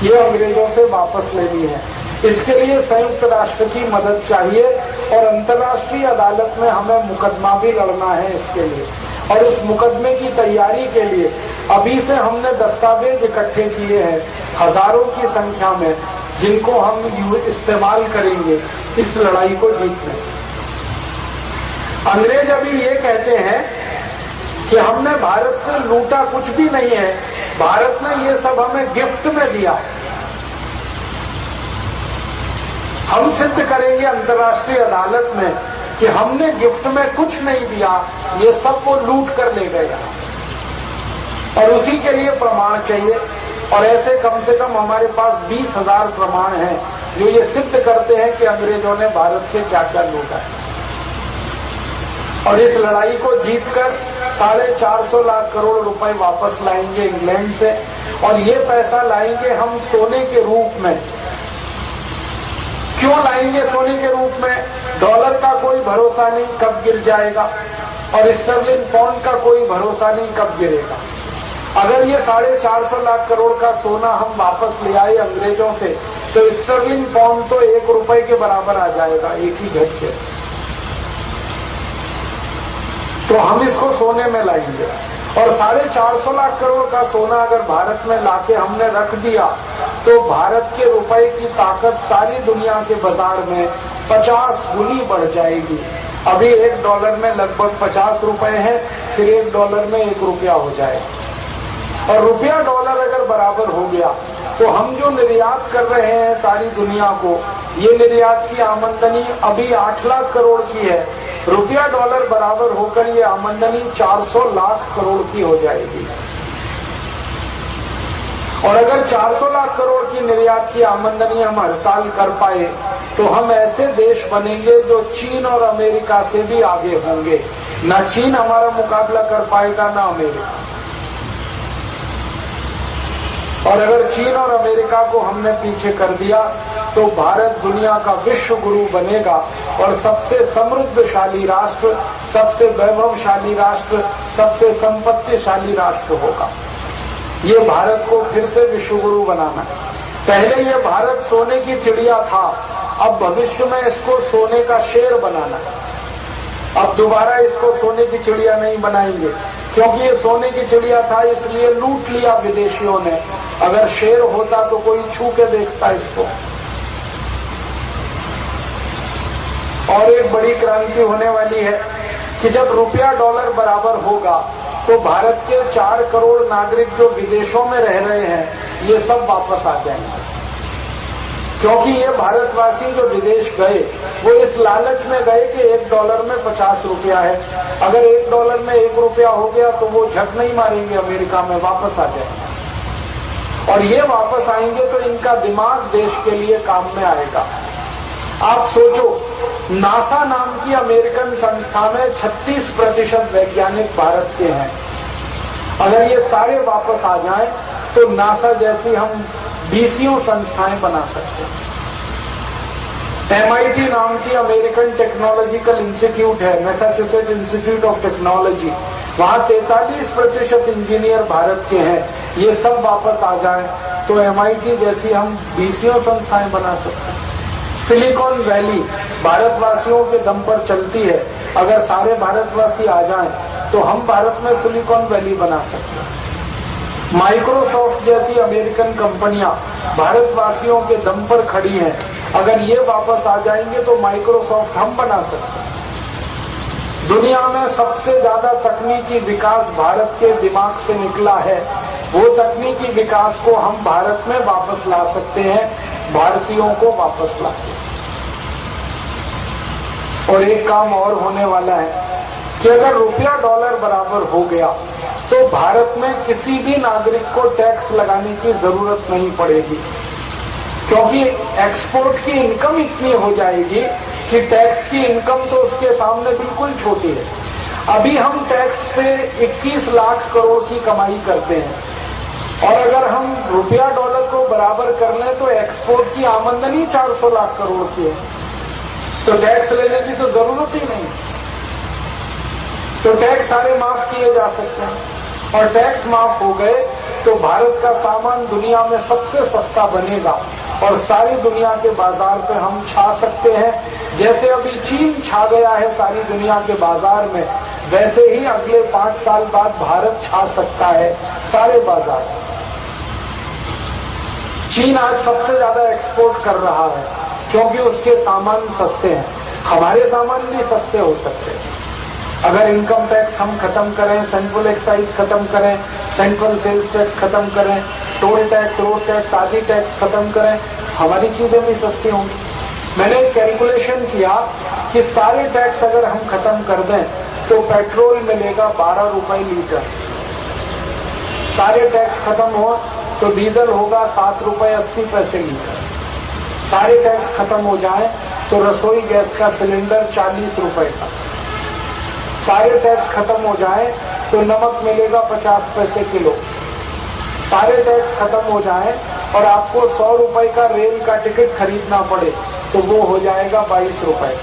ये अंग्रेजों से वापस लेनी है। इसके लिए संयुक्त राष्ट्र की मदद चाहिए और अंतर्राष्ट्रीय अदालत में हमें मुकदमा भी लड़ना है इसके लिए। और उस मुकदमे की तैयारी के लिए अभी से हमने दस्तावेज इकट्ठे किए हैं हजारों की संख्या में, जिनको हम इस्तेमाल करेंगे इस लड़ाई को जीतने। अंग्रेज अभी ये कहते हैं कि हमने भारत से लूटा कुछ भी नहीं है, भारत ने ये सब हमें गिफ्ट में दिया। हम सिद्ध करेंगे अंतर्राष्ट्रीय अदालत में कि हमने गिफ्ट में कुछ नहीं दिया, ये सब वो लूट कर ले गए। और उसी के लिए प्रमाण चाहिए। और ऐसे कम से कम हमारे पास 20,000 प्रमाण हैं जो ये सिद्ध करते हैं कि अंग्रेजों ने भारत से क्या क्या लूटा है। और इस लड़ाई को जीतकर 450 लाख करोड़ रुपए वापस लाएंगे इंग्लैंड से। और ये पैसा लाएंगे हम सोने के रूप में। क्यों लाएंगे सोने के रूप में? डॉलर का कोई भरोसा नहीं कब गिर जाएगा, और स्टर्लिंग पाउंड का कोई भरोसा नहीं कब गिरेगा। अगर ये 450 लाख करोड़ का सोना हम वापस ले आए अंग्रेजों से, तो स्टर्लिंग पाउंड तो 1 रुपए के बराबर आ जाएगा, एक ही झटके। तो हम इसको सोने में लाएंगे। और 450 लाख करोड़ का सोना अगर भारत में लाके हमने रख दिया तो भारत के रुपए की ताकत सारी दुनिया के बाजार में 50 गुनी बढ़ जाएगी। अभी $1 में लगभग 50 रुपए है, फिर $1 में 1 रुपया हो जाएगा। और रुपया डॉलर अगर बराबर हो गया तो हम जो निर्यात कर रहे हैं सारी दुनिया को, ये निर्यात की आमदनी अभी 8 लाख करोड़ की है। रुपया डॉलर बराबर होकर ये आमदनी 400 लाख करोड़ की हो जाएगी। और अगर 400 लाख करोड़ की निर्यात की आमदनी हम हर साल कर पाए तो हम ऐसे देश बनेंगे जो चीन और अमेरिका से भी आगे होंगे। ना चीन हमारा मुकाबला कर पाएगा, ना अमेरिका। और अगर चीन और अमेरिका को हमने पीछे कर दिया तो भारत दुनिया का विश्व गुरु बनेगा और सबसे समृद्धशाली राष्ट्र, सबसे वैभवशाली राष्ट्र, सबसे संपत्तिशाली राष्ट्र होगा। ये भारत को फिर से विश्व गुरु बनाना है। पहले ये भारत सोने की चिड़िया था, अब भविष्य में इसको सोने का शेर बनाना है। अब दोबारा इसको सोने की चिड़िया नहीं बनाएंगे, क्योंकि ये सोने की चिड़िया था इसलिए लूट लिया विदेशियों ने। अगर शेर होता तो कोई छू के देखता इसको। और एक बड़ी क्रांति होने वाली है कि जब रुपया डॉलर बराबर होगा तो भारत के 4 करोड़ नागरिक जो विदेशों में रह रहे हैं ये सब वापस आ जाएंगे। क्योंकि ये भारतवासी जो विदेश गए वो इस लालच में गए कि $1 में 50 रुपया है। अगर $1 में 1 रुपया हो गया तो वो झक नहीं मारेंगे अमेरिका में, वापस आ जाएंगे। और ये वापस आएंगे तो इनका दिमाग देश के लिए काम में आएगा। आप सोचो, नासा नाम की अमेरिकन संस्था में 36% वैज्ञानिक भारत के हैं। अगर ये सारे वापस आ जाएं तो नासा जैसी हम 20 संस्थाएं बना सकते हैं। MIT नाम की अमेरिकन टेक्नोलॉजिकल इंस्टीट्यूट है, मैसाचुसेट्स इंस्टीट्यूट ऑफ टेक्नोलॉजी, वहां 43% इंजीनियर भारत के हैं। ये सब वापस आ जाएं तो MIT जैसी हम 20 संस्थाएं बना सकते हैं। सिलिकॉन वैली भारतवासियों के दम पर चलती है। अगर सारे भारतवासी आ जाएं तो हम भारत में सिलिकॉन वैली बना सकते हैं। माइक्रोसॉफ्ट जैसी अमेरिकन कंपनियां भारतवासियों के दम पर खड़ी हैं। अगर ये वापस आ जाएंगे तो माइक्रोसॉफ्ट हम बना सकते हैं। दुनिया में सबसे ज्यादा तकनीकी विकास भारत के दिमाग से निकला है। वो तकनीकी विकास को हम भारत में वापस ला सकते हैं, भारतीयों को वापस लाते हैं। और एक काम और होने वाला है कि अगर रुपया डॉलर बराबर हो गया तो भारत में किसी भी नागरिक को टैक्स लगाने की जरूरत नहीं पड़ेगी, क्योंकि एक्सपोर्ट की इनकम इतनी हो जाएगी कि टैक्स की इनकम तो उसके सामने बिल्कुल छोटी है। अभी हम टैक्स से 21 लाख करोड़ की कमाई करते हैं, और अगर हम रुपया डॉलर को बराबर कर लें तो एक्सपोर्ट की आमदनी 400 लाख करोड़ की है, तो टैक्स लेने की तो जरूरत ही नहीं। तो टैक्स सारे माफ किए जा सकते हैं, और टैक्स माफ हो गए तो भारत का सामान दुनिया में सबसे सस्ता बनेगा और सारी दुनिया के बाजार पे हम छा सकते हैं। जैसे अभी चीन छा गया है सारी दुनिया के बाजार में, वैसे ही अगले 5 साल बाद भारत छा सकता है सारे बाजार। चीन आज सबसे ज्यादा एक्सपोर्ट कर रहा है क्योंकि उसके सामान सस्ते हैं। हमारे सामान भी सस्ते हो सकते हैं अगर इनकम टैक्स हम खत्म करें, सेंट्रल एक्साइज खत्म करें, सेंट्रल सेल्स टैक्स खत्म करें, टोल टैक्स, रोड टैक्स आदि टैक्स खत्म करें, हमारी चीजें भी सस्ती होंगी। मैंने कैलकुलेशन किया कि सारे टैक्स अगर हम खत्म कर दें तो पेट्रोल मिलेगा 12 रुपए लीटर। सारे टैक्स खत्म हो तो डीजल होगा 7 रुपए 80 पैसे लीटर। सारे टैक्स खत्म हो जाए तो रसोई गैस का सिलेंडर 40 रुपए का। सारे टैक्स खत्म हो जाए तो नमक मिलेगा 50 पैसे किलो। सारे टैक्स खत्म हो जाए और आपको 100 रुपए का रेल का टिकट खरीदना पड़े तो वो हो जाएगा 22 रुपए।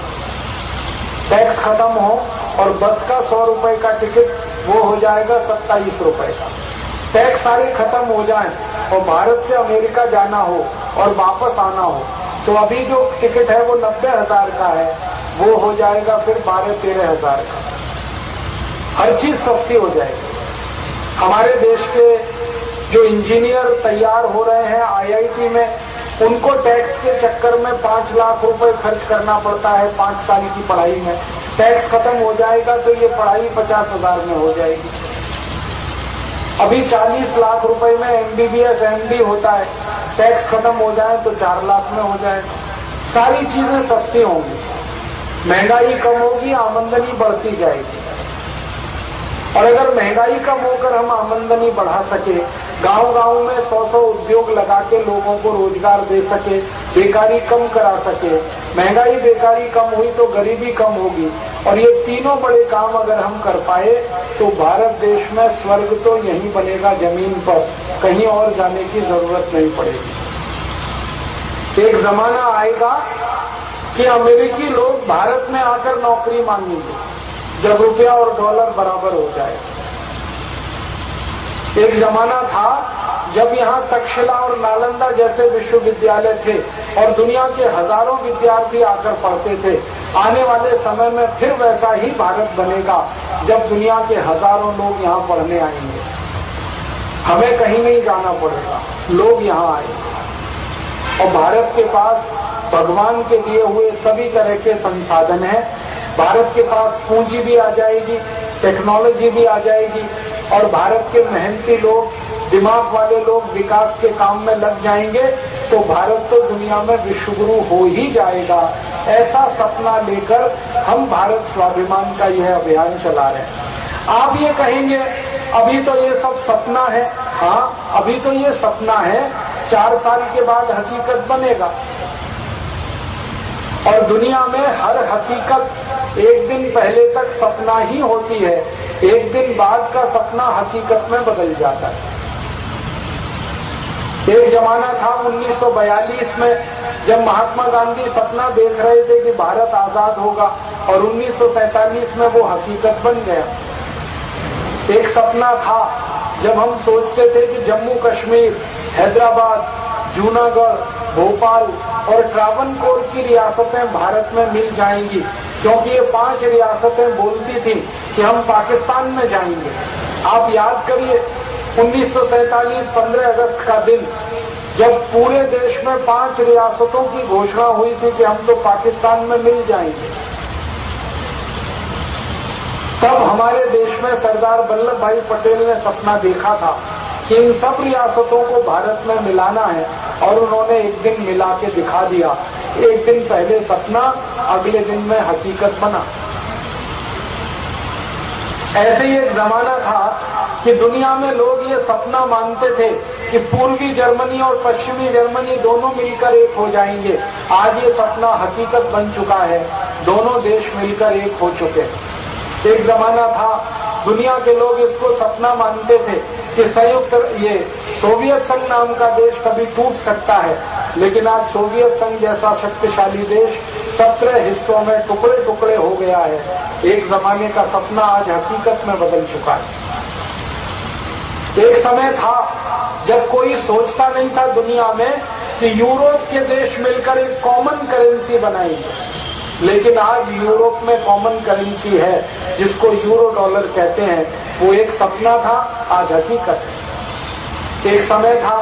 टैक्स खत्म हो और बस का 100 रुपए का टिकट वो हो जाएगा 27 रुपए का। टैक्स सारे खत्म हो जाए और भारत से अमेरिका जाना हो और वापस आना हो तो अभी जो टिकट है वो 90,000 का है, वो हो जाएगा फिर 12-13 हजार का। हर चीज सस्ती हो जाएगी। हमारे देश के जो इंजीनियर तैयार हो रहे हैं IIT में, उनको टैक्स के चक्कर में 5 लाख रुपए खर्च करना पड़ता है 5 साल की पढ़ाई में। टैक्स खत्म हो जाएगा तो ये पढ़ाई 50,000 में हो जाएगी। अभी 40 लाख रुपए में MBBS MD होता है, टैक्स खत्म हो जाए तो 4 लाख में हो जाएगा। सारी चीजें सस्ती होंगी, महंगाई कम होगी, आमदनी बढ़ती जाएगी। और अगर महंगाई कम होकर हम आमदनी बढ़ा सके, गांव-गांव में 100-100 उद्योग लगा के लोगों को रोजगार दे सके, बेकारी कम करा सके, महंगाई बेकारी कम हुई तो गरीबी कम होगी, और ये तीनों बड़े काम अगर हम कर पाए तो भारत देश में स्वर्ग तो यहीं बनेगा जमीन पर, कहीं और जाने की जरूरत नहीं पड़ेगी। एक जमाना आएगा कि अमेरिकी लोग भारत में आकर नौकरी मांगेंगे जब रुपया और डॉलर बराबर हो जाए। एक जमाना था जब यहाँ तक्षशिला और नालंदा जैसे विश्वविद्यालय थे और दुनिया के हजारों विद्यार्थी आकर पढ़ते थे। आने वाले समय में फिर वैसा ही भारत बनेगा जब दुनिया के हजारों लोग यहाँ पढ़ने आएंगे। हमें कहीं नहीं जाना पड़ेगा, लोग यहाँ आएंगे और भारत के पास भगवान के दिए हुए सभी तरह के संसाधन हैं। भारत के पास पूंजी भी आ जाएगी, टेक्नोलॉजी भी आ जाएगी और भारत के मेहनती लोग, दिमाग वाले लोग विकास के काम में लग जाएंगे तो भारत तो दुनिया में विश्वगुरु हो ही जाएगा। ऐसा सपना लेकर हम भारत स्वाभिमान का यह अभियान चला रहे हैं। आप ये कहेंगे अभी तो ये सब सपना है। हाँ, अभी तो ये सपना है, 4 साल के बाद हकीकत बनेगा। और दुनिया में हर हकीकत एक दिन पहले तक सपना ही होती है, एक दिन बाद का सपना हकीकत में बदल जाता है। एक जमाना था 1942 में, जब महात्मा गांधी सपना देख रहे थे कि भारत आजाद होगा, और 1947 में वो हकीकत बन गया। एक सपना था जब हम सोचते थे कि जम्मू कश्मीर, हैदराबाद, जूनागढ़, भोपाल और ट्रावनकोर की रियासतें भारत में मिल जाएंगी, क्योंकि ये 5 रियासतें बोलती थी कि हम पाकिस्तान में जाएंगे। आप याद करिए 1947 15 अगस्त का दिन, जब पूरे देश में 5 रियासतों की घोषणा हुई थी कि हम तो पाकिस्तान में मिल जाएंगे। तब हमारे देश में सरदार वल्लभ भाई पटेल ने सपना देखा था कि इन सब रियासतों को भारत में मिलाना है, और उन्होंने एक दिन मिला के दिखा दिया। एक दिन पहले सपना, अगले दिन में हकीकत बना। ऐसे ही एक जमाना था कि दुनिया में लोग ये सपना मानते थे कि पूर्वी जर्मनी और पश्चिमी जर्मनी दोनों मिलकर एक हो जाएंगे। आज ये सपना हकीकत बन चुका है, दोनों देश मिलकर एक हो चुके हैं। एक जमाना था दुनिया के लोग इसको सपना मानते थे कि ये सोवियत संघ नाम का देश कभी टूट सकता है, लेकिन आज सोवियत संघ जैसा शक्तिशाली देश 17 हिस्सों में टुकड़े टुकड़े हो गया है। एक जमाने का सपना आज हकीकत में बदल चुका है। एक समय था जब कोई सोचता नहीं था दुनिया में कि यूरोप के देश मिलकर एक कॉमन करेंसी बनाएंगे, लेकिन आज यूरोप में कॉमन करेंसी है जिसको यूरो डॉलर कहते हैं। वो एक सपना था, आज हकीकत है। एक समय था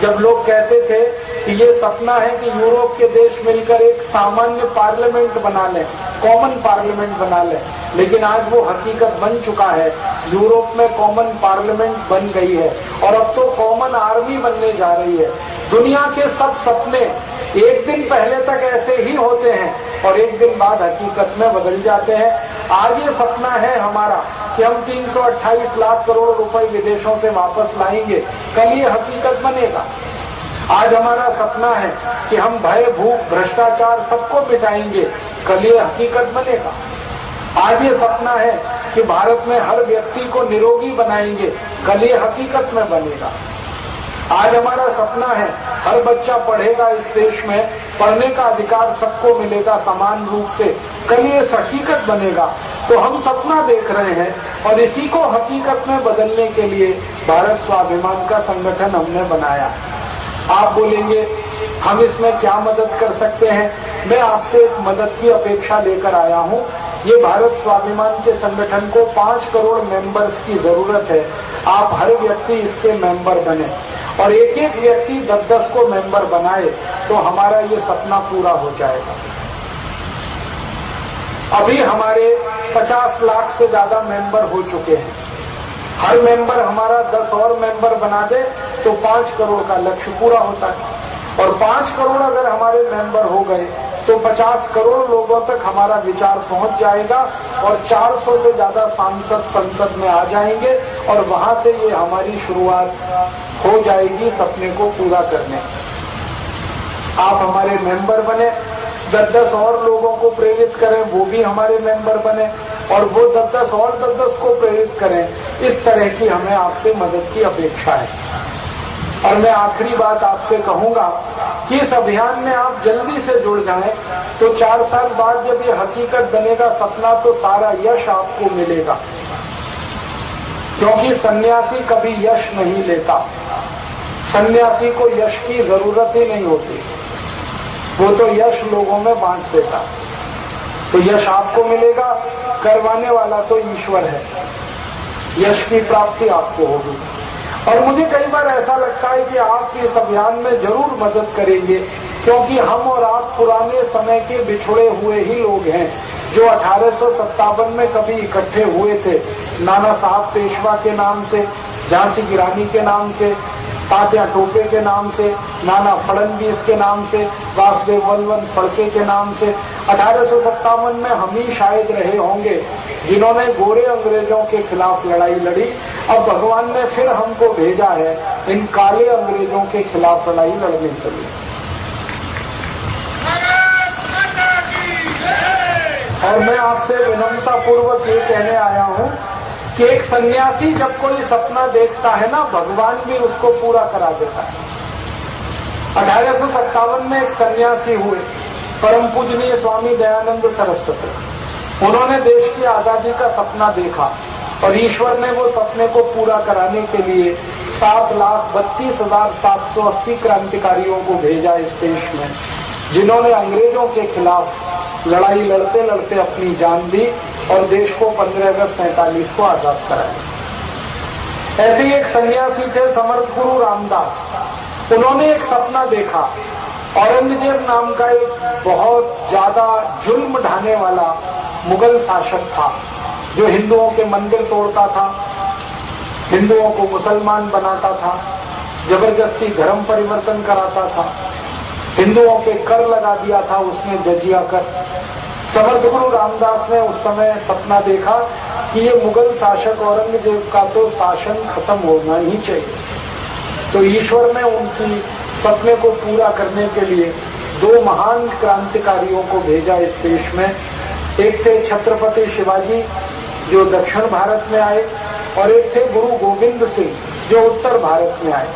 जब लोग कहते थे कि ये सपना है कि यूरोप के देश मिलकर एक सामान्य पार्लियामेंट बना लें, कॉमन पार्लियामेंट बना लें, लेकिन आज वो हकीकत बन चुका है। यूरोप में कॉमन पार्लियामेंट बन गई है, और अब तो कॉमन आर्मी बनने जा रही है। दुनिया के सब सपने एक दिन पहले तक ऐसे ही होते हैं और एक दिन बाद हकीकत में बदल जाते हैं। आज ये सपना है हमारा कि हम 328 लाख करोड़ रुपए विदेशों से वापस लाएंगे, कल ये हकीकत बनेगा। आज हमारा सपना है कि हम भय, भूख, भ्रष्टाचार सबको मिटाएंगे, कल ये हकीकत बनेगा। आज ये सपना है कि भारत में हर व्यक्ति को निरोगी बनाएंगे, कल ये हकीकत में बनेगा। आज हमारा सपना है हर बच्चा पढ़ेगा इस देश में, पढ़ने का अधिकार सबको मिलेगा समान रूप से, कल ये हकीकत बनेगा। तो हम सपना देख रहे हैं और इसी को हकीकत में बदलने के लिए भारत स्वाभिमान का संगठन हमने बनाया। आप बोलेंगे हम इसमें क्या मदद कर सकते हैं? मैं आपसे एक मदद की अपेक्षा लेकर आया हूं। ये भारत स्वाभिमान के संगठन को 5 करोड़ मेंबर्स की जरूरत है। आप हर व्यक्ति इसके मेंबर बने और एक एक व्यक्ति 10-10 को मेंबर बनाए तो हमारा ये सपना पूरा हो जाएगा। अभी हमारे 50 लाख से ज्यादा मेंबर हो चुके हैं। हर मेंबर हमारा 10 और मेंबर बना दे तो 5 करोड़ का लक्ष्य पूरा होता है, और 5 करोड़ अगर हमारे मेंबर हो गए तो 50 करोड़ लोगों तक हमारा विचार पहुंच जाएगा और 400 से ज्यादा सांसद संसद में आ जाएंगे और वहां से ये हमारी शुरुआत हो जाएगी सपने को पूरा करने। आप हमारे मेंबर बने, 10-10 और लोगों को प्रेरित करें, वो भी हमारे मेंबर बने और वो 10-10 और 10-10 को प्रेरित करें। इस तरह की हमें आपसे मदद की अपेक्षा है। और मैं आखिरी बात आपसे कहूंगा कि इस अभियान में आप जल्दी से जुड़ जाएं तो 4 साल बाद जब ये हकीकत बनेगा सपना, तो सारा यश आपको मिलेगा, क्योंकि सन्यासी कभी यश नहीं लेता। सन्यासी को यश की जरूरत ही नहीं होती, वो तो यश लोगों में बांट देता। तो यश आपको मिलेगा, करवाने वाला तो ईश्वर है। यश की प्राप्ति आपको होगी। और मुझे कई बार ऐसा लगता है कि आप इस अभियान में जरूर मदद करेंगे, क्योंकि हम और आप पुराने समय के बिछुड़े हुए ही लोग हैं जो 1857 में कभी इकट्ठे हुए थे। नाना साहब पेशवा के नाम से, झांसी की रानी के नाम से, तात्या टोपे के नाम से, नाना फडणवीस के नाम से, वासुदेव बलवंत फड़के के नाम से। 1857 में हम ही शायद रहे होंगे जिन्होंने गोरे अंग्रेजों के खिलाफ लड़ाई लड़ी। अब भगवान ने फिर हमको भेजा है इन काले अंग्रेजों के खिलाफ लड़ाई लड़ने के लिए। और मैं आपसे विनम्रता पूर्वक ये कहने आया हूं कि एक सन्यासी जब कोई सपना देखता है ना, भगवान भी उसको पूरा करा देता है। 1857 में एक सन्यासी हुए, परम पूजनीय स्वामी दयानंद सरस्वती। उन्होंने देश की आजादी का सपना देखा और ईश्वर ने वो सपने को पूरा कराने के लिए 7,32,780 क्रांतिकारियों को भेजा इस देश में, जिन्होंने अंग्रेजों के खिलाफ लड़ाई लड़ते लड़ते अपनी जान दी और देश को 15 अगस्त 47 को आजाद कराया। ऐसे ही एक सन्यासी थे समर्थ गुरु रामदास। उन्होंने एक सपना देखा, औरंगजेब नाम का एक बहुत ज्यादा जुल्म ढाने वाला मुगल शासक था, जो हिंदुओं के मंदिर तोड़ता था, हिंदुओं को मुसलमान बनाता था, जबरदस्ती धर्म परिवर्तन कराता था, हिंदुओं पे कर लगा दिया था उसने जजिया कर। समर्थ गुरु रामदास ने उस समय सपना देखा कि ये मुगल शासक औरंगजेब का तो शासन खत्म होना ही चाहिए। तो ईश्वर ने उनकी सपने को पूरा करने के लिए 2 महान क्रांतिकारियों को भेजा इस देश में। एक थे छत्रपति शिवाजी, जो दक्षिण भारत में आए, और एक थे गुरु गोविंद सिंह, जो उत्तर भारत में आए।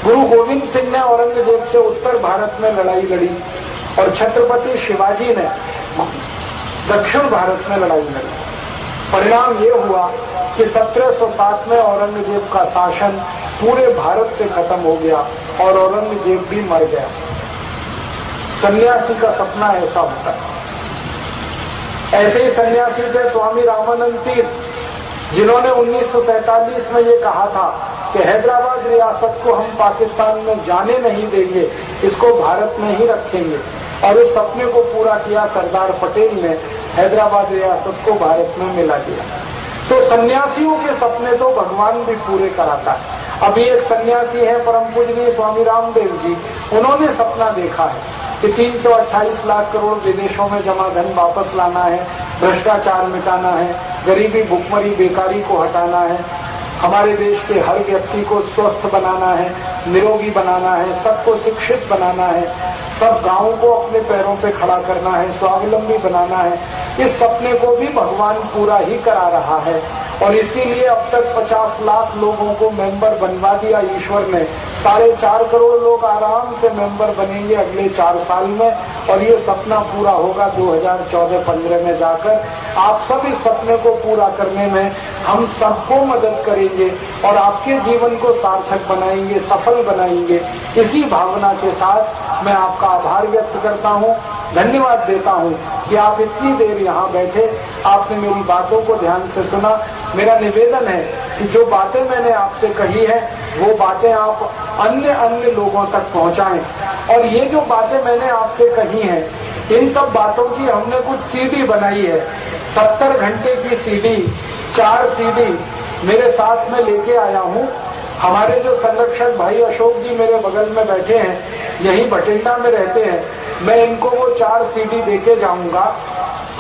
गुरु गोविंद सिंह ने औरंगजेब से उत्तर भारत में लड़ाई लड़ी और छत्रपति शिवाजी ने दक्षिण भारत में लड़ाई लड़ी। परिणाम ये हुआ कि 1707 में औरंगजेब का शासन पूरे भारत से खत्म हो गया और औरंगजेब भी मर गया। सन्यासी का सपना ऐसा होता है। ऐसे ही सन्यासी थे स्वामी रामानंद तीर्थ, जिन्होंने 1947 में ये कहा था कि हैदराबाद रियासत को हम पाकिस्तान में जाने नहीं देंगे, इसको भारत में ही रखेंगे, और उस सपने को पूरा किया सरदार पटेल ने, हैदराबाद रियासत को भारत में मिला दिया। तो सन्यासियों के सपने तो भगवान भी पूरे कराता है। अभी एक सन्यासी है परम पूजनीय स्वामी रामदेव जी, उन्होंने सपना देखा है कि 328 लाख करोड़ विदेशों में जमा धन वापस लाना है, भ्रष्टाचार मिटाना है, गरीबी भुखमरी बेकारी को हटाना है, हमारे देश के हर व्यक्ति को स्वस्थ बनाना है, निरोगी बनाना है, सबको शिक्षित बनाना है, सब गांवों को अपने पैरों पे खड़ा करना है, स्वावलंबी बनाना है। इस सपने को भी भगवान पूरा ही करा रहा है और इसीलिए अब तक 50 लाख लोगों को मेंबर बनवा दिया ईश्वर ने। 4.5 करोड़ लोग आराम से मेंबर बनेंगे अगले 4 साल में और ये सपना पूरा होगा 2014-15 में जाकर। आप सब इस सपने को पूरा करने में हम सबको मदद करेंगे और आपके जीवन को सार्थक बनाएंगे, सफल बनाएंगे। इसी भावना के साथ मैं आपका आभार व्यक्त करता हूं, धन्यवाद देता हूं कि आप इतनी देर यहाँ बैठे, आपने मेरी बातों को ध्यान से सुना। मेरा निवेदन है कि जो बातें मैंने आपसे कही है वो बातें आप अन्य लोगों तक पहुंचाएं। और ये जो बातें मैंने आपसे कही हैं, इन सब बातों की हमने कुछ सीडी बनाई है, 70 घंटे की सीडी, 4 सीडी मेरे साथ में लेके आया हूं। हमारे जो संरक्षक भाई अशोक जी मेरे बगल में बैठे हैं, यहीं बठिंडा में रहते हैं, मैं इनको वो 4 सीडी देके जाऊंगा।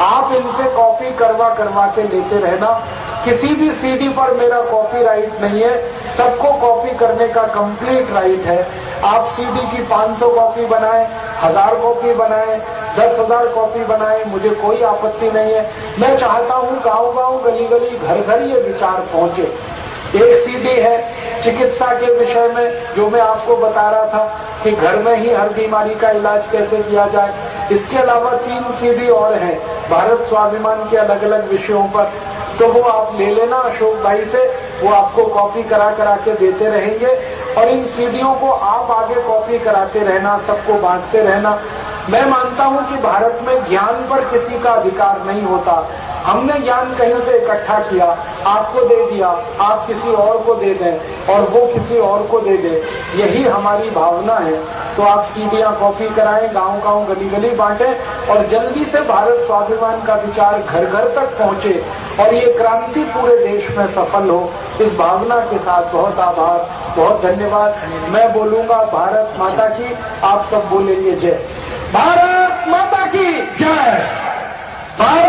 आप इनसे कॉपी करवा के लेते रहना। किसी भी सीडी पर मेरा कॉपीराइट नहीं है, सबको कॉपी करने का कंप्लीट राइट है। आप सीडी की 500 कॉपी बनाएं, 1000 कॉपी बनाएं, 10,000 कॉपी बनाएं, मुझे कोई आपत्ति नहीं है। मैं चाहता हूं गांव-गांव, गली-गली, घर-घर ये विचार पहुंचे। एक सीडी है चिकित्सा के विषय में, जो मैं आपको बता रहा था कि घर में ही हर बीमारी का इलाज कैसे किया जाए। इसके अलावा 3 सीडी और हैं भारत स्वाभिमान के अलग अलग विषयों पर, तो वो आप ले लेना अशोक भाई से, वो आपको कॉपी करा के देते रहेंगे। और इन सीडियों को आप आगे कॉपी कराते रहना, सबको बांटते रहना। मैं मानता हूं कि भारत में ज्ञान पर किसी का अधिकार नहीं होता। हमने ज्ञान कहीं से इकट्ठा किया, आपको दे दिया, आप किसी और को दे दें और वो किसी और को दे दे, यही हमारी भावना है। तो आप सीडियां कॉपी कराएं, गांव-गांव, गली-गली बांटें और जल्दी से भारत स्वाभिमान का विचार घर-घर तक पहुंचे और ये क्रांति पूरे देश में सफल हो। इस भावना के साथ बहुत आभार, बहुत धन्यवाद। मैं बोलूंगा भारत माता की, आप सब बोलेंगे जय। भारत माता की जय। भारत